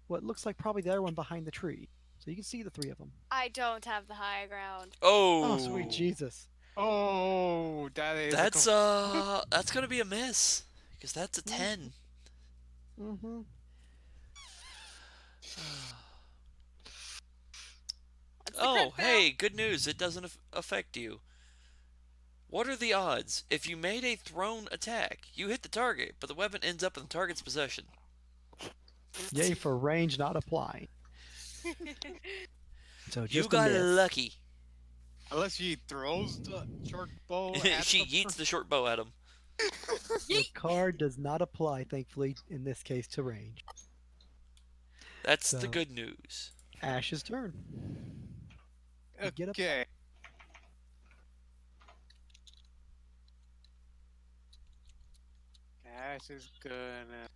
what looks like probably the other one behind the tree. So you can see the three of them. I don't have the higher ground. Oh, sweet Oh, Jesus. Oh, that is a that's gonna be a miss because that's a Mm-hmm. 10. Mm-hmm. What's the crit Oh, fail? hey, good news. It doesn't affect you. What are the odds? If you made a thrown attack, you hit the target, but the weapon ends up in the target's possession. Yay for range not applying. So You just a got miss. lucky. unless she throws the short bow at She the yeets the short bow at him. The Yeet! card does not apply, thankfully, in this case to range. That's the So good news. Ash's turn. You get up. Okay. Ash is gonna.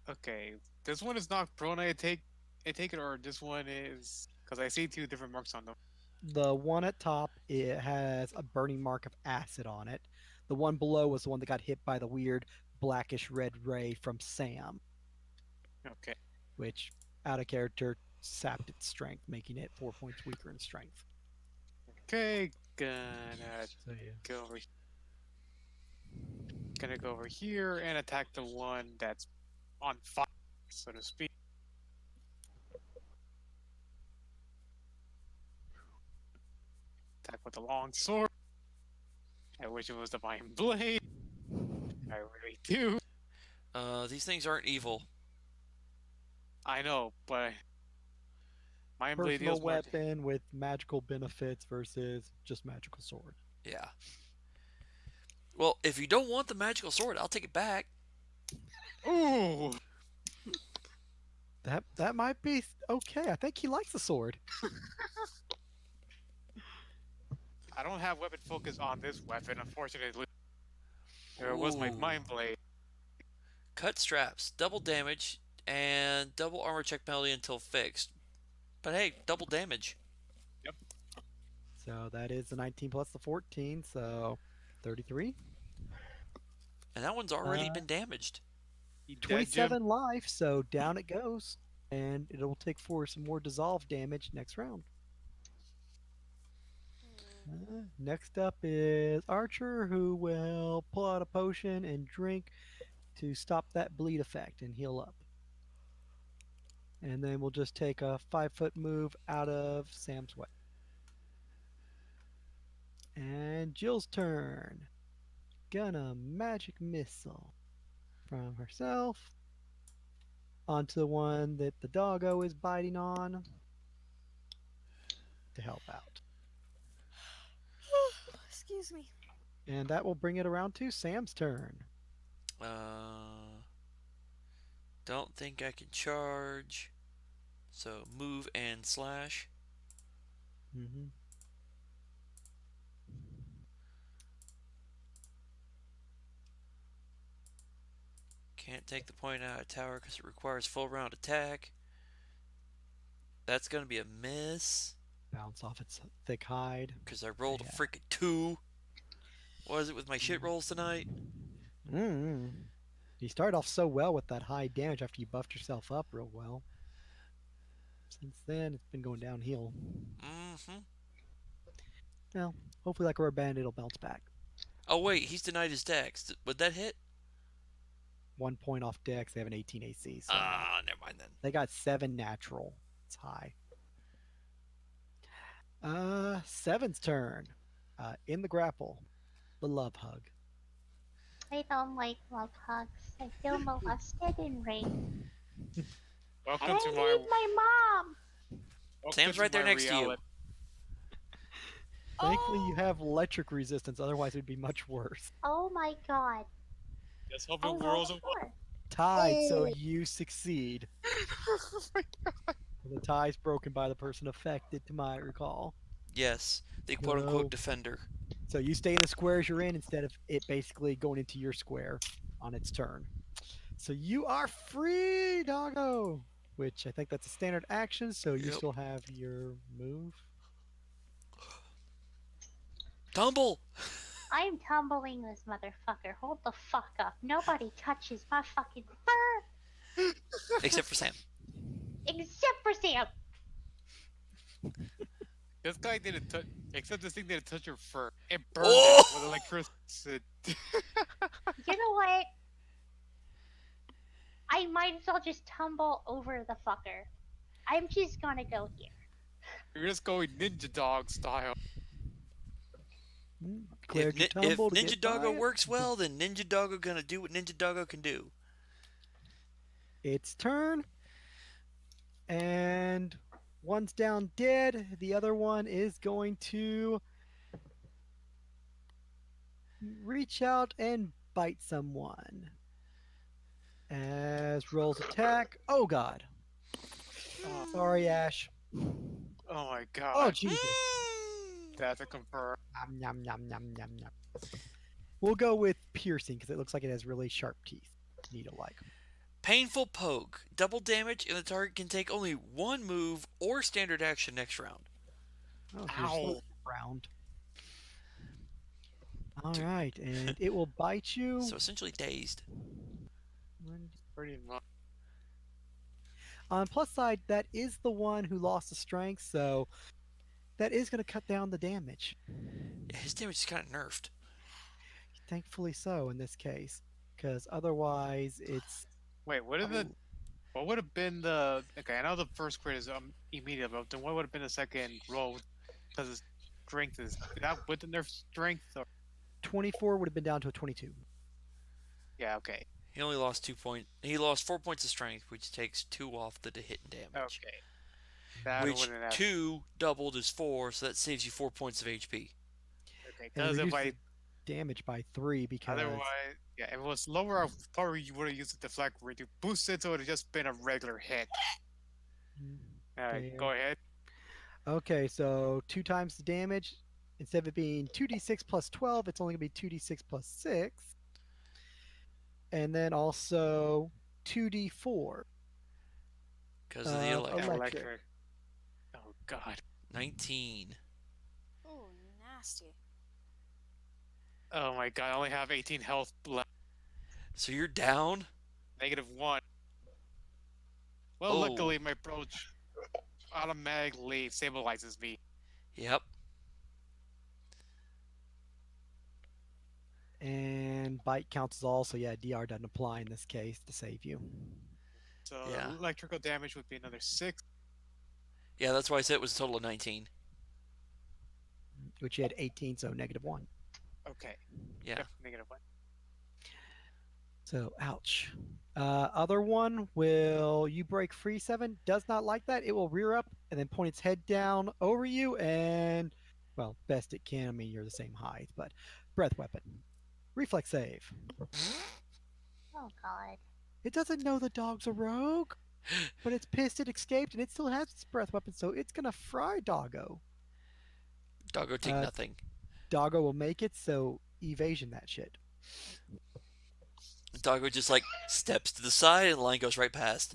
Okay, this one is not prone. I take it, or this one is because I see two different marks on them. The one at top, it has a burning mark of acid on it. The one below was the one that got hit by the weird blackish red ray from Sam, Okay. which out of character sapped its strength, making it 4 points weaker in strength. Okay, gonna So yeah. go over. Gonna go over here and attack the one that's on fire, so to speak. Attack with the long sword. I wish it was the Divine Blade. I really do. These things aren't evil. I know, but Mind Blade Personal deals more. weapon with magical benefits versus just magical sword. Yeah. Well, if you don't want the magical sword, I'll take it back. Ooh! That might be okay. I think he likes the sword. I don't have weapon focus on this weapon, unfortunately. There was my Ooh. Mind Blade. Cut straps, double damage, and double armor check penalty until fixed. But hey, double damage. Yep. So that is the 19 plus the 14, so 33. And that one's already Uh, been damaged. He dead, Jim. 27 life, so down it goes. And it'll take for some more dissolve damage next round. Next up is Archer, who will pull out a potion and drink to stop that bleed effect and heal up. And then we'll just take a 5 foot move out of Sam's way. And Jill's turn. Gonna magic missile from herself onto the one that the doggo is biting on to help out. Excuse me. And that will bring it around to Sam's turn. Uh, don't think I can charge. So move and slash. Mm-hmm. Can't take the point out of tower because it requires full round attack. That's going to be a miss Bounce off its thick hide. because I rolled a Yeah. freaking 2. What is it with my shit rolls tonight? Mm. You started off so well with that high damage after you buffed yourself up real well. Since then, it's been going downhill. Mm-hmm. Well, hopefully, like a rubber band, it'll bounce back. Oh, wait, he's denied his dex. Would that hit? 1 point off dex. They have an 18 AC, so Ah, never mind then. they got 7 natural. It's high. Seven's turn. In the grapple, the love hug. I don't like love hugs. I feel molested and raped. And Welcome I to need my mom. Sam's right there next to you. reality. Thankfully, you have electric resistance. Otherwise, it would be much worse. Oh my god. Just hope I the rolled world's a a 4. Tied, so Oh. you succeed. The tie is broken by the person affected, to my recall. Yes, the quote unquote defender. So you stay in the squares you're in instead of it basically going into your square on its turn. So you are free, doggo. Which I think that's a standard action, so you Yep. still have your move. Tumble! I'm tumbling this motherfucker. Hold the fuck up. Nobody touches my fucking fur. Except for Sam. Except for Sam. This guy didn't touch. Except this thing didn't touch your fur. It burned Oh! it with electricity. You know what? I might as well just tumble over the fucker. I'm just gonna go here. You're just going ninja dog style. Declared your If tumble to Ninja get by Doggo it. works well, then Ninja Doggo gonna do what Ninja Doggo can do. Its turn. And one's down dead. The other one is going to reach out and bite someone. As rolls attack. Oh god. Sorry, Ash. Oh my Oh god. Jesus. That's a confirm. Yum, yum, yum, yum, yum, yum. We'll go with piercing because it looks like it has really sharp teeth. Needle-like. Painful poke. Double damage, and the target can take only one move or standard action next round. Oh, here's the Ow. round. All right, and it will bite you. So essentially dazed. Pretty much. On plus side, that is the one who lost the strength, so that is going to cut down the damage. Yeah, his damage is kind of nerfed. Thankfully so in this case, because otherwise it's... Wait, what are the? What would have been the? Okay, I know the first crit is immediate, but then what would have been the second roll? Because his strength is that with the nerf strength. Or... 24 would have been down to a 22. Yeah. Okay. He only lost 2 points. He lost 4 points of strength, which takes 2 off the hit and damage. Okay. That Which wouldn't have. 2 doubled is 4, so that saves you 4 points of HP. Okay. And Because if reduce I the damage by 3 because... otherwise, yeah, if it was lower, I probably would have used the deflect rate to boost it, so it would have just been a regular hit. Fair. Go ahead. Okay, so 2 times the damage. Instead of it being 2d6 plus 12, it's only going to be 2d6 plus 6. And then also 2d4. Because of the electric. electric. Oh god. 19. Oh, nasty. Oh my god. I only have 18 health left. So you're down? -1. Well, Oh. luckily my approach automatically stabilizes me. Yep. And bite counts as all, so yeah, DR doesn't apply in this case to save you, So the Yeah. electrical damage would be another 6. Yeah, that's why I said it was a total of 19. which you had 18, so -1. Okay. Yeah. Yep, -1. So ouch. Other one will you break free 7? Does not like that. It will rear up and then point its head down over you and well, best it can. I mean, you're the same height, but breath weapon. Reflex save. Oh god. It doesn't know the dog's a rogue, but it's pissed it escaped and it still has its breath weapon, so it's gonna fry Doggo. Doggo take Uh, nothing. Doggo will make it, so evasion that shit. Doggo just like steps to the side and the line goes right past.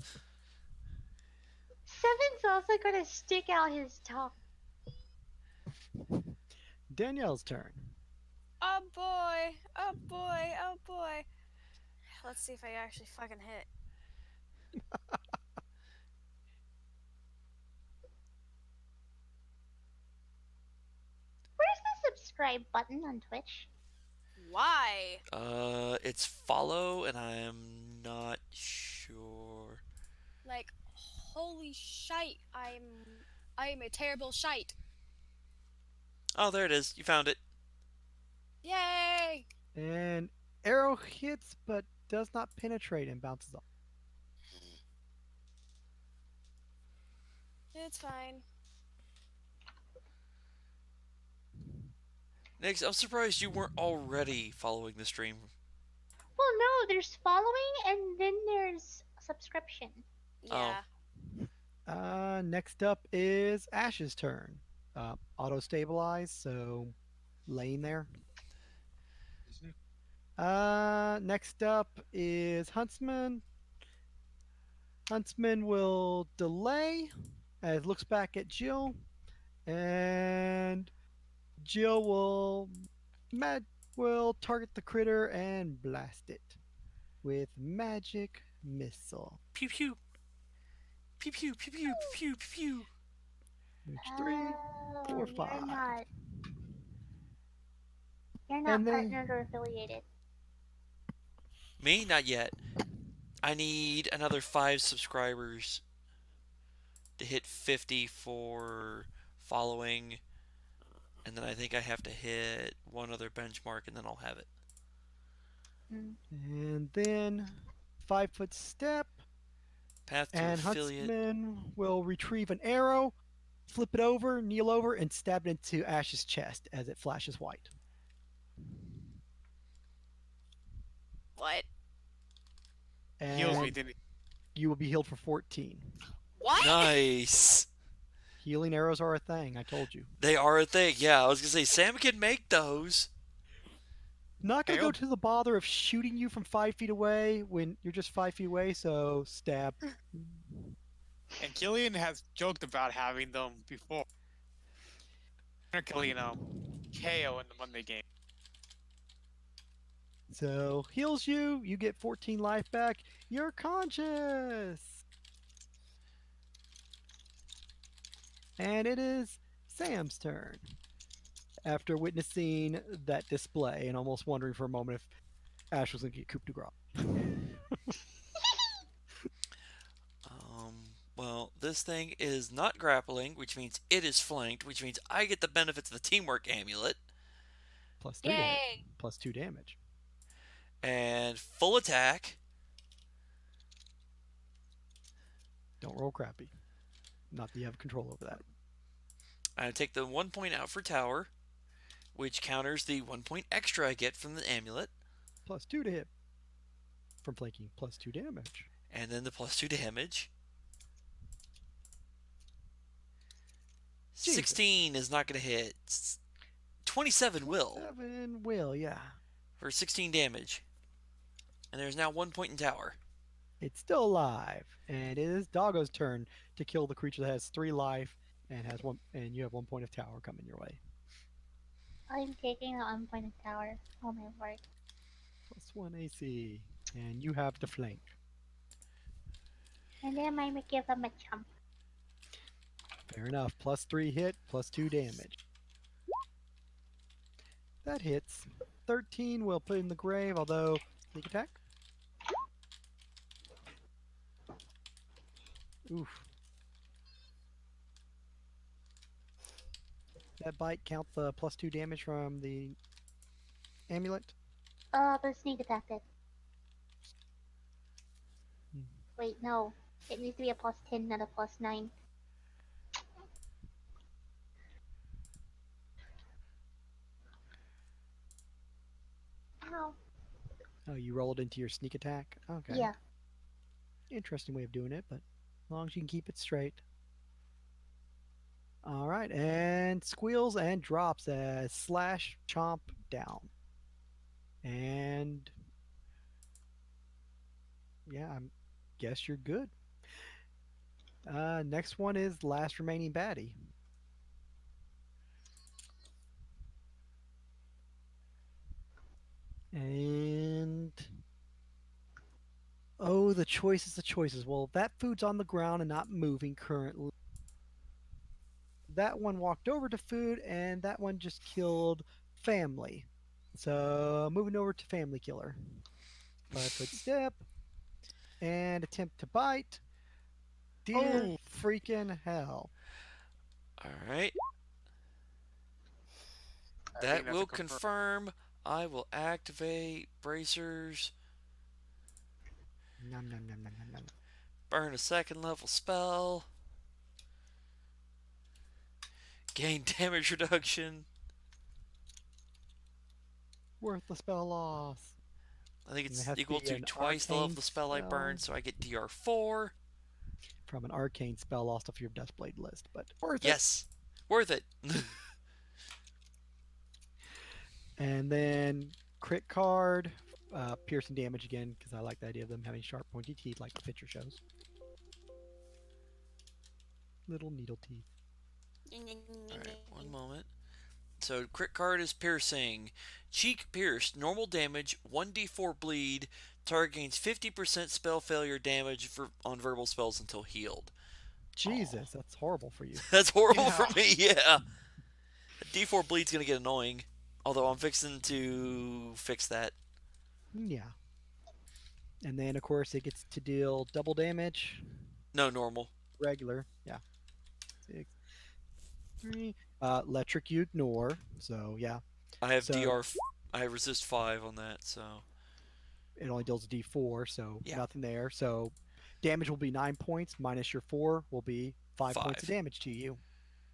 Seven's also gonna stick out his tongue. Danielle's turn. Oh boy. Oh boy. Oh boy. Let's see if I actually fucking hit. Where's the subscribe button on Twitch? Why? It's follow, and I'm not sure. Like, holy shite. I'm a terrible shite. Oh, there it is. You found it. Yay! And arrow hits but does not penetrate and bounces off. It's fine. Next, I'm surprised you weren't already following the stream. Well, no, there's following and then there's subscription. Oh. Yeah. Next up is Ash's turn. Auto stabilize, so laying there. Mhm. Next up is Huntsman. Huntsman will delay as looks back at Jill, and Jill will target the critter and blast it with magic missile. Pew pew. Pew pew pew pew pew pew pew. Which three, Oh, four, five, you're not and partnered or then affiliated. Me? Not yet. I need another 5 subscribers to hit 50 for following, and then I think I have to hit one other benchmark, and then I'll have it. and then 5 foot step, Path to and affiliate. Huntsman will retrieve an arrow, flip it over, kneel over, and stab it into Ash's chest as it flashes white. What? Heals me, And didn't he? you will be healed for 14. What? Nice. Healing arrows are a thing, I told you. They are a thing. Yeah, I was gonna say Sam can make those. Not going to go Failed. to the bother of shooting you from 5 feet away when you're just 5 feet away, so stab. And Killian has joked about having them before. Killian, KO in the Monday game. So heals you, you get 14 life back, you're conscious. And it is Sam's turn. After witnessing that display and almost wondering for a moment if Ash was going to get coup de grace. Well, this thing is not grappling, which means it is flanked, which means I get the benefits of the teamwork amulet Plus 3 to hit, Yay! plus 2 damage. and full attack. Don't roll crappy. Not that you have control over that. I take the 1 point out for tower, which counters the 1 point extra I get from the amulet, Plus 2 to hit from flanking, plus 2 damage. and then the +2 damage. Jesus. 16 is not going to hit. 27 will 7 will, yeah. for 16 damage. And there's now 1 point in tower. It's still alive, and it is Doggo's turn to kill the creature that has 3 life and has one, and you have 1 point of tower coming your way. I'm taking the unpointed tower. Oh my word. Plus 1 AC, and you have the flank. And then I might give him a jump. Fair enough. Plus 3 hit, plus 2 damage. That hits 13 will put in the grave, although sneak attack. Oof. That bite count the +2 damage from the amulet? The sneak attack did. Hmm. Wait, no. It needs to be a +10, not a +9. Oh, Oh, you roll it into your sneak attack? Okay. yeah. Interesting way of doing it, but as long as you can keep it straight. All right, and squeals and drops as slash chomp down. And yeah, I guess you're good. Next one is last remaining baddie. And oh, the choices, the choices. Well, that food's on the ground and not moving currently. That one walked over to food, and that one just killed family. So moving over to family killer. 5 foot step and attempt to bite. Dear Oh, freaking hell. All right. I think That that's a will confirm. confirm. I will activate bracers, Nom nom nom nom nom nom. burn a second level spell, gain damage reduction. Worth the spell loss. I think And it it's has to equal be to an twice the level of arcane the spell I burned, spell so I get DR4. from an arcane spell lost off your Duskblade list, but worth it. Yes, worth it. And then crit card, piercing damage again, because I like the idea of them having sharp, pointy teeth like the picture shows. Little needle teeth. All right, one moment. So crit card is piercing. Cheek pierced, normal damage, 1d4 bleed. Target gains 50% spell failure damage on verbal spells until healed. Oh, Jesus, that's horrible for you. that's horrible for Yeah. me. Yeah, D4 bleed's gonna get annoying. Although I'm fixing to fix that. Yeah. And then, of course, it gets to deal double damage. No normal. Regular. Yeah. Six, three. Electric you ignore. So, yeah. I have So DR. I resist 5 on that, so it only deals a d4, so yeah, nothing there. So damage will be 9 points minus your 4 will be 5 points of 5. damage to you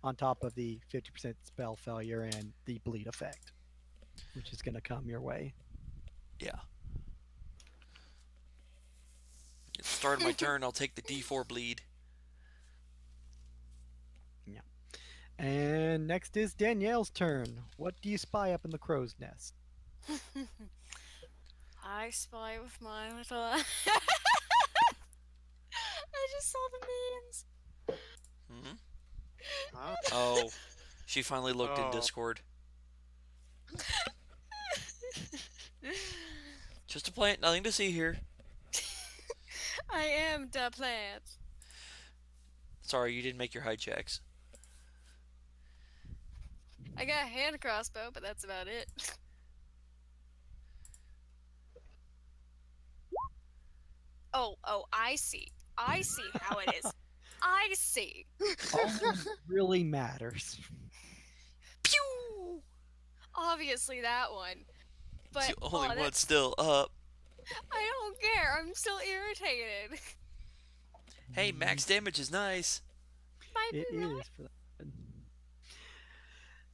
on top of the 50% spell failure and the bleed effect, which is going to come your way. Yeah. At the start of my turn, I'll take the D4 bleed. Yeah. And next is Danielle's turn. What do you spy up in the crow's nest? I spy with my little. I just saw the memes. Hmm? Huh? Oh, she finally looked in Oh, Discord. Just a plant, nothing to see here. I am the plant. Sorry, you didn't make your high checks. I got a hand crossbow, but that's about it. Oh, I see. I see how it is. I see. All that really matters. Pew! Obviously that one. It's But the only one that's still up. I don't care. I'm still irritated. Hey, max damage is nice. Might be It right. is for that.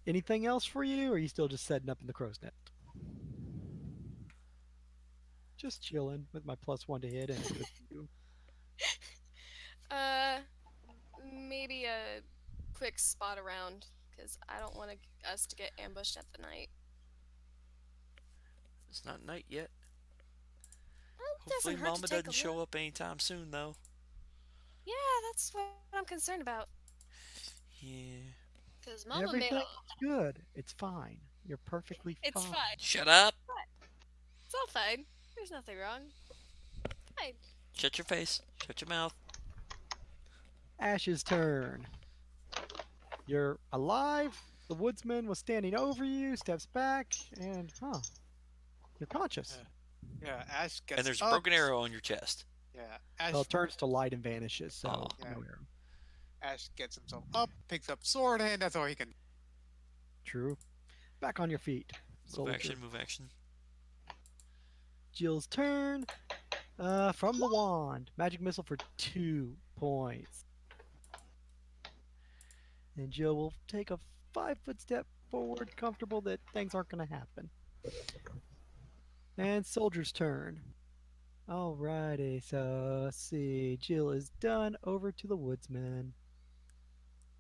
Anything else for you, or are you still just setting up in the crow's nest? Just chilling with my +1 to hit and a good view. Uh, maybe a quick spot around because I don't want us to get ambushed at the night. It's not night yet. Well, it Hopefully, doesn't hurt to Mama take a doesn't show look. up anytime soon, though. Yeah, that's what I'm concerned about. Yeah. Cause Mama may. Everything's good. It's fine. You're perfectly It's fine. fine. Shut up. It's all fine. There's nothing wrong. Fine. Shut your face. Shut your mouth. Ash's turn. You're alive. The woodsman was standing over you, steps back, and You're conscious. Yeah, Ash And gets there's a up. broken arrow on your chest. Yeah, Well, Ash. it turns to light and vanishes, Oh, so Yeah, no arrow. Ash gets himself up, picks up sword, and that's all he can. True. Back on your feet, move soldier. action, move action. Jill's turn. From the wand, magic missile for 2 points. And Jill will take a 5 foot step forward, comfortable that things aren't going to happen. And soldier's turn. Alrighty, so let's see. Jill is done. Over to the woodsman.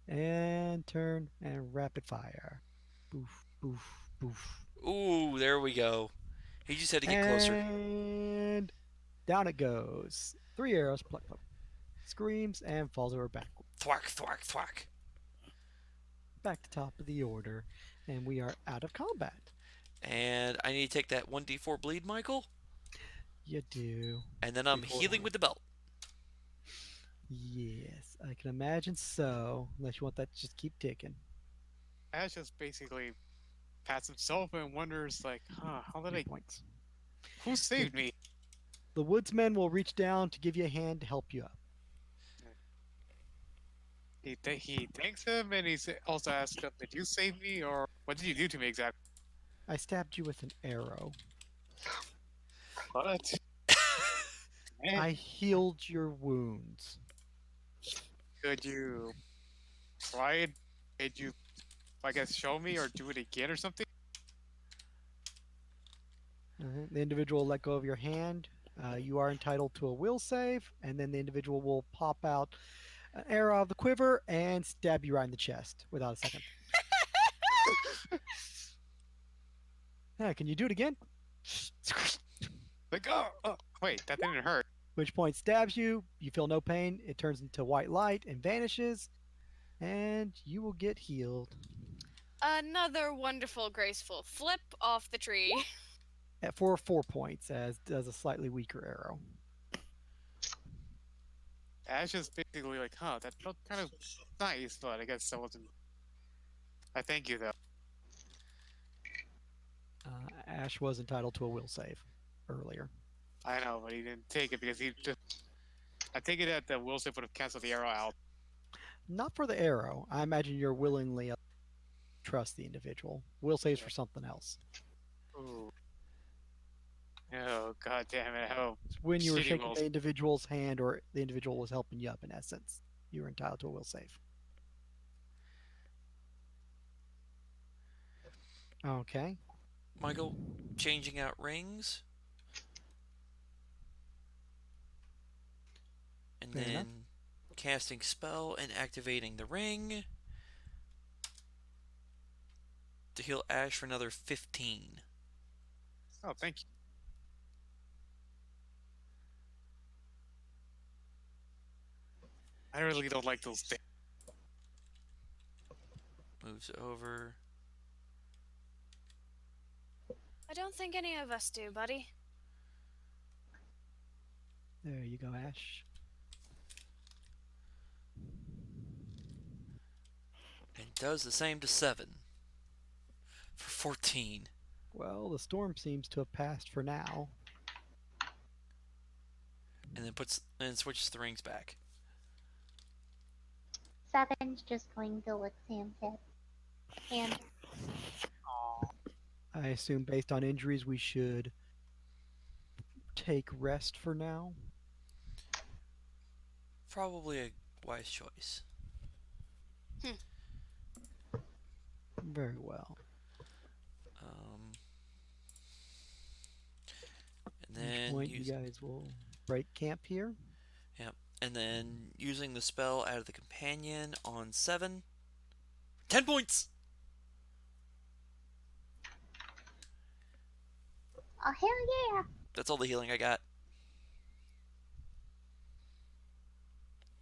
And turn and rapid fire. Boof, boof, boof. Ooh, there we go. He just had to get closer. And down it goes. 3 arrows, pluck, pluck. Screams and falls over backward. Thwack, thwack, thwack. Back to top of the order. And we are out of combat. And I need to take that 1d4 bleed, Michael. You do. And then I'm Before- healing with the belt. Yes, I can imagine so. Unless you want that to just keep ticking. Ash just basically pats himself and wonders, like, how did 3 points. Who saved me? The woodsman will reach down to give you a hand to help you up. He thanks him, and also asks him, "Did you save me, or what did you do to me exactly?" I stabbed you with an arrow. What? Man, I healed your wounds. could you try it? Could you, I guess, show me or do it again or something? The individual will let go of your hand. You are entitled to a will save, and then the individual will pop out an arrow out of the quiver and stab you right in the chest without a second. Yeah, can you do it again? Like, wait, that didn't hurt. Which point stabs you, you feel no pain, it turns into white light and vanishes, and you will get healed Another wonderful, graceful flip off the tree. for 4 points, as does a slightly weaker arrow. Ash is basically like, that felt kind of nice, but I guess that wasn't. I thank you though. Ash was entitled to a will save earlier. I know, but he didn't take it because he just. I take it that the will save would have canceled the arrow out. Not for the arrow. I imagine you're willingly trust the individual. Will saves for something else. Ooh. Oh, god damn it. Oh, It's when you were shitty shaking wills. the individual's hand or the individual was helping you up, in essence. You were entitled to a will save. Okay. Michael, changing out rings. And Fair then enough. casting spell and activating the ring to heal Ash for another 15. Oh, thank you. I really don't like those things. Moves over. I don't think any of us do, buddy. There you go, Ash. And does the same to 7. For 14. Well, the storm seems to have passed for now. And then switches the rings back. Seven's just going to lick Sam's head. And I assume based on injuries we should take rest for now. Probably a wise choice. Very well. And At which then point you guys will break camp here. Yep. And then using the spell out of the companion on 7. 10 points! oh hell yeah! That's all the healing I got.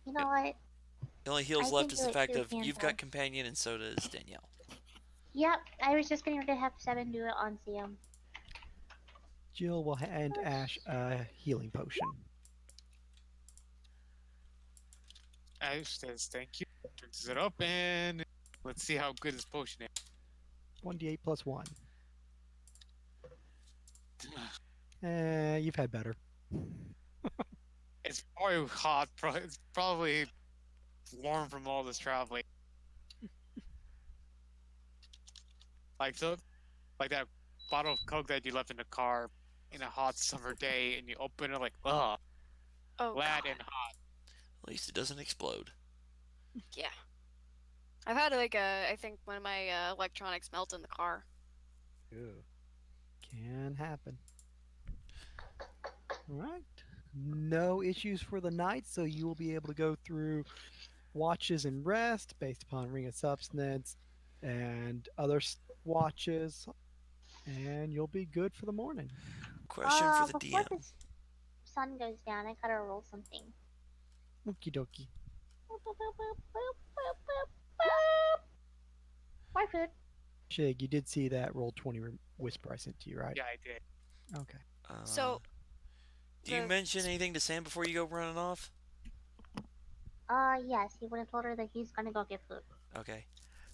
You know what? The only heals I left can is do the it fact too, of you've Campbell. got companion and so does Danielle. Yep, I was just going to have Seven do it on Sam. Jill will hand Ash a healing potion. Ash says thank you, drinks it up, and let's see how good this potion is. 1d8 plus 1. You've had better. It's probably hot. It's probably warm from all this traveling. Like so, like that bottle of Coke that you left in the car in a hot summer day, and you open it like, ugh, Oh flat and god. hot. At least it doesn't explode. Yeah. I've had like I think one of my electronics melt in the car. Ew. Can happen. All right. No issues for the night, so you will be able to go through watches and rest based upon ring of substance and other watches, and you'll be good for the morning. Question for the Before DM. the sun goes down, I gotta roll something. Okie dokie. Boop, boop, boop, boop, boop, boop, boop, boop. More food. Shig, you did see that roll 20 whisper I sent to you, right? Yeah, I did. Okay. Uh, So do you the mention anything to Sam before you go running off? Yes, he would have told her that he's gonna go get food. Okay.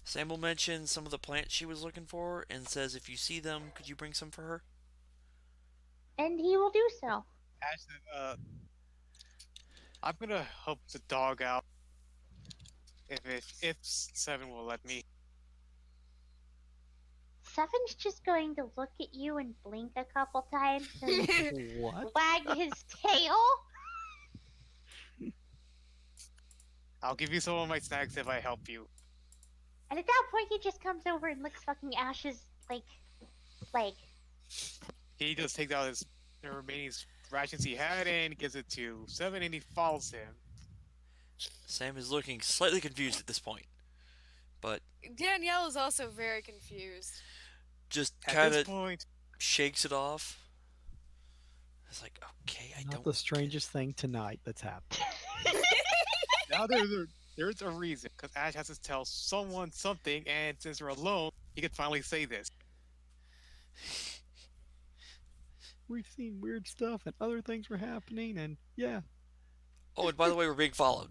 Sam will mention some of the plants she was looking for and says if you see them, could you bring some for her? And he will do so. Actually, I'm gonna help the dog out if Seven will let me. Seven's just going to look at you and blink a couple times and What? wag his tail. I'll give you some of my snacks if I help you. And at that point, he just comes over and licks fucking Ash's, like, leg. He just takes out his the remaining rations he had and gives it to Seven, and he follows him. Sam is looking slightly confused at this point, but Danielle is also very confused. just At kind this of point, shakes it off. It's like, okay, I Not don't the get it. strangest thing tonight that's happened. now there's a reason because Ash has to tell someone something, and since we're alone, he can finally say this. We've seen weird stuff and other things were happening, and yeah. Oh, and by the way, we're being followed.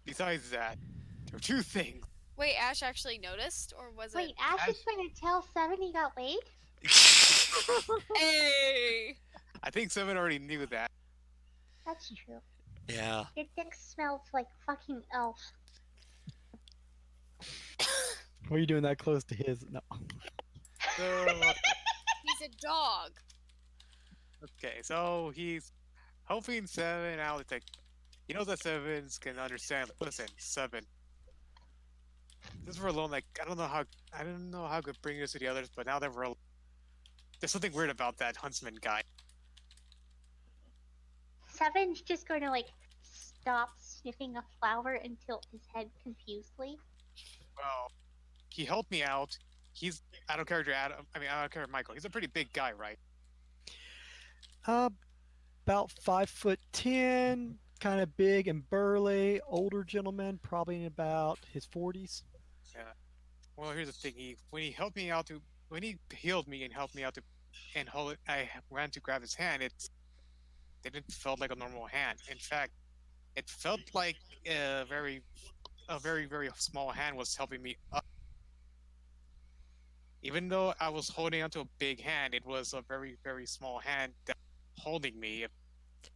Besides that, there are two things. Wait, Ash actually noticed, or was Wait, it? Ash is Ash- going to tell Seven he got laid? Hey. I think Seven already knew that. That's true. yeah. Your dick smells like fucking elf. What are you doing that close to his? No. So He's a dog. okay, so he's helping Seven out. It's like he knows that Sevens can understand. Listen, Seven. Since we're alone, like I don't know how I could bring this to the others, but now that we're there's something weird about that Huntsman guy. Seven's just going to, like, stop sniffing a flower and tilt his head confusedly. Well, he helped me out. He's out of character. Adam. I mean, out of character. Michael. He's a pretty big guy, right? Uh, about 5'10", kind of big and burly, older gentleman, probably in about his 40s. Yeah. Well, here's the thing. When he helped me out to when he healed me and helped me out to and hold it, I ran to grab his hand. It didn't felt like a normal hand. In fact, it felt like a very small hand was helping me up. Even though I was holding onto a big hand, it was a very small hand that holding me.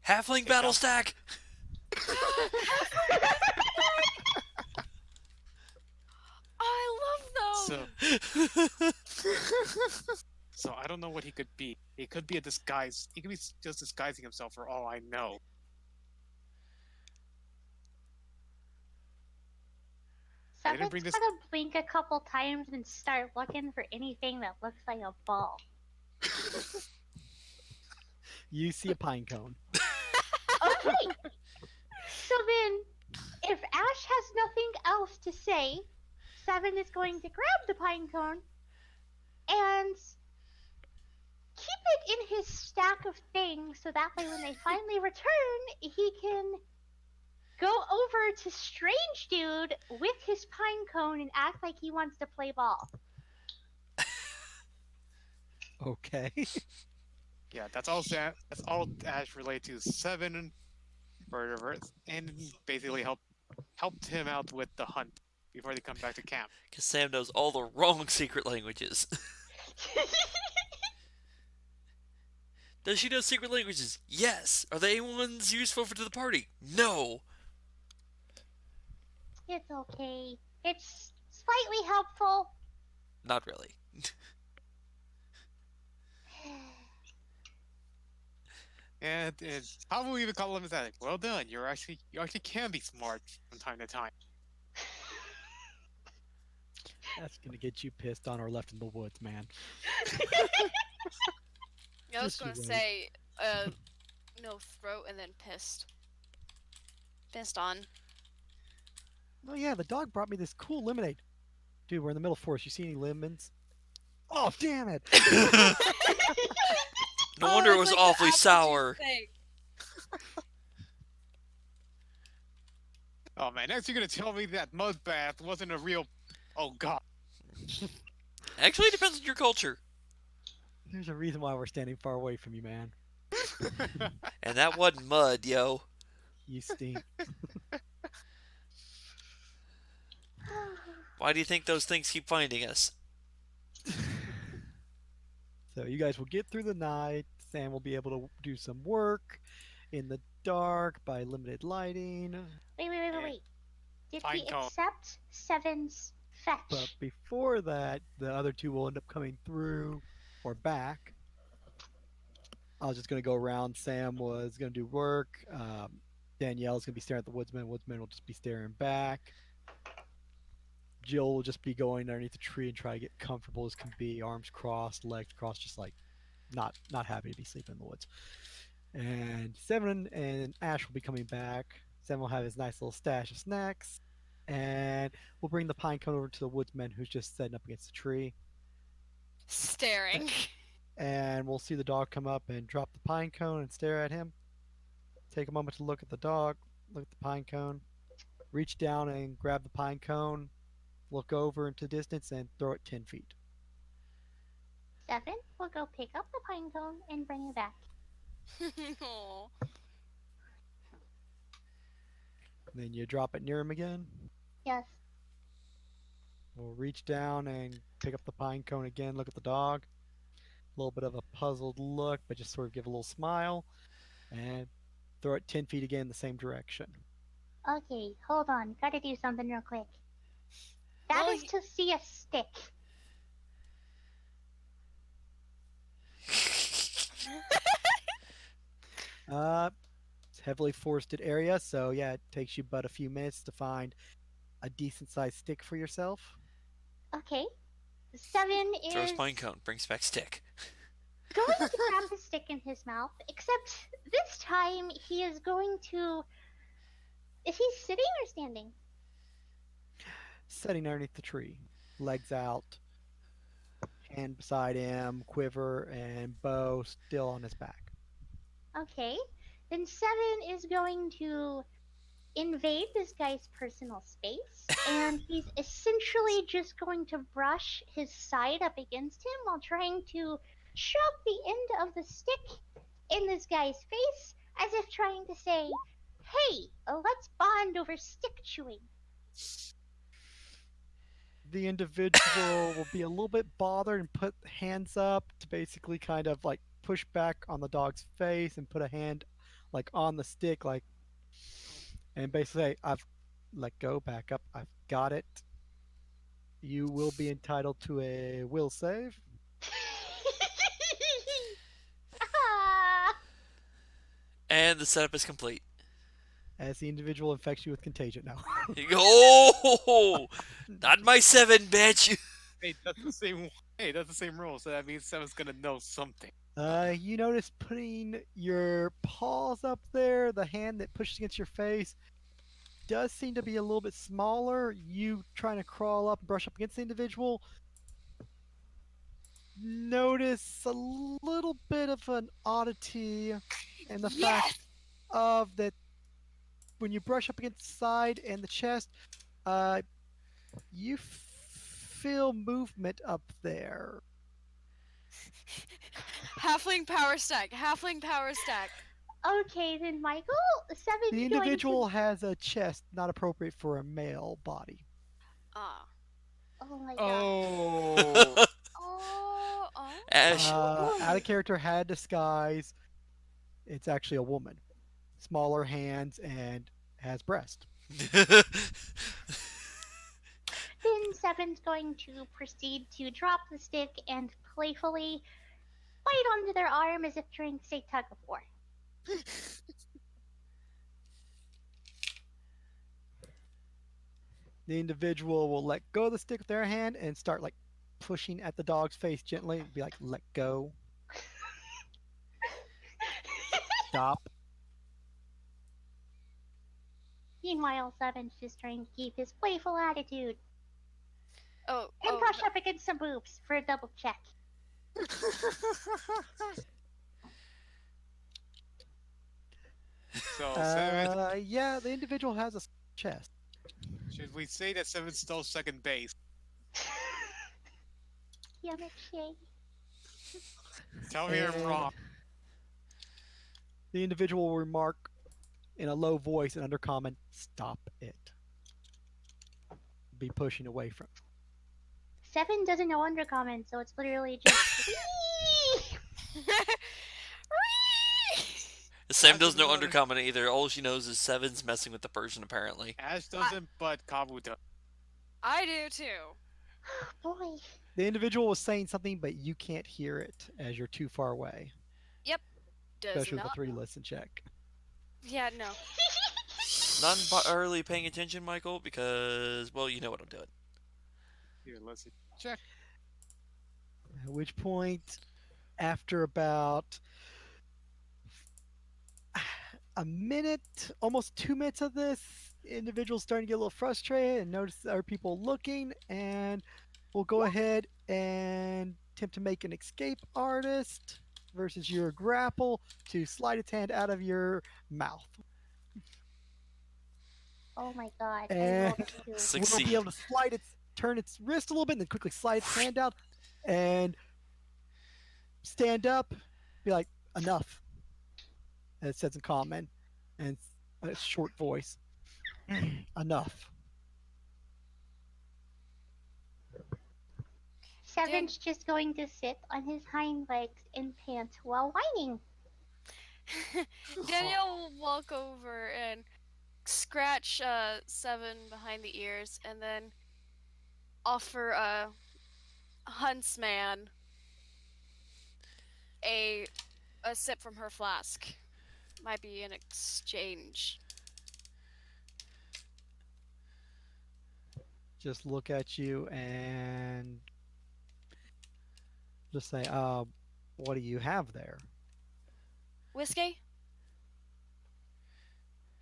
Halfling It battle felt stack! I love so. those. So I don't know what he could be. He could be a disguise. He could be just disguising himself for all I know. I didn't Seven's bring this. gonna blink a couple times and start looking for anything that looks like a ball. You see a pine cone. Okay, so then, if Ash has nothing else to say, Seven is going to grab the pine cone and keep it in his stack of things so that way when they finally return, he can go over to Strange Dude with his pine cone and act like he wants to play ball. Okay. Yeah, that's all. That's all Ash related to Seven or and basically helped him out with the hunt before they come back to camp. Because Sam knows all the wrong secret languages. Does she know secret languages? Yes. Are they ones useful for the party? No. It's okay. It's slightly helpful. Not really. And how will we even call him that? Well done. You actually can be smart from time to time. That's gonna get you pissed on or left in the woods, man. I was Just you gonna wait. say, no throat and then pissed. Pissed on. Oh yeah, the dog brought me this cool lemonade. Dude, we're in the middle forest. You see any lemons? Oh damn it! No Oh, wonder it it's was like the awfully apple juice sour. thing. Oh man, next you're gonna tell me that mud bath wasn't a real. Oh god. Actually, it depends on your culture. There's a reason why we're standing far away from you, man. And that wasn't mud, yo. You stink. Why do you think those things keep finding us? So you guys will get through the night. Sam will be able to do some work in the dark by limited lighting. And Wait. Did pine we cone. accept Seven's But fetch? before that, the other two will end up coming through or back. I was just going to go around. Sam was going to do work. Danielle's going to be staring at the woodsman. Woodsman will just be staring back. Jill will just be going underneath the tree and try to get comfortable as can be, arms crossed, legs crossed, just like not happy to be sleeping in the woods. And Seven and Ash will be coming back. Seven will have his nice little stash of snacks, and we'll bring the pine cone over to the woodsman who's just setting up against the tree. Staring. And we'll see the dog come up and drop the pine cone and stare at him. Take a moment to look at the dog, look at the pine cone, reach down and grab the pine cone, look over into distance and throw it 10 feet. Seven will go pick up the pine cone and bring it back. Aw. Then you drop it near him again. Yes. We'll reach down and pick up the pine cone again, look at the dog. A little bit of a puzzled look, but just sort of give a little smile and throw it 10 feet again in the same direction. Okay, hold on. Gotta do something real quick. That Well, is to see a stick. It's a heavily forested area, so yeah, it takes you but a few minutes to find a decent sized stick for yourself. Okay. Seven Throws is pine cone, brings back stick. going to grab the stick in his mouth, except this time he is going to. Is he sitting or standing? Sitting underneath the tree, legs out, hand beside him, quiver and bow still on his back. Okay. Then Seven is going to invade this guy's personal space, and he's essentially just going to brush his side up against him while trying to shove the end of the stick in this guy's face, as if trying to say, "Hey, let's bond over stick chewing." The individual will be a little bit bothered and put hands up to basically kind of like push back on the dog's face and put a hand like on the stick, like, and basically say, I've let go, back up, I've got it. You will be entitled to a will save. Ah, And the setup is complete. As the individual infects you with contagion. No. You go, oh, not my 7, bitch. Hey, that's the same. Hey, that's the same rule. So that means Seven's gonna know something. You notice putting your paws up there, the hand that pushes against your face does seem to be a little bit smaller. You trying to crawl up and brush up against the individual. Notice a little bit of an oddity in the fact yes. of that when you brush up against the side and the chest, uh, you feel movement up there. Halfling power stack. Halfling power stack. okay, then Michael, Seven's The going individual to. has a chest not appropriate for a male body. Ah. Oh my gosh. Oh, Oh. Yes. Out of character had disguise. It's actually a woman. Smaller hands and has breast. Then Seven's going to proceed to drop the stick and playfully bite onto their arm as if trying to say tug of war. The individual will let go of the stick with their hand and start like pushing at the dog's face gently. Be like, let go, stop. Meanwhile, Seven's just trying to keep his playful attitude Oh, and oh, brush up against some boobs for a double check. So Seven, Yeah, the individual has a chest. should we say that Seven stole second base? Yeah, McShay. Tell me I'm And wrong. the individual will remark in a low voice and undercommon, stop it. Be pushing away from. Seven doesn't know undercommon, so it's literally just wee. Sam Ash doesn't know doesn't know. undercommon either. All she knows is Seven's messing with the person, apparently. Ash doesn't, but Kabu does. I do too. Boy. The individual was saying something, but you can't hear it as you're too far away, Yep. Does especially with a not. 3 listen check. Yeah, no. Not entirely paying attention, Michael, because, well, you know what I'm doing. Here, let's check. At which point, after about a minute, almost 2 minutes of this, individual's starting to get a little frustrated and notice other people looking, and we'll go ahead and attempt to make an escape artist versus your grapple to slide its hand out of your mouth. Oh my god, I And rolled a 2. we'll be Succeed. able to turn its wrist a little bit and then quickly slide its hand out and stand up, be like, enough. And it says in common and a short voice. Enough. Seven's just going to sit on his hind legs and pant while whining. Danielle will walk over and scratch Seven behind the ears and then offer Huntsman a a sip from her flask. Might be an exchange. Just look at you and just say, what do you have there? Whiskey?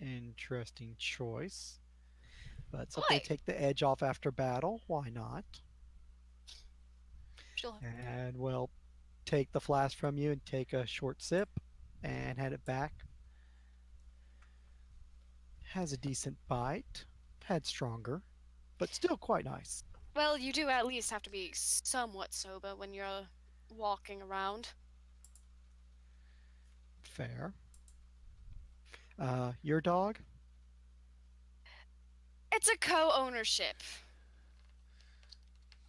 Interesting choice. But something Why? to take the edge off after battle. Why not? She'll And we'll take the flask from you and take a short sip and hand it back. Has a decent bite. Had stronger, but still quite nice. Well, you do at least have to be somewhat sober when you're walking around. Fair. Your dog? It's a co-ownership.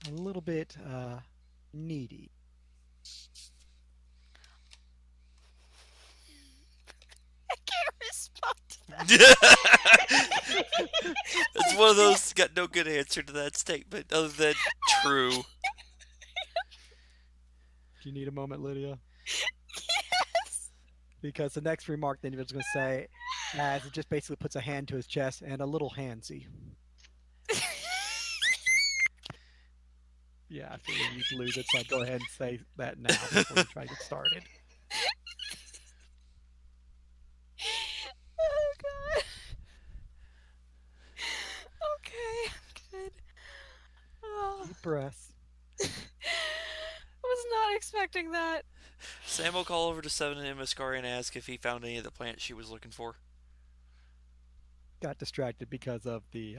A little bit needy. I can't respond to that. It's one of those got no good answer to that statement other than true. Do you need a moment, Lydia? Yes. Because the next remark the individual's going to say, as it just basically puts a hand to his chest and a little handsy. Yeah, I figured you'd lose it, so I'd go ahead and say that now before you try to get started. Oh god. Okay, I'm good. Oh, Deep breaths. I was not expecting that. Sam will call over to Seven and Imascari and ask if he found any of the plants she was looking for. Got distracted because of the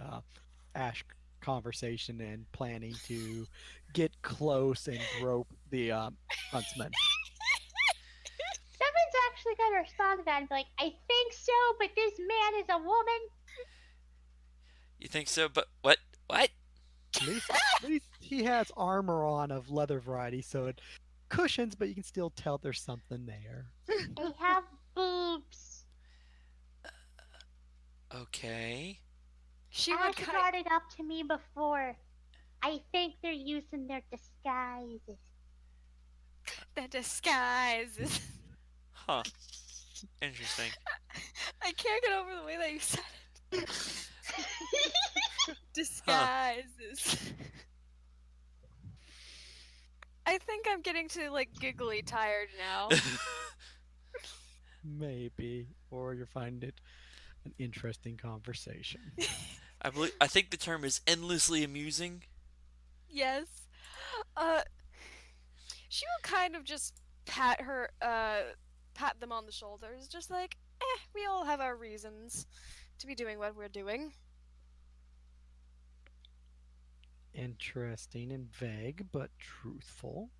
Ash conversation and planning to get close and grope the huntsman. Seven's actually going to respond to that and be like, I think so, but this man is a woman. You think so? But what? What? At least he has armor on of leather variety, so it cushions, but you can still tell there's something there. They have boobs. Okay. She would Ash kind brought it up to me before. I think they're using their disguises. the disguise. Huh. Interesting. I can't get over the way that you said it. Huh. Disguises. I think I'm getting to like giggly tired now. Maybe, or you'll find it an interesting conversation. I think the term is endlessly amusing. Yes. Uh, she would kind of just pat them on the shoulders, just like, we all have our reasons to be doing what we're doing. Interesting and vague, but truthful.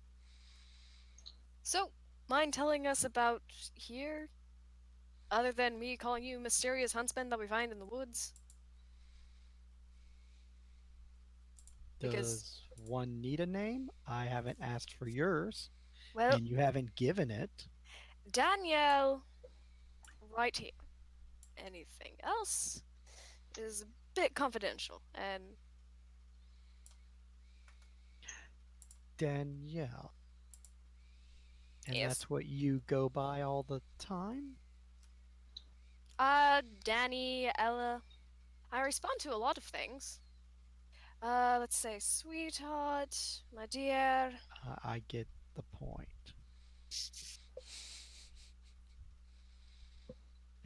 So, mind telling us about here, other than me calling you mysterious huntsman that we find in the woods? Because, Does one need a name? I haven't asked for yours, well, and you haven't given it. Danielle, right here. Anything else is a bit confidential, and Danielle. And yes. that's what you go by all the time? Danny, Ella. I respond to a lot of things. Let's say, sweetheart, my dear. I get the point.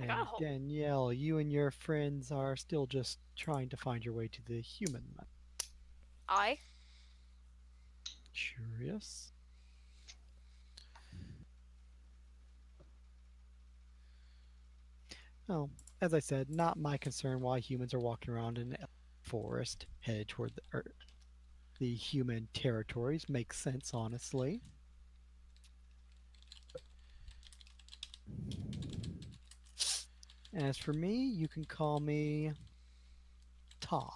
I got a And whole. Danielle, you and your friends are still just trying to find your way to the human land. I. Curious. Well, as I said, not my concern why humans are walking around in a forest headed toward the human territories. Makes sense, honestly. As for me, you can call me Tom.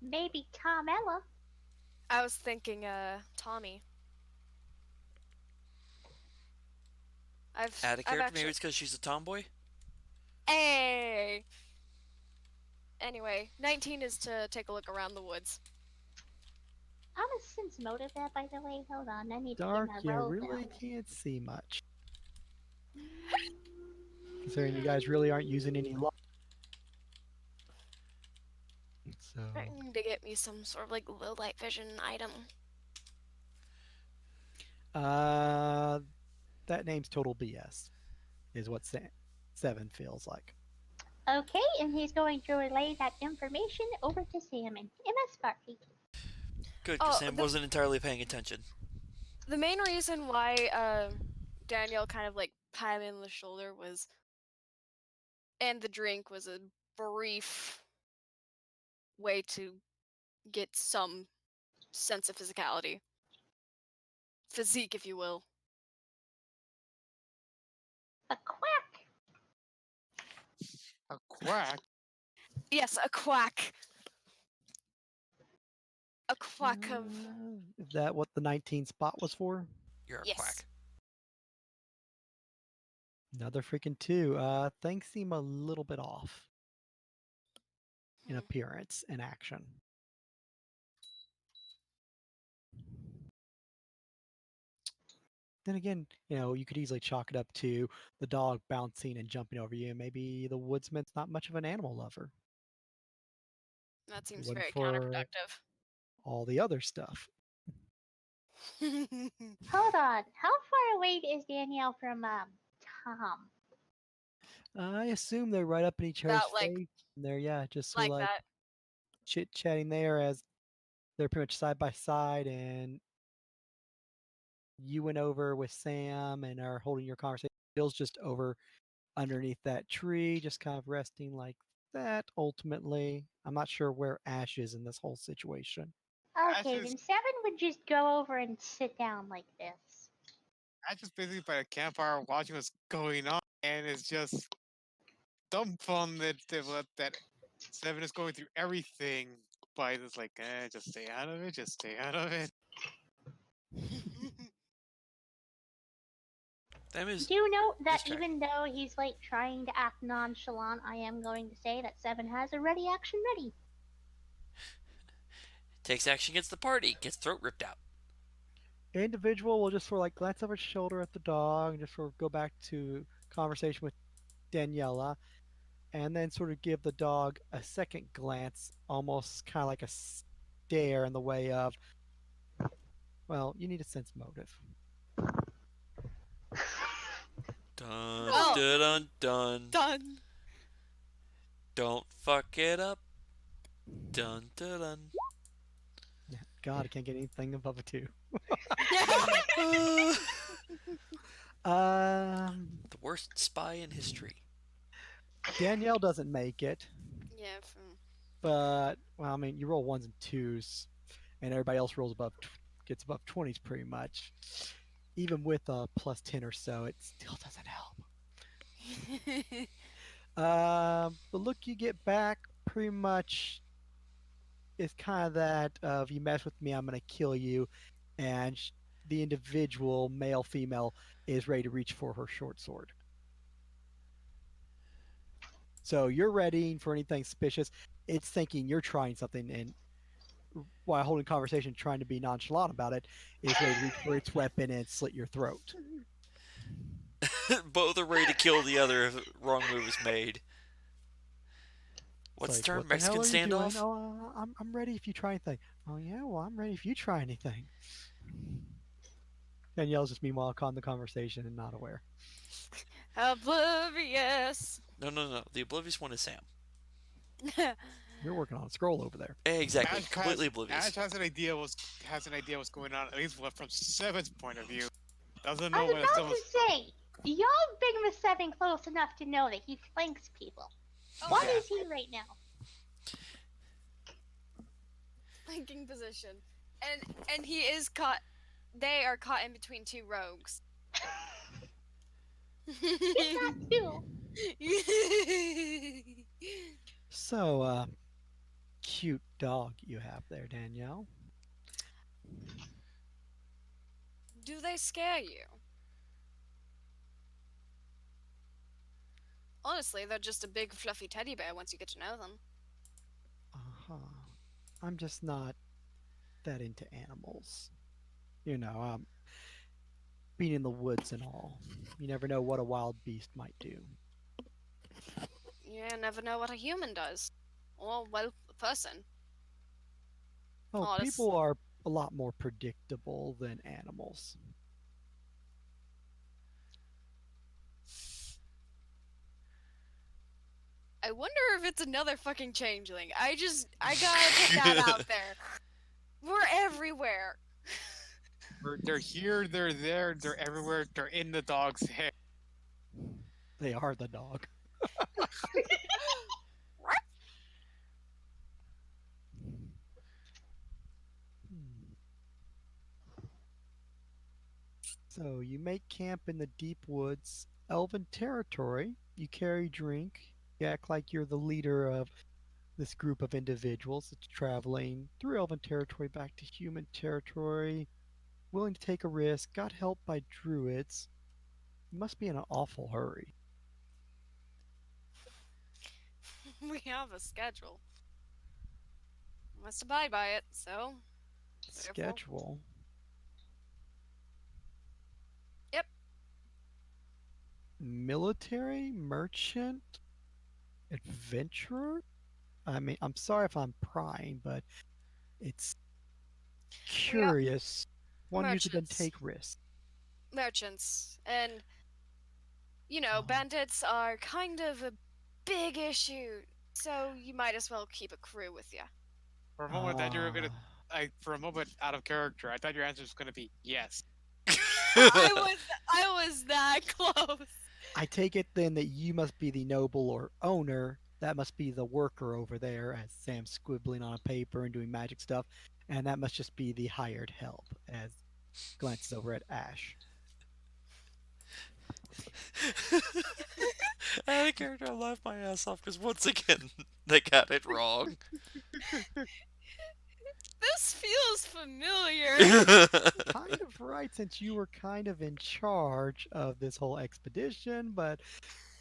Maybe Tomella. I was thinking, Tommy. Add a I've character. Maybe actually. it's because she's a tomboy. Hey. Anyway, 19 is to take a look around the woods. I'm a sense motive that, by the way. Hold on, I need to get Dark, my you robe really out. can't see much. Considering you guys really aren't using any light. So, Trying to get me some sort of like low light vision item. uh, that name's total BS, is what 7 feels like. Okay, and he's going to relay that information over to Sam and MS Party. Good, because Oh, Sam wasn't entirely paying attention. the main reason why Danielle kind of like pat him in the shoulder was, and the drink was a brief way to get some sense of physicality, physique, if you will. A quack! A quack? Yes, a quack of Is that what the 19 spot was for? You're a yes. quack. Another freaking 2. Things seem a little bit off in appearance and action. Then again, you could easily chalk it up to the dog bouncing and jumping over you. Maybe the woodsman's not much of an animal lover. That It seems wasn't very for counterproductive. all the other stuff. Hold on, how far away is Danielle from, Tom? I assume they're right up in each other's About face. And they're, yeah, just sort of like like that. chit chatting there as they're pretty much side by side. And you went over with Sam and are holding your conversation. Bill's just over underneath that tree, just kind of resting like that ultimately. I'm not sure where Ash is in this whole situation. Ash Okay, is then Seven would just go over and sit down like this. Ash is basically by a campfire watching what's going on, and it's just dumbfounded that Seven is going through everything by just like, just stay out of it, just stay out of it. That is Do note that distracting. even though he's like trying to act nonchalant, I am going to say that Seven has a ready action ready. Takes action against the party. Gets throat ripped out. Individual will just sort of like glance over his shoulder at the dog and just sort of go back to conversation with Daniela, and then sort of give the dog a second glance, almost kind of like a stare in the way of, well, you need to sense motive. Dun Oh, dun dun dun. done. Don't fuck it up. Dun dun dun. Yeah, God, I can't get anything above a two. Uh, Um, the worst spy in history. Danielle doesn't make it, Yeah. but well, I mean, you roll ones and twos, and everybody else rolls above, gets above 20s pretty much. Even with a plus 10 or so, it still doesn't help. The look you get back pretty much is kind of that of you mess with me, I'm gonna kill you, and the individual male female is ready to reach for her short sword. So you're ready for anything suspicious. It's thinking you're trying something, and while holding conversation, trying to be nonchalant about it, is ready to reach for its weapon and slit your throat. Both are ready to kill the other if wrong move is made. It's What's the like, term? what the hell Mexican are you doing? standoff? Oh, I'm ready if you try anything. Oh yeah, well I'm ready if you try anything. Danielle's just meanwhile caught in the conversation and not aware. Oblivious. No, no, no. The oblivious one is Sam. You're working on a scroll over there. Exactly. Ash Completely has oblivious. has an idea what's going on, at least from Seven's point of view. Doesn't I know was what about someone's. to say, y'all been with Seven close enough to know that he flanks people. Oh What yeah. is he right now? Flanking position. And he is caught. They are caught in between two rogues. He's that too. So, cute dog you have there, Danielle. Do they scare you? Honestly, they're just a big fluffy teddy bear once you get to know them. Uh-huh. I'm just not that into animals. You know, being in the woods and all. You never know what a wild beast might do. You never know what a human does. Or, well, a person. Oh, Honest. people are a lot more predictable than animals. I wonder if it's another fucking changeling. I gotta put that out there. We're everywhere. They're here, they're there, they're everywhere, they're in the dog's head. They are the dog. Hmm. So you make camp in the deep woods, elven territory. You carry drink. You act like you're the leader of this group of individuals that's traveling through elven territory back to human territory, willing to take a risk, got help by druids. You must be in an awful hurry. We have a schedule. Must abide by it, so. Therefore. Schedule. Yep. Military, merchant, adventurer? I mean, I'm sorry if I'm prying, but it's We are curious. One usually doesn't merchants. take risks. Merchants. And, Oh, bandits are kind of a big issue. So you might as well keep a crew with you. For a moment, that you were gonna, ah, for a moment, out of character, I thought your answer was gonna be yes. I was that close. I take it then that you must be the noble or owner. That must be the worker over there, as Sam's squibbling on a paper and doing magic stuff. And that must just be the hired help, as glances over at Ash. Out of character, I laughed my ass off because once again, they got it wrong. This feels familiar. Kind of right since you were kind of in charge of this whole expedition, but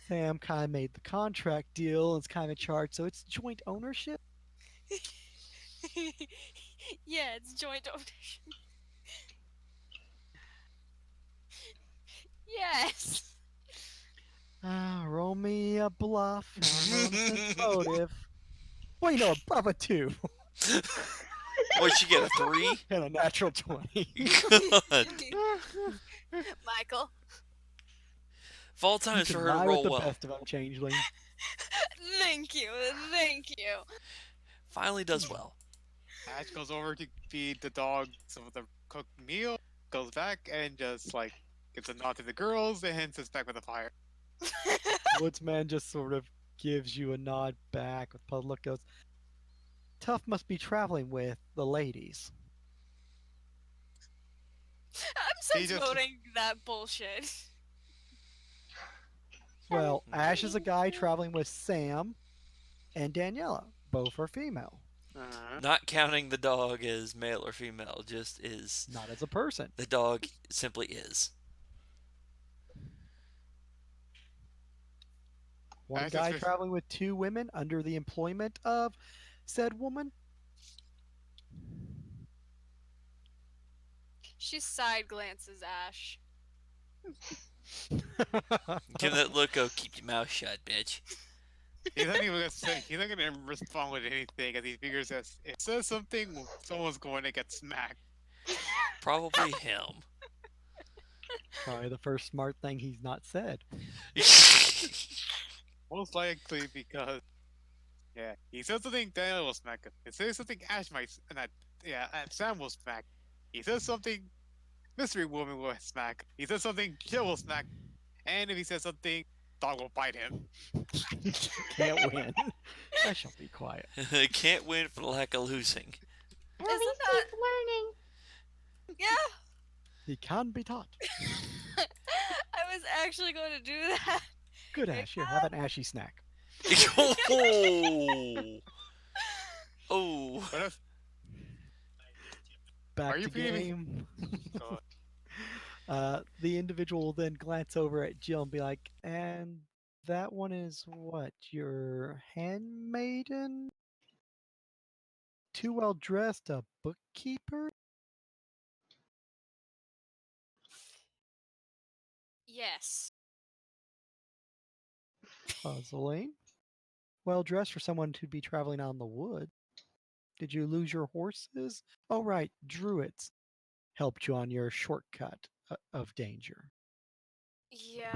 Sam kind of made the contract deal and is kind of in charge, so it's joint ownership. Yeah, it's joint ownership. Yes. Roll me a bluff and roll a sense motive. Well, above a 2 What'd she get, a 3? and a natural 20. God. Michael. Fall time You is for can her to lie with roll the well. best of them, Changeling. Thank you. Thank you. Finally does well. Ash goes over to feed the dog some of the cooked meal, goes back and just like gives a nod to the girls and sits back with the fire. Woodsman just sort of gives you a nod back with puzzled look, goes, Tough must be traveling with the ladies. I'm He sense just voting that bullshit. Well, Ash is a guy traveling with Sam and Daniela. Both are female, Not counting the dog as male or female, just is. not as a person. The dog simply is. One Ash guy just traveling with two women under the employment of said woman. She side glances Ash. Give him that look of keep your mouth shut, bitch. he's not even gonna say he's not gonna respond with anything as he figures that if he says something, someone's going to get smacked. Probably him. Probably the first smart thing he's not said. Most likely because yeah, he says something, Daniel will smack him. He says something, Ash might, and that yeah, and Sam will smack. He says something, Mystery Woman will smack. He says something, Jill will smack. And if he says something, dog will bite him. Can't win. I shall be quiet. Can't win for the lack of losing. At Isn't least that? he's learning. Yeah. He can be taught. I was actually going to do that. Good Hey, Ash, here, have an ashy snack. Oh. Oh. But if, Back are you to feeding me? game. Oh, The individual will then glance over at Jill and be like, and that one is what? Your handmaiden? Too well dressed, a bookkeeper? Yes. Puzzling. Well dressed for someone to be traveling out in the wood. Did you lose your horses? Oh, right, druids helped you on your shortcut of danger. Yeah.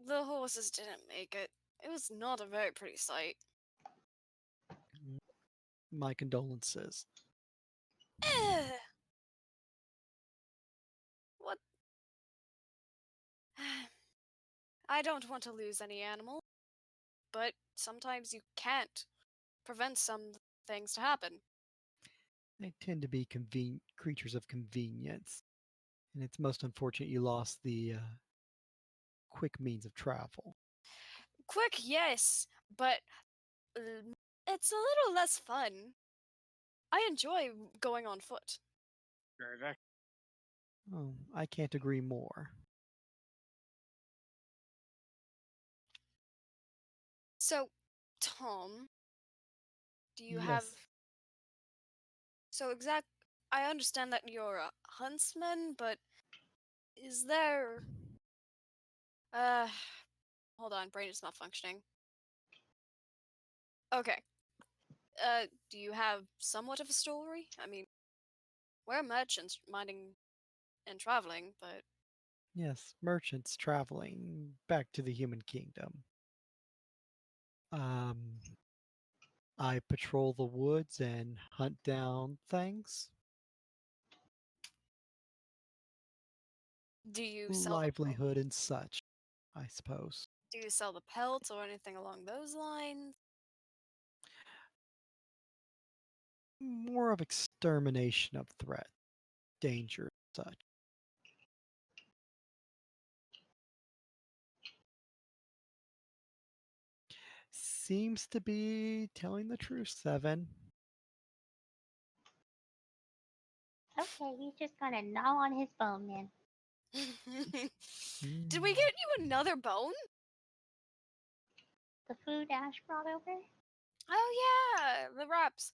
The horses didn't make it. It was not a very pretty sight. Mm, My condolences. Eh. What? I don't want to lose any animal, but sometimes you can't prevent some things to happen. They tend to be creatures of convenience, and it's most unfortunate you lost the quick means of travel. Quick, yes, but it's a little less fun. I enjoy going on foot. Oh, I can't agree more. So, Tom, do you have Yes, so exact? I understand that you're a huntsman, but is there? Uh, hold on, brain is malfunctioning. Okay. Do you have somewhat of a story? I mean, we're merchants minding and traveling, but yes, merchants traveling back to the human kingdom. Um, I patrol the woods and hunt down things. do you sell the Livelihood and such, I suppose. pelts or anything along those lines? More of extermination of threat, danger, such. Seems to be telling the truth, Seven. Okay, he's just gonna gnaw on his bone then. Did we get you another bone? The food Ash brought over? Oh yeah, the wraps.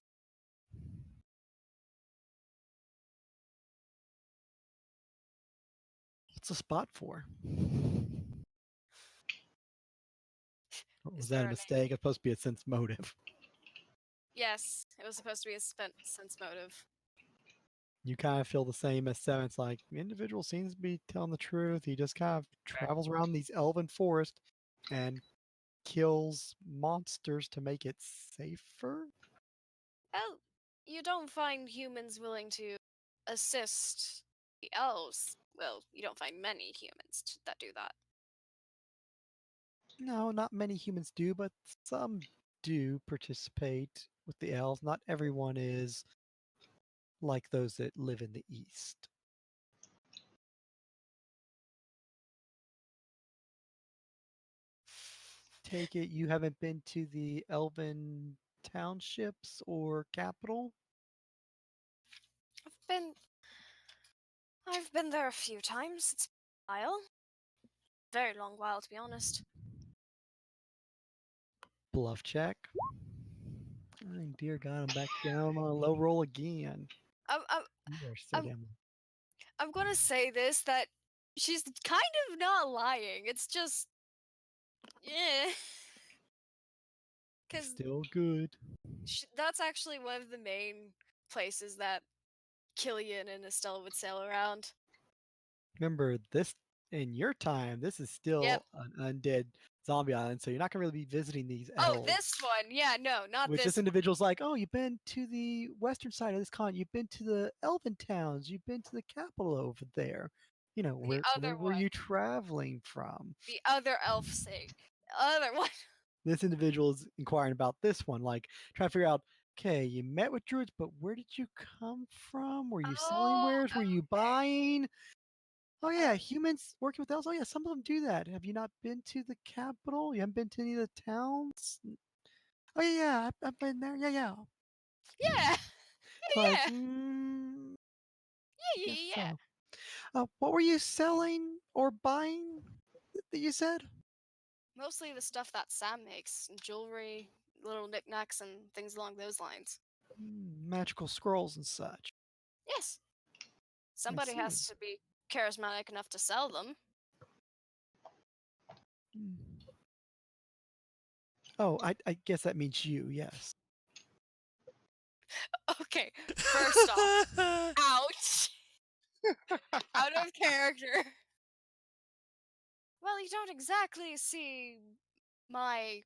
What's the spot for? Or Is was that there a a name? mistake? It's supposed to be a sense motive. Yes, it was supposed to be a sense motive. You kind of feel the same as Seven. It's like the individual seems to be telling the truth. He just kind of travels around these elven forests and kills monsters to make it safer. Well, you don't find humans willing to assist the elves. Well, you don't find many humans that do that. No, not many humans do, but some do participate with the elves. Not everyone is like those that live in the east. Take it you haven't been to the elven townships or capital? I've been I've been there a few times. It's been a while. Very long while, to be honest. Bluff check. Oh, dear God, I'm back down on a low roll again. I'm I'm You are so I'm, damn. I'm gonna say this that she's kind of not lying. It's just yeah, because Still good. that's actually one of the main places that Killian and Estelle would sail around. Remember, this in your time, this is Yep. still an undead zombie island, so you're not gonna really be visiting these Oh, elves. this one. Yeah, no, not Which this this one. individual's like, oh, you've been to the western side of this continent, you've been to the elven towns, you've been to the capital over there. You know, The where other were one. you traveling from? The other elf sake. Other one. This individual is inquiring about this one, like trying to figure out, okay, you met with druids, but where did you come from? Were you selling Oh, wares? Were you okay. buying? Oh Uh, yeah, humans working with elves. Oh yeah, some of them do that. Have you not been to the capital? You haven't been to any of the towns? Oh yeah, yeah, I've been there. Yeah, yeah. yeah. It's like, Yeah. I Yeah. guess Yeah. Yeah. so. What were you selling or buying that you said? Mostly the stuff that Sam makes, jewelry, little knickknacks, and things along those lines. Magical scrolls and such. Yes, I somebody see. has to be charismatic enough to sell them. Hmm. Oh, I guess that means you, yes. Okay, first off, ouch, out of character. Well, you don't exactly see my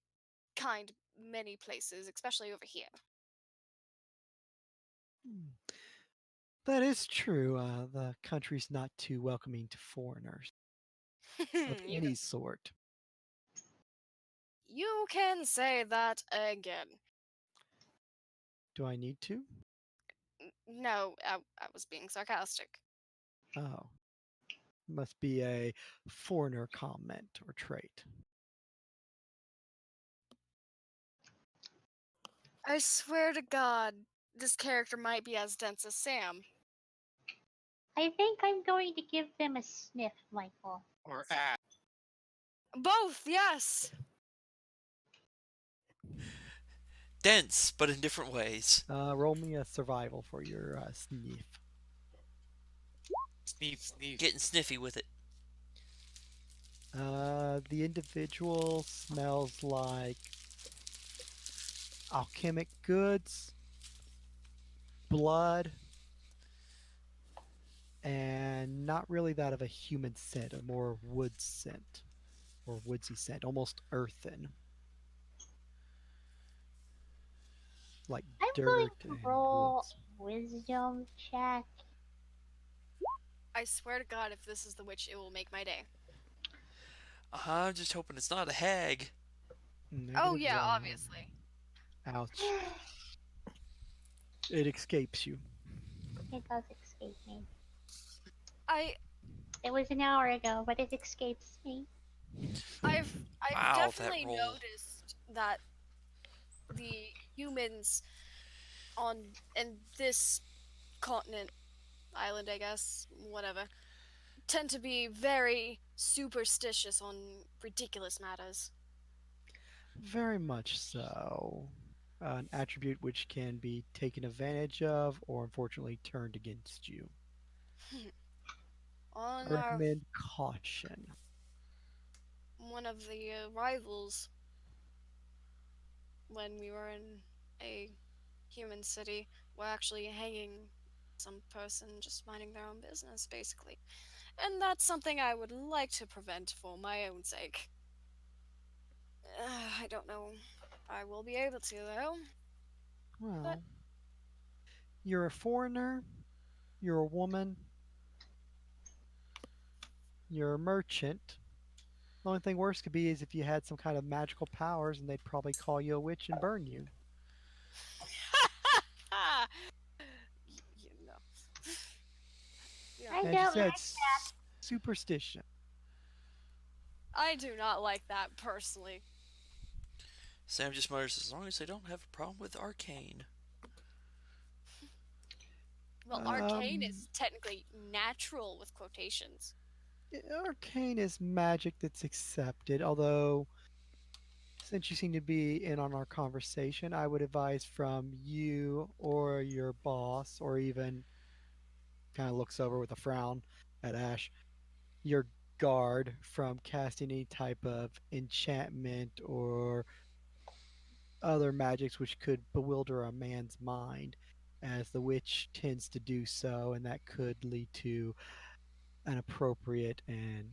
kind many places, especially over here. Hmm. That is true. The country's not too welcoming to foreigners of you any sort. you can say that again. Do I need to? No, I was being sarcastic. Oh, must be a foreigner comment or trait. I swear to God, this character might be as dense as Sam. I think I'm going to give them a sniff, Michael. Or Ash. Both, yes. Dense, but in different ways. Roll me a survival for your sniff. Sneeze, sneeze. Getting sniffy with it. The individual smells like alchemic goods, blood, and not really that of a human scent, a more wood scent or woodsy scent, almost earthen, like I'm going dirt to and roll woods. wisdom check. I swear to God, if this is the witch, it will make my day. I'm just hoping it's not a hag. Oh, Negative yeah, one. obviously. Ouch. It escapes you. It does escape me. I It was an hour ago, but it escapes me. I've Wow, that definitely roll. noticed that the humans on in this continent island, I guess, whatever, tend to be very superstitious on ridiculous matters. Very much so. An attribute which can be taken advantage of or unfortunately turned against you. I On our recommend caution. one of the rivals when we were in a human city were actually hanging some person just minding their own business, basically. And that's something I would like to prevent for my own sake. I don't know if I will be able to, though. But Well, you're a foreigner, you're a woman, you're a merchant. The only thing worse could be is if you had some kind of magical powers and they'd probably call you a witch and burn you. you know, you I know, As you don't said, like. superstition. I do not like that personally. Sam just mutters, as long as they don't have a problem with arcane. Well, arcane Um, is technically natural with quotations. Arcane is magic that's accepted, although since you seem to be in on our conversation, I would advise from you or your boss, or even kind of looks over with a frown at Ash, your guard from casting any type of enchantment or other magics which could bewilder a man's mind, as the witch tends to do so, and that could lead to an appropriate and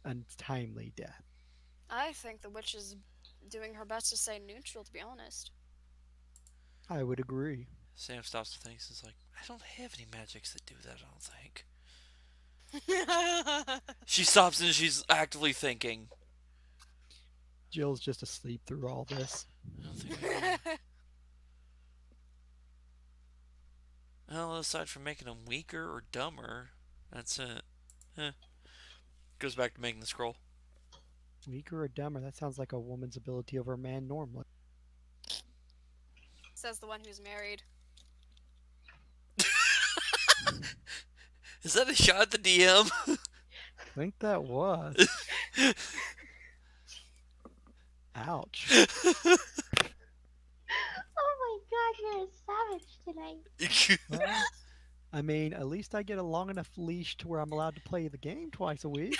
untimely death. I think the witch is doing her best to stay neutral, to be honest. I would agree. Sam stops and thinks, and is like, I don't have any magics that do that, I don't think. She stops and she's actively thinking, Jill's just asleep through all this. I don't think I have any. Well, aside from making them weaker or dumber, that's it. Eh. Goes back to making the scroll. Weaker or dumber, that sounds like a woman's ability over a man normally. Says the one who's married. Is that a shot at the DM? I think that was. Ouch. Oh my god, you're a savage tonight. Well, I mean, at least I get a long enough leash to where I'm allowed to play the game twice a week.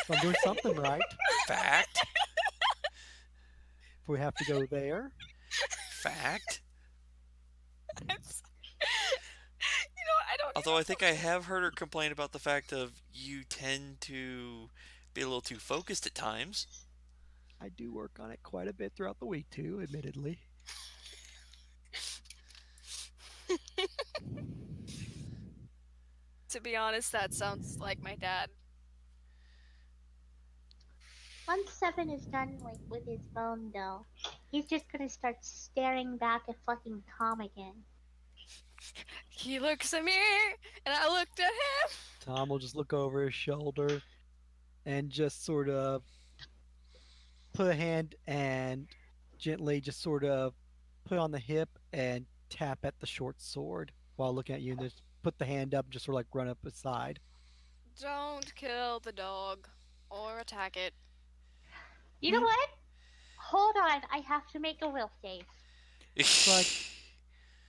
So I'm doing something right. Fact. If we have to go there. Fact. I'm so- you know, I don't Although I think I have heard her complain about the fact of you tend to be a little too focused at times. I do work on it quite a bit throughout the week too, admittedly. To be honest, that sounds like my dad. Once Seven is done like with his bone though, he's just gonna start staring back at fucking Tom again. He looks at me, and I looked at him. Tom will just look over his shoulder and just sort of put a hand and gently just sort of put on the hip and tap at the short sword while looking at you and just put the hand up and just sort of like run up aside. Don't kill the dog or attack it. You know Yep. what? Hold on, I have to make a will save. It's like,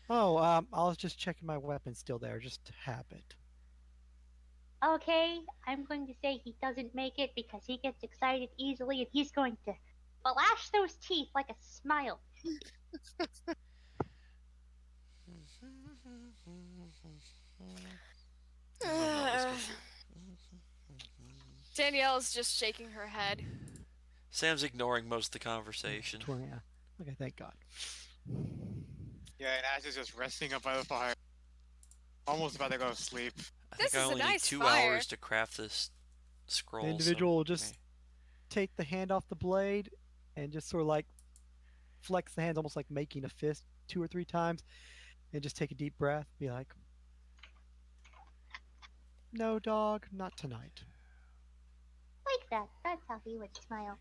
oh, I was just checking my weapon's still there, just habit. Okay, I'm going to say he doesn't make it because he gets excited easily and he's going to flash those teeth like a smile. Danielle's just shaking her head. Sam's ignoring most of the conversation. 20, yeah. Okay, thank God. Yeah, and Ash is just resting up by the fire, almost about to go to sleep. I think This I is a only need nice 2 hours fire. to craft this The scroll, so. individual will just take the hand off the blade and just sort of like flex the hands, almost like making a fist 2 or 3 times, and just take a deep breath. Be like, no, dog, not tonight. Like that. That's how he would smile.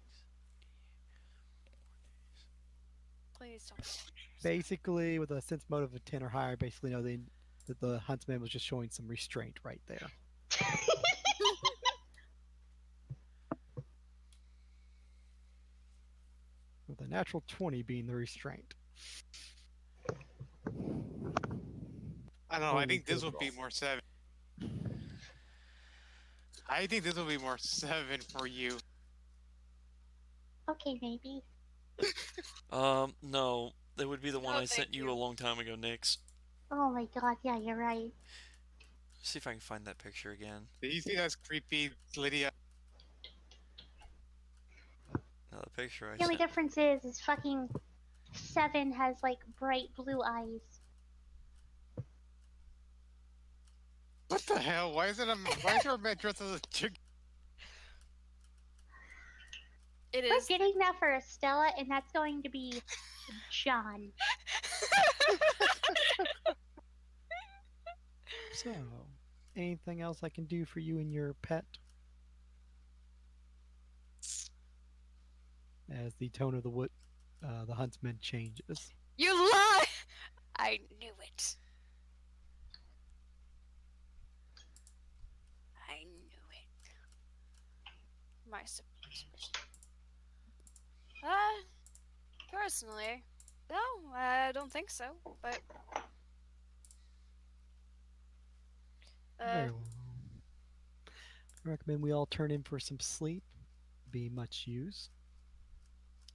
Please don't. Basically, with a sense motive of 10 or higher, basically know That the huntsman was just showing some restraint right there, with a natural 20 being the restraint. I don't know. I Holy think this would be goodness. more 7. I think this will be more 7 for you. Okay, maybe. No, that would be the one No, I thank sent you a you. long time ago, Nix. Oh my god, yeah, you're right. See if I can find that picture again. Did you think that's creepy, Lydia? No, the picture I The only sent. difference is fucking Seven has like bright blue eyes. What the hell? Why is your man dressed as a chick? It We're is. getting that for Estella, and that's going to be John. So, anything else I can do for you and your pet? As the tone of the huntsman changes. You lie! I knew it. I knew it. My suspicion. Uh, personally, no, I don't think so. But, uh, Very well. I recommend we all turn in for some sleep. Be much use.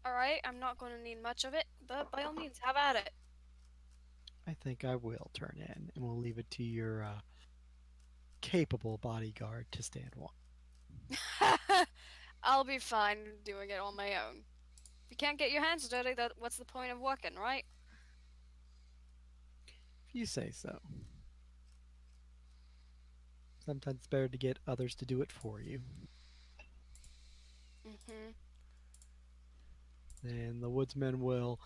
alright, I'm not going to need much of it, but by all means, have at it. I think I will turn in, and we'll leave it to your capable bodyguard to stand watch. I'll be fine doing it on my own. If you can't get your hands dirty, what's the point of working, right? If you say so. Sometimes it's better to get others to do it for you. Mm-hmm. Then the woodsman will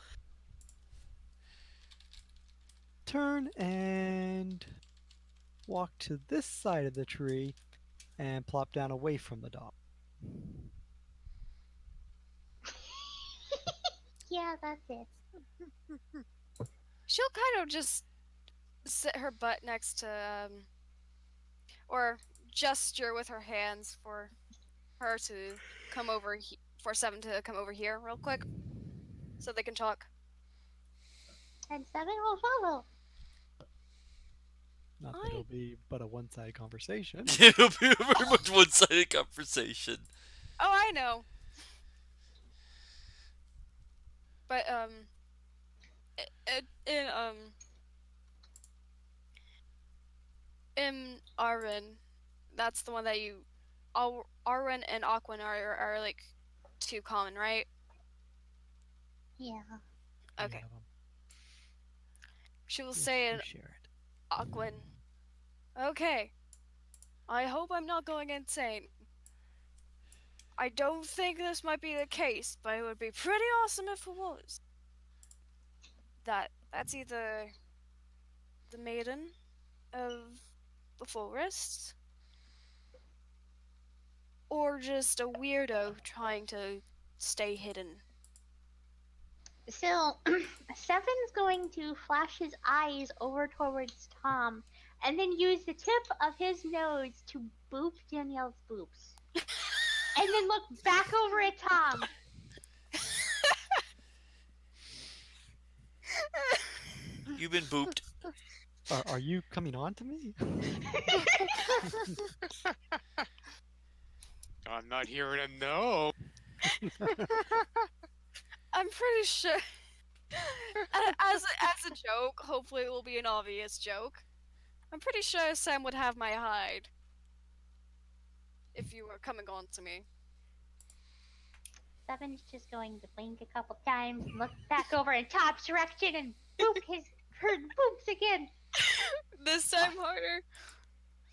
turn and walk to this side of the tree and plop down away from the dog. Yeah, that's it. She'll kind of just sit her butt next to, or gesture with her hands for her to come over, for Seven to come over here real quick, so they can talk. And Seven will follow. Not that I it'll be but a one-sided conversation. It'll be a very much one-sided conversation. Oh, I know. But in Arwen, that's the one that you, Arwen and Aquan are like too common, right? Yeah. You Okay. have them. She will Yes, say you in share it. Aquan, okay. I hope I'm not going insane. I don't think this might be the case, but it would be pretty awesome if it was. That's either the maiden of the forest or just a weirdo trying to stay hidden. So Seven's going to flash his eyes over towards Tom, and then use the tip of his nose to boop Danielle's boobs, and then look back over at Tom. You've been booped. Are you coming on to me? I'm not hearing a no. I'm pretty sure. As a joke, hopefully it will be an obvious joke. I'm pretty sure Sam would have my hide if you were coming on to me. Seven's just going to blink a couple times, look back over in Tom's direction, and boop her boobs again. This time harder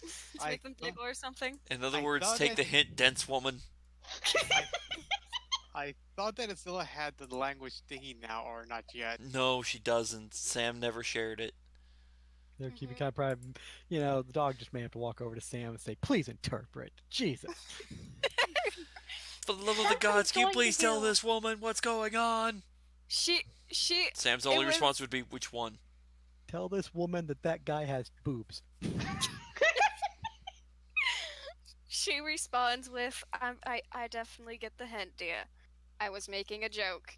to I make them thought, giggle or something. In other I words, thought take that the hint, dense woman. I, I thought that Azilla had the language thingy now, or not yet. No, she doesn't. Sam never shared it. They're keeping Hmm. kind of private. You know, the dog just may have to walk over to Sam and say, "Please interpret." Jesus. For the love of the Seven's gods, can you going to please tell do. this woman what's going on? She Sam's it only was response would be, which one? Tell this woman that that guy has boobs. She responds with, I definitely get the hint, dear. I was making a joke.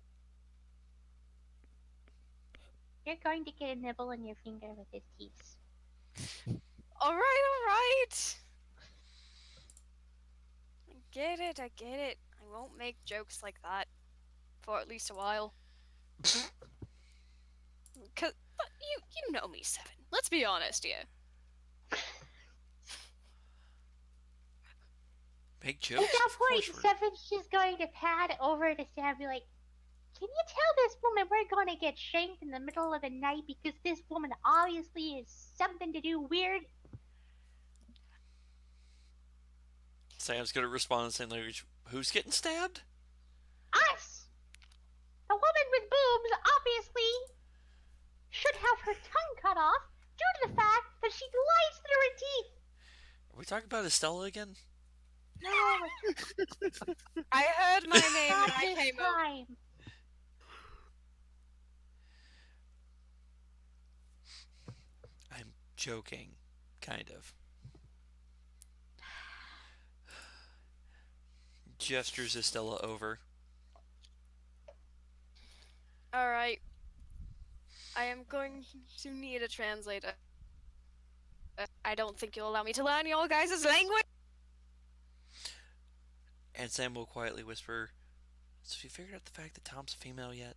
You're going to get a nibble on your finger with his teeth. Alright, alright! I get it, I get it. I won't make jokes like that. For at least a while. Cause you know me, Seven. Let's be honest here. Make At jokes? that Of course point, we're. Seven's just going to pad over to Sam and be like, can you tell this woman we're going to get shanked in the middle of the night because this woman obviously is something to do weird? Sam's gonna respond in the same language. Who's getting stabbed? Us! The woman with boobs obviously should have her tongue cut off due to the fact that she lies through her teeth. Are we talking about Estella again? No, I heard my name not and I this came over. time. I'm joking, kind of. Gestures Estella over. Alright. I am going to need a translator. I don't think you'll allow me to learn your guys' language. And Sam will quietly whisper, so you figured out the fact that Tom's a female yet?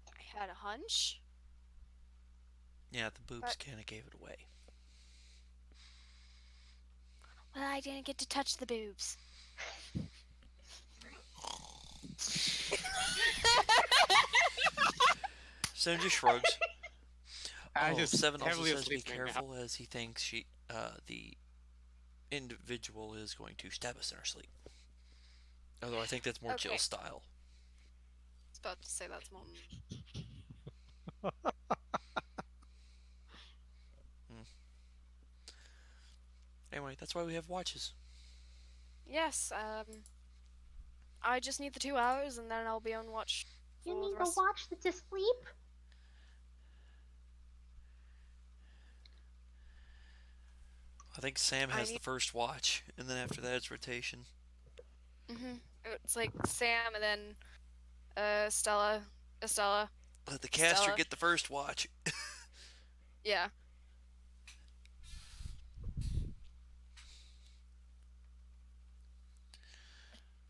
I had a hunch. Yeah, the boobs But- kinda gave it away. Well, I didn't get to touch the boobs. Sam just shrugs. I Oh, just Seven also heavily says to be asleep right now. careful as he thinks the individual is going to stab us in our sleep. Although I think that's more Okay. Jill style. I was about to say that's more. Anyway, that's why we have watches. Yes, I just need the 2 hours and then I'll be on watch You for mean the the rest. watch that's asleep? I think Sam I has need- the first watch, and then after that it's rotation. It's like Sam and then Estella. Let the caster Stella. get the first watch. Yeah.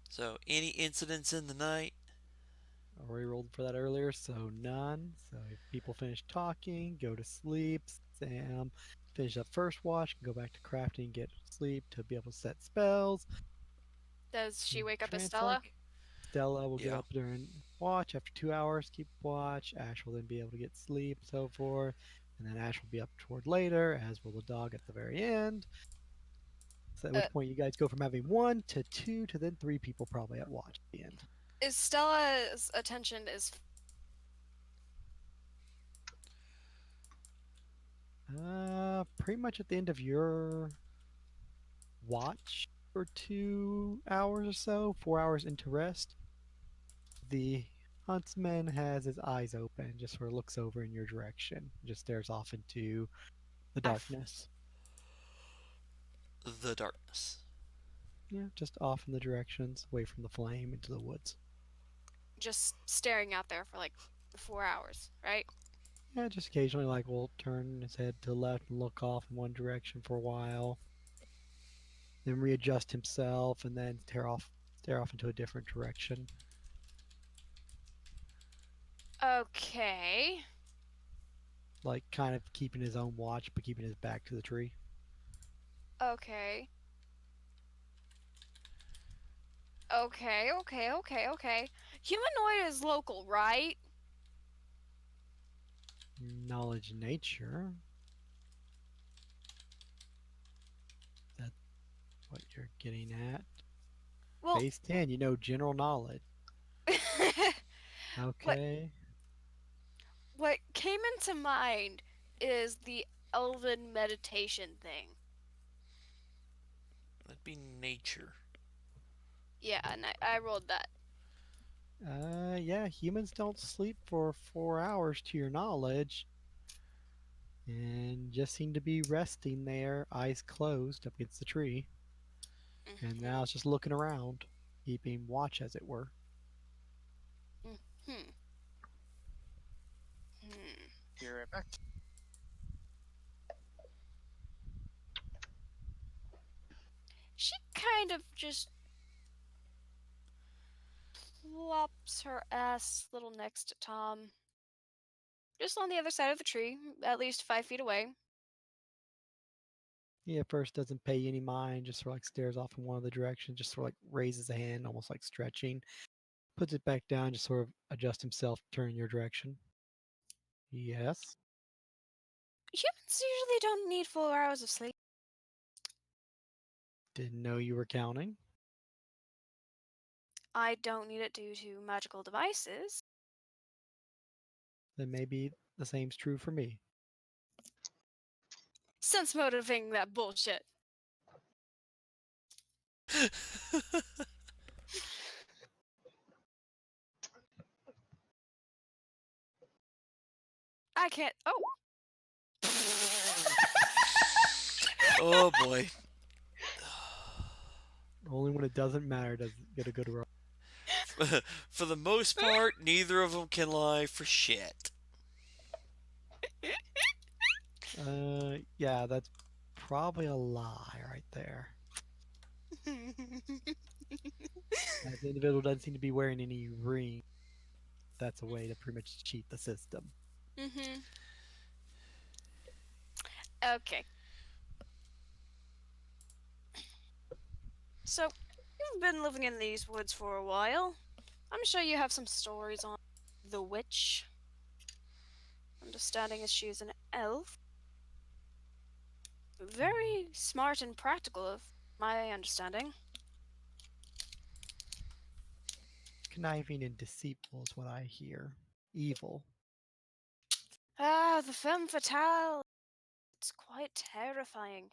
So, any incidents in the night? Already rolled for that earlier, so none. So if people finish talking, go to sleep. Sam finish up first watch, go back to crafting, get sleep to be able to set spells. Does she wake up as Translink. Stella? Stella will get Yeah. up during watch after 2 hours, keep watch. Ash will then be able to get sleep, so forth. And then Ash will be up toward later, as will the dog at the very end. So at which point you guys go from having 1 to 2 to then 3 people probably at watch at the end. Is Stella's attention is Pretty much at the end of your watch for 2 hours or so, 4 hours into rest, the huntsman has his eyes open and just sort of looks over in your direction, just stares off into the darkness. The darkness. Yeah, just off in the directions, away from the flame into the woods. just staring out there for like 4 hours, right? Yeah, just occasionally like will turn his head to the left and look off in one direction for a while, then readjust himself and then stare off into a different direction. Okay. Like kind of keeping his own watch but keeping his back to the tree. Okay. Okay. Humanoid is local, right? Knowledge nature. That's what you're getting at. Well, Base 10, you know general knowledge. Okay. what came into mind is the elven meditation thing. That'd be nature. Yeah, and I rolled that. Yeah, humans don't sleep for 4 hours to your knowledge, and just seem to be resting there, eyes closed up against the tree. And Hmm. now it's just looking around, keeping watch, as it were. Hmm. Hmm. Be right back. She kind of just plops her ass little next to Tom, just on the other side of the tree, at least 5 feet away. He at first doesn't pay any mind, just sort of like stares off in one of the directions, just sort of like raises a hand, almost like stretching, puts it back down, just sort of adjusts himself, turn your direction. Yes. Humans usually don't need 4 hours of sleep. Didn't know you were counting. I don't need it due to magical devices. Then maybe the same's true for me. Sense motivating that bullshit. I can't. Oh. Oh boy. Only when it doesn't matter does it get a good roll. For the most part, neither of them can lie for shit. Yeah, that's probably a lie right there. As the individual doesn't seem to be wearing any ring. That's a way to pretty much cheat the system. Mhm. Okay. So, you've been living in these woods for a while. I'm sure you have some stories on the witch. Understanding is she is an elf. Very smart and practical, of my understanding. Conniving and deceitful is what I hear. Evil. Ah, the femme fatale. It's quite terrifying.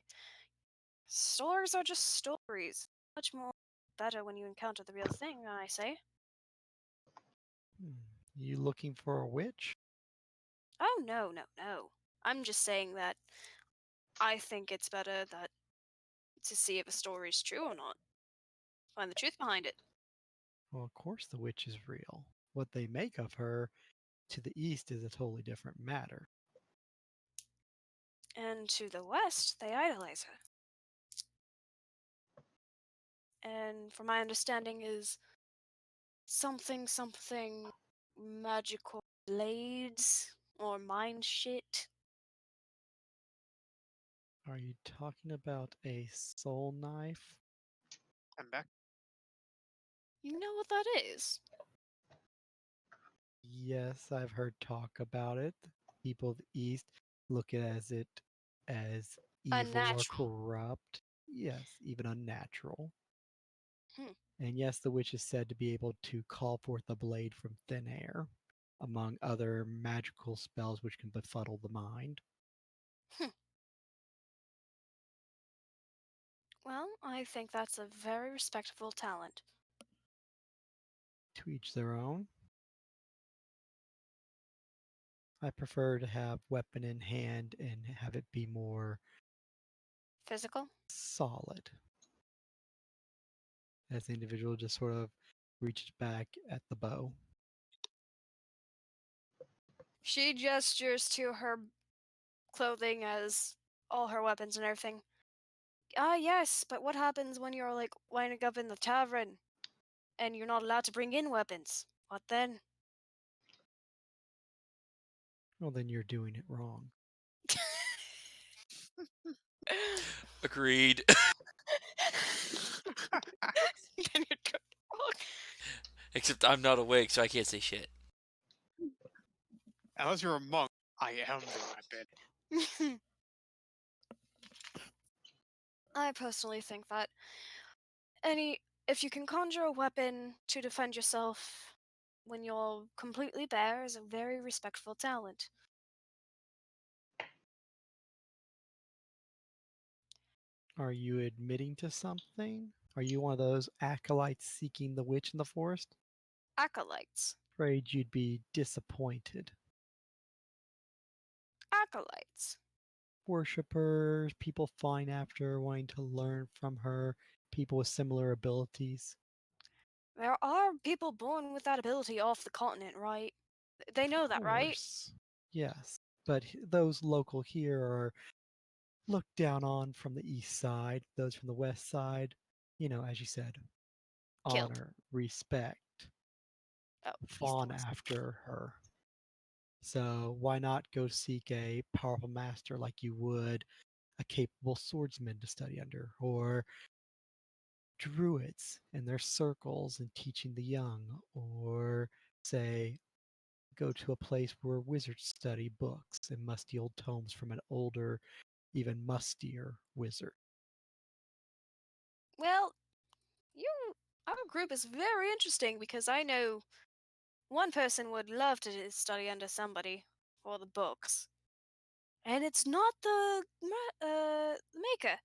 Stories are just stories. Much more better when you encounter the real thing, I say. Hmm. You looking for a witch? Oh, no, no, no. I'm just saying that I think it's better that to see if a story is true or not. Find the truth behind it. Well, of course the witch is real. What they make of her to the east is a totally different matter. And to the west, they idolize her. And from my understanding is something magical blades or mind shit. Are you talking about a soul knife? I'm back. You know what that is? Yes, I've heard talk about it. People of the east look at it as evil or Unnatural. corrupt. Yes, even unnatural. Hmm. And yes, the witch is said to be able to call forth a blade from thin air, among other magical spells which can befuddle the mind. Hmm. Well, I think that's a very respectable talent. To each their own. I prefer to have weapon in hand and have it be more Physical? solid. As the individual just sort of reaches back at the bow. She gestures to her clothing as all her weapons and everything. Ah, yes, but what happens when you're like winding up in the tavern and you're not allowed to bring in weapons? What then? Well, then you're doing it wrong. Agreed. Then you're wrong. Except I'm not awake, so I can't say shit. Unless you're a monk, I am the weapon. I personally think that any if you can conjure a weapon to defend yourself when you're completely bare is a very respectful talent. Are you admitting to something? Are you one of those acolytes seeking the witch in the forest? Acolytes. Afraid you'd be disappointed. Acolytes. Worshippers, people fine after wanting to learn from her, people with similar abilities. There are people born with that ability off the continent, right? They know Of that, right? course. Yes. But those local here are looked down on from the east side, those from the west side, as you said, Killed. honor, respect, Oh, east and fawn west. after her. So why not go seek a powerful master like you would a capable swordsman to study under, or druids and their circles and teaching the young, or say go to a place where wizards study books and musty old tomes from an older, even mustier wizard. Well, our group is very interesting because I know one person would love to study under somebody for the books, and it's not the maker.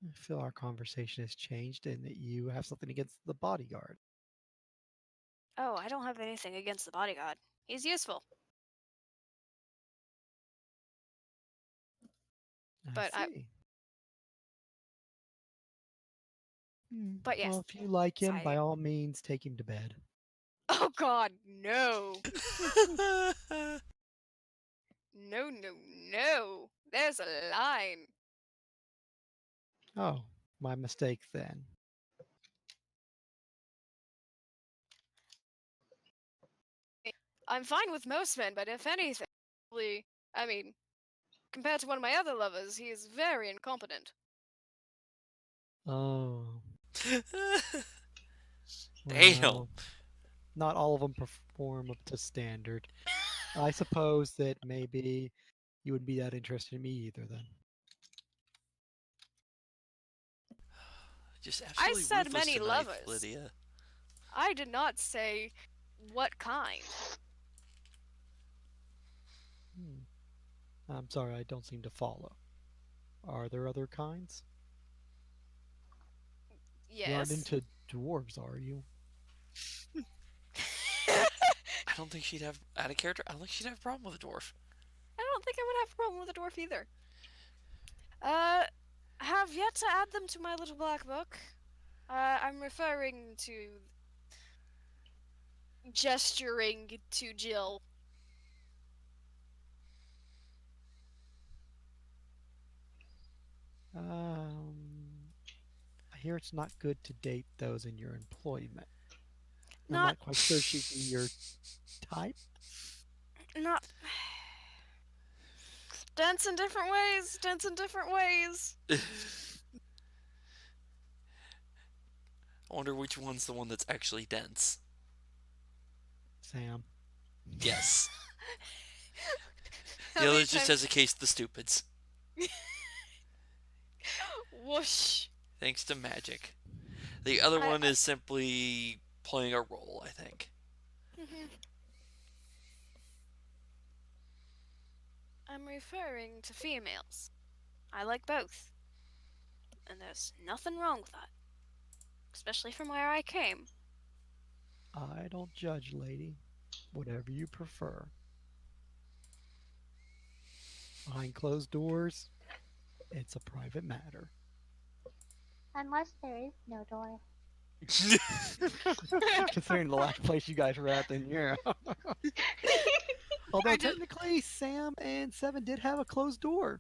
I feel our conversation has changed and that you have something against the bodyguard. Oh, I don't have anything against the bodyguard. He's useful, I but I. see. But Well, yes, if you like him, by I. all means, take him to bed. Oh God, no, no, no, no! There's a line. Oh, my mistake then. I'm fine with most men, but if anything, I mean, compared to one of my other lovers, he is very incompetent. Oh, Damn. well, not all of them perform up to standard. I suppose that maybe you wouldn't be that interested in me either then. Just I absolutely said ruthless many tonight, lovers. Lydia. I did not say what kind. Hmm. I'm sorry, I don't seem to follow. Are there other kinds? You aren't Yes. into dwarves, are you? I I don't think she'd have, out of character, I don't think she'd have a problem with a dwarf. don't think I would have a problem with a dwarf either. Uh, have yet to add them to my little black book. I'm referring to gesturing to Jill. I hear it's not good to date those in your employment. I'm Not, not quite sure she'd be your type. not. Dense in different ways. Dense in different ways. I wonder which one's the one that's actually dense. Sam. Yes. How The other many just times? has a case of the stupids. Whoosh. Thanks to magic. The other I. one is simply playing a role, I think. Mhm. I'm referring to females. I like both. And there's nothing wrong with that. Especially from where I came. I don't judge, lady. Whatever you prefer. Behind closed doors, it's a private matter. Unless there is no door. Considering the last place you guys were at, then yeah. Although I did. technically, Sam and Seven did have a closed door.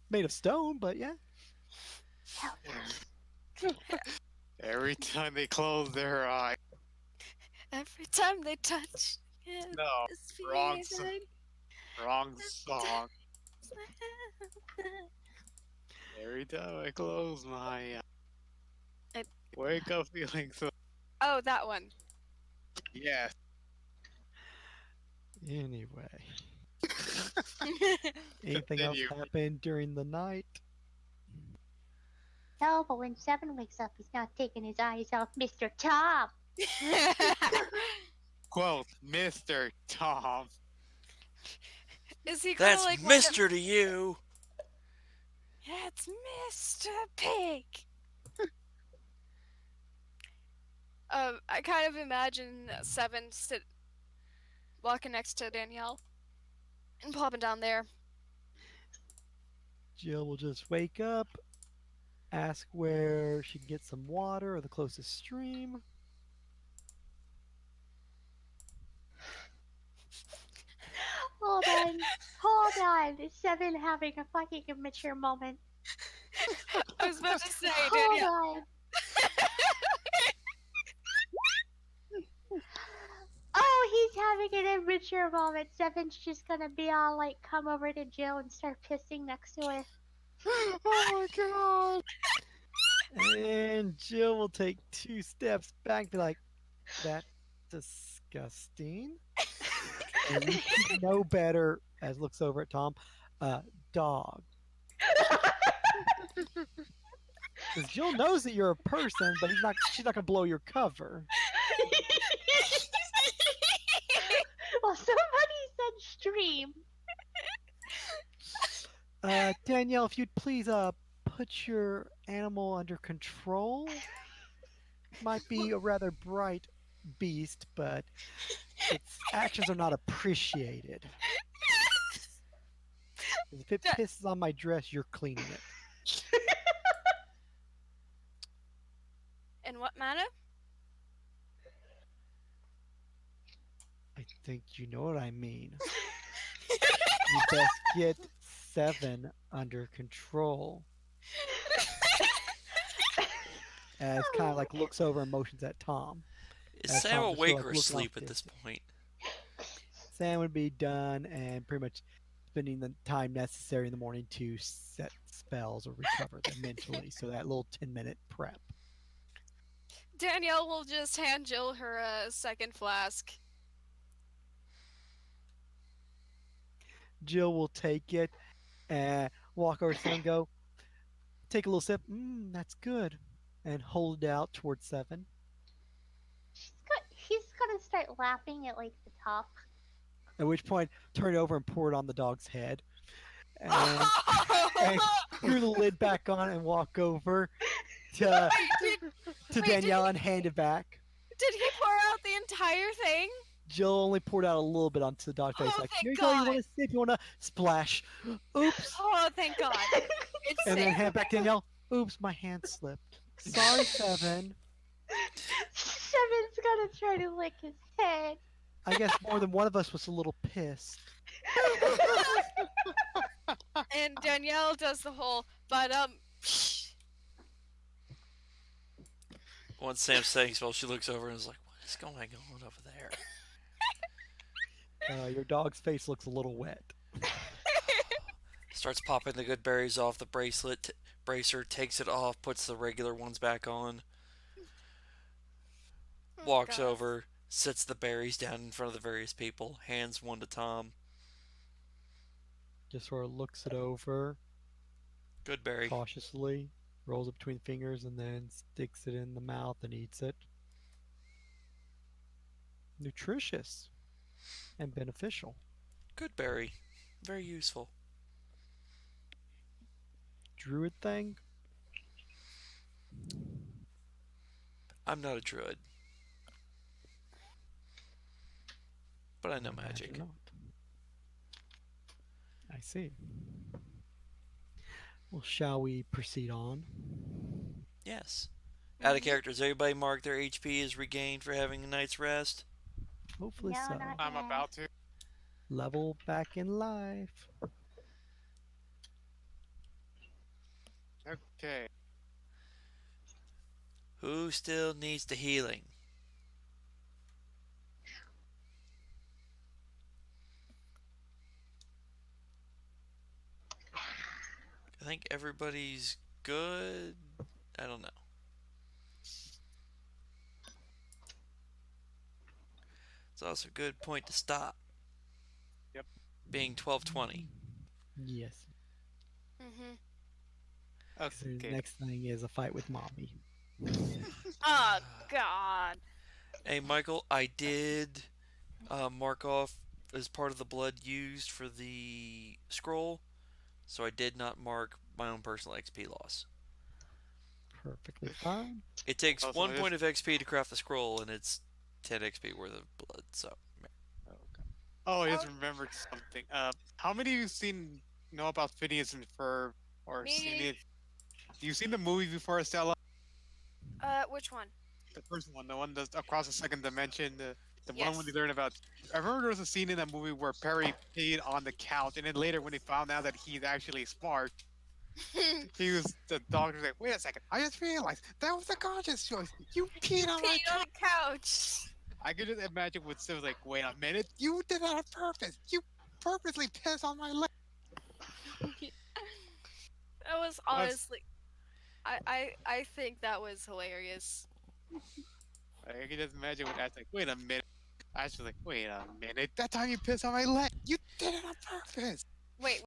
Made of stone, but yeah. Hell yes. Every time they close their eyes. Every time they touch, No, it's wrong, feeling. wrong song. Every time I close my I- wake up feeling so. Oh, that one. Yes. Anyway, anything else Continue. happened during the night? No, but when Seven wakes up, he's not taking his eyes off Mr. Tom. Quote, Mr. Tom. Is he kind of That's like one of Mister to you. It's Mr. Pig. I kind of imagine Seven walking next to Danielle and popping down there. Jill will just wake up, ask where she can get some water or the closest stream. Hold on. Hold on. Seven having a fucking immature moment. I was about to say, Hold Danielle. on. Oh, he's having an immature moment. Seven's just gonna be all like, come over to Jill and start pissing next to her. Oh my god! And Jill will take 2 steps back and be like, that's disgusting. And you should know better, as looks over at Tom, dog. Because Jill knows that you're a person, but she's not gonna blow your cover. Well, somebody said stream. Danielle, if you'd please put your animal under control. Might be a rather bright beast, but its actions are not appreciated. If it pisses on my dress, you're cleaning it. In what manner? I think you know what I mean. You best get Seven under control. As kind of like looks over and motions at Tom. Is As Sam Tom just sort of awake like or looking off asleep at this distance. point? Sam would be done and pretty much spending the time necessary in the morning to set spells or recover them mentally. So that little 10-minute prep. Danielle will just hand Jill her second flask. Jill will take it and walk over to Seven and go, take a little sip. That's good. And hold it out towards Seven. He's gonna start laughing at like the top. At which point, turn it over and pour it on the dog's head. And, and screw the lid back on and walk over to, Wait, Danielle and hand it back. did he pour out the entire thing? Jill only poured out a little bit onto the dog's face. Oh, Like, thank here you go. You God. want to sip? You want to splash? Oops. Oh, thank God. It's And then safe. hand back to Danielle. Oops, my hand slipped. Sorry, Seven. Seven's gonna try to lick his head. I guess more than one of us was a little pissed. And Danielle does the whole, but Once Sam's saying spell, she looks over and is like, what is going on over there? Your dog's face looks a little wet. Starts popping the good berries off the bracer, takes it off, puts the regular ones back on, walks God. over, sets the berries down in front of the various people, hands one to Tom. Just sort of looks it over Good berry. cautiously, rolls it between fingers, and then sticks it in the mouth and eats it. Nutritious and beneficial. Good berry. Very useful. Druid thing? I'm not a druid, but I know Imagine magic. not. I see. Well, shall we proceed on? Yes. Out of character, does everybody mark their HP as regained for having a night's rest? Hopefully No, so. not I'm yet. about to. Level back in life. Okay. Who still needs the healing? I think everybody's good. I don't know. It's also a good point to stop. Yep. Being 12:20. Yes. Mm-hmm. 'Cause the Okay. next thing is a fight with mommy. Oh, God. Hey, Michael, I did mark off as part of the blood used for the scroll, so I did not mark my own personal XP loss. Perfectly fine. It takes Also, 1 point of XP to craft the scroll, and it's 10 XP worth of blood. So, okay. Oh, I Oh, just remembered something. How many of you know about Phineas and Ferb or seen me. it? You seen the movie before, Stella? Which one? The first one, the one that's across the second dimension, the one when they Yes. learn about. I remember there was a scene in that movie where Perry peed on the couch, and then later when they found out that he's actually smart, he was the doctor's like, "Wait a second, I just realized that was a conscious choice. You peed You on my peed on couch." the couch. I could just imagine what Sid was like. Wait a minute, you did that on purpose. You purposely pissed on my leg. That was That's, honestly. I think that was hilarious. I can just imagine what Ash like. Wait a minute. Ash was like, "Wait a minute, that time you pissed on my leg, you did it on purpose." Wait,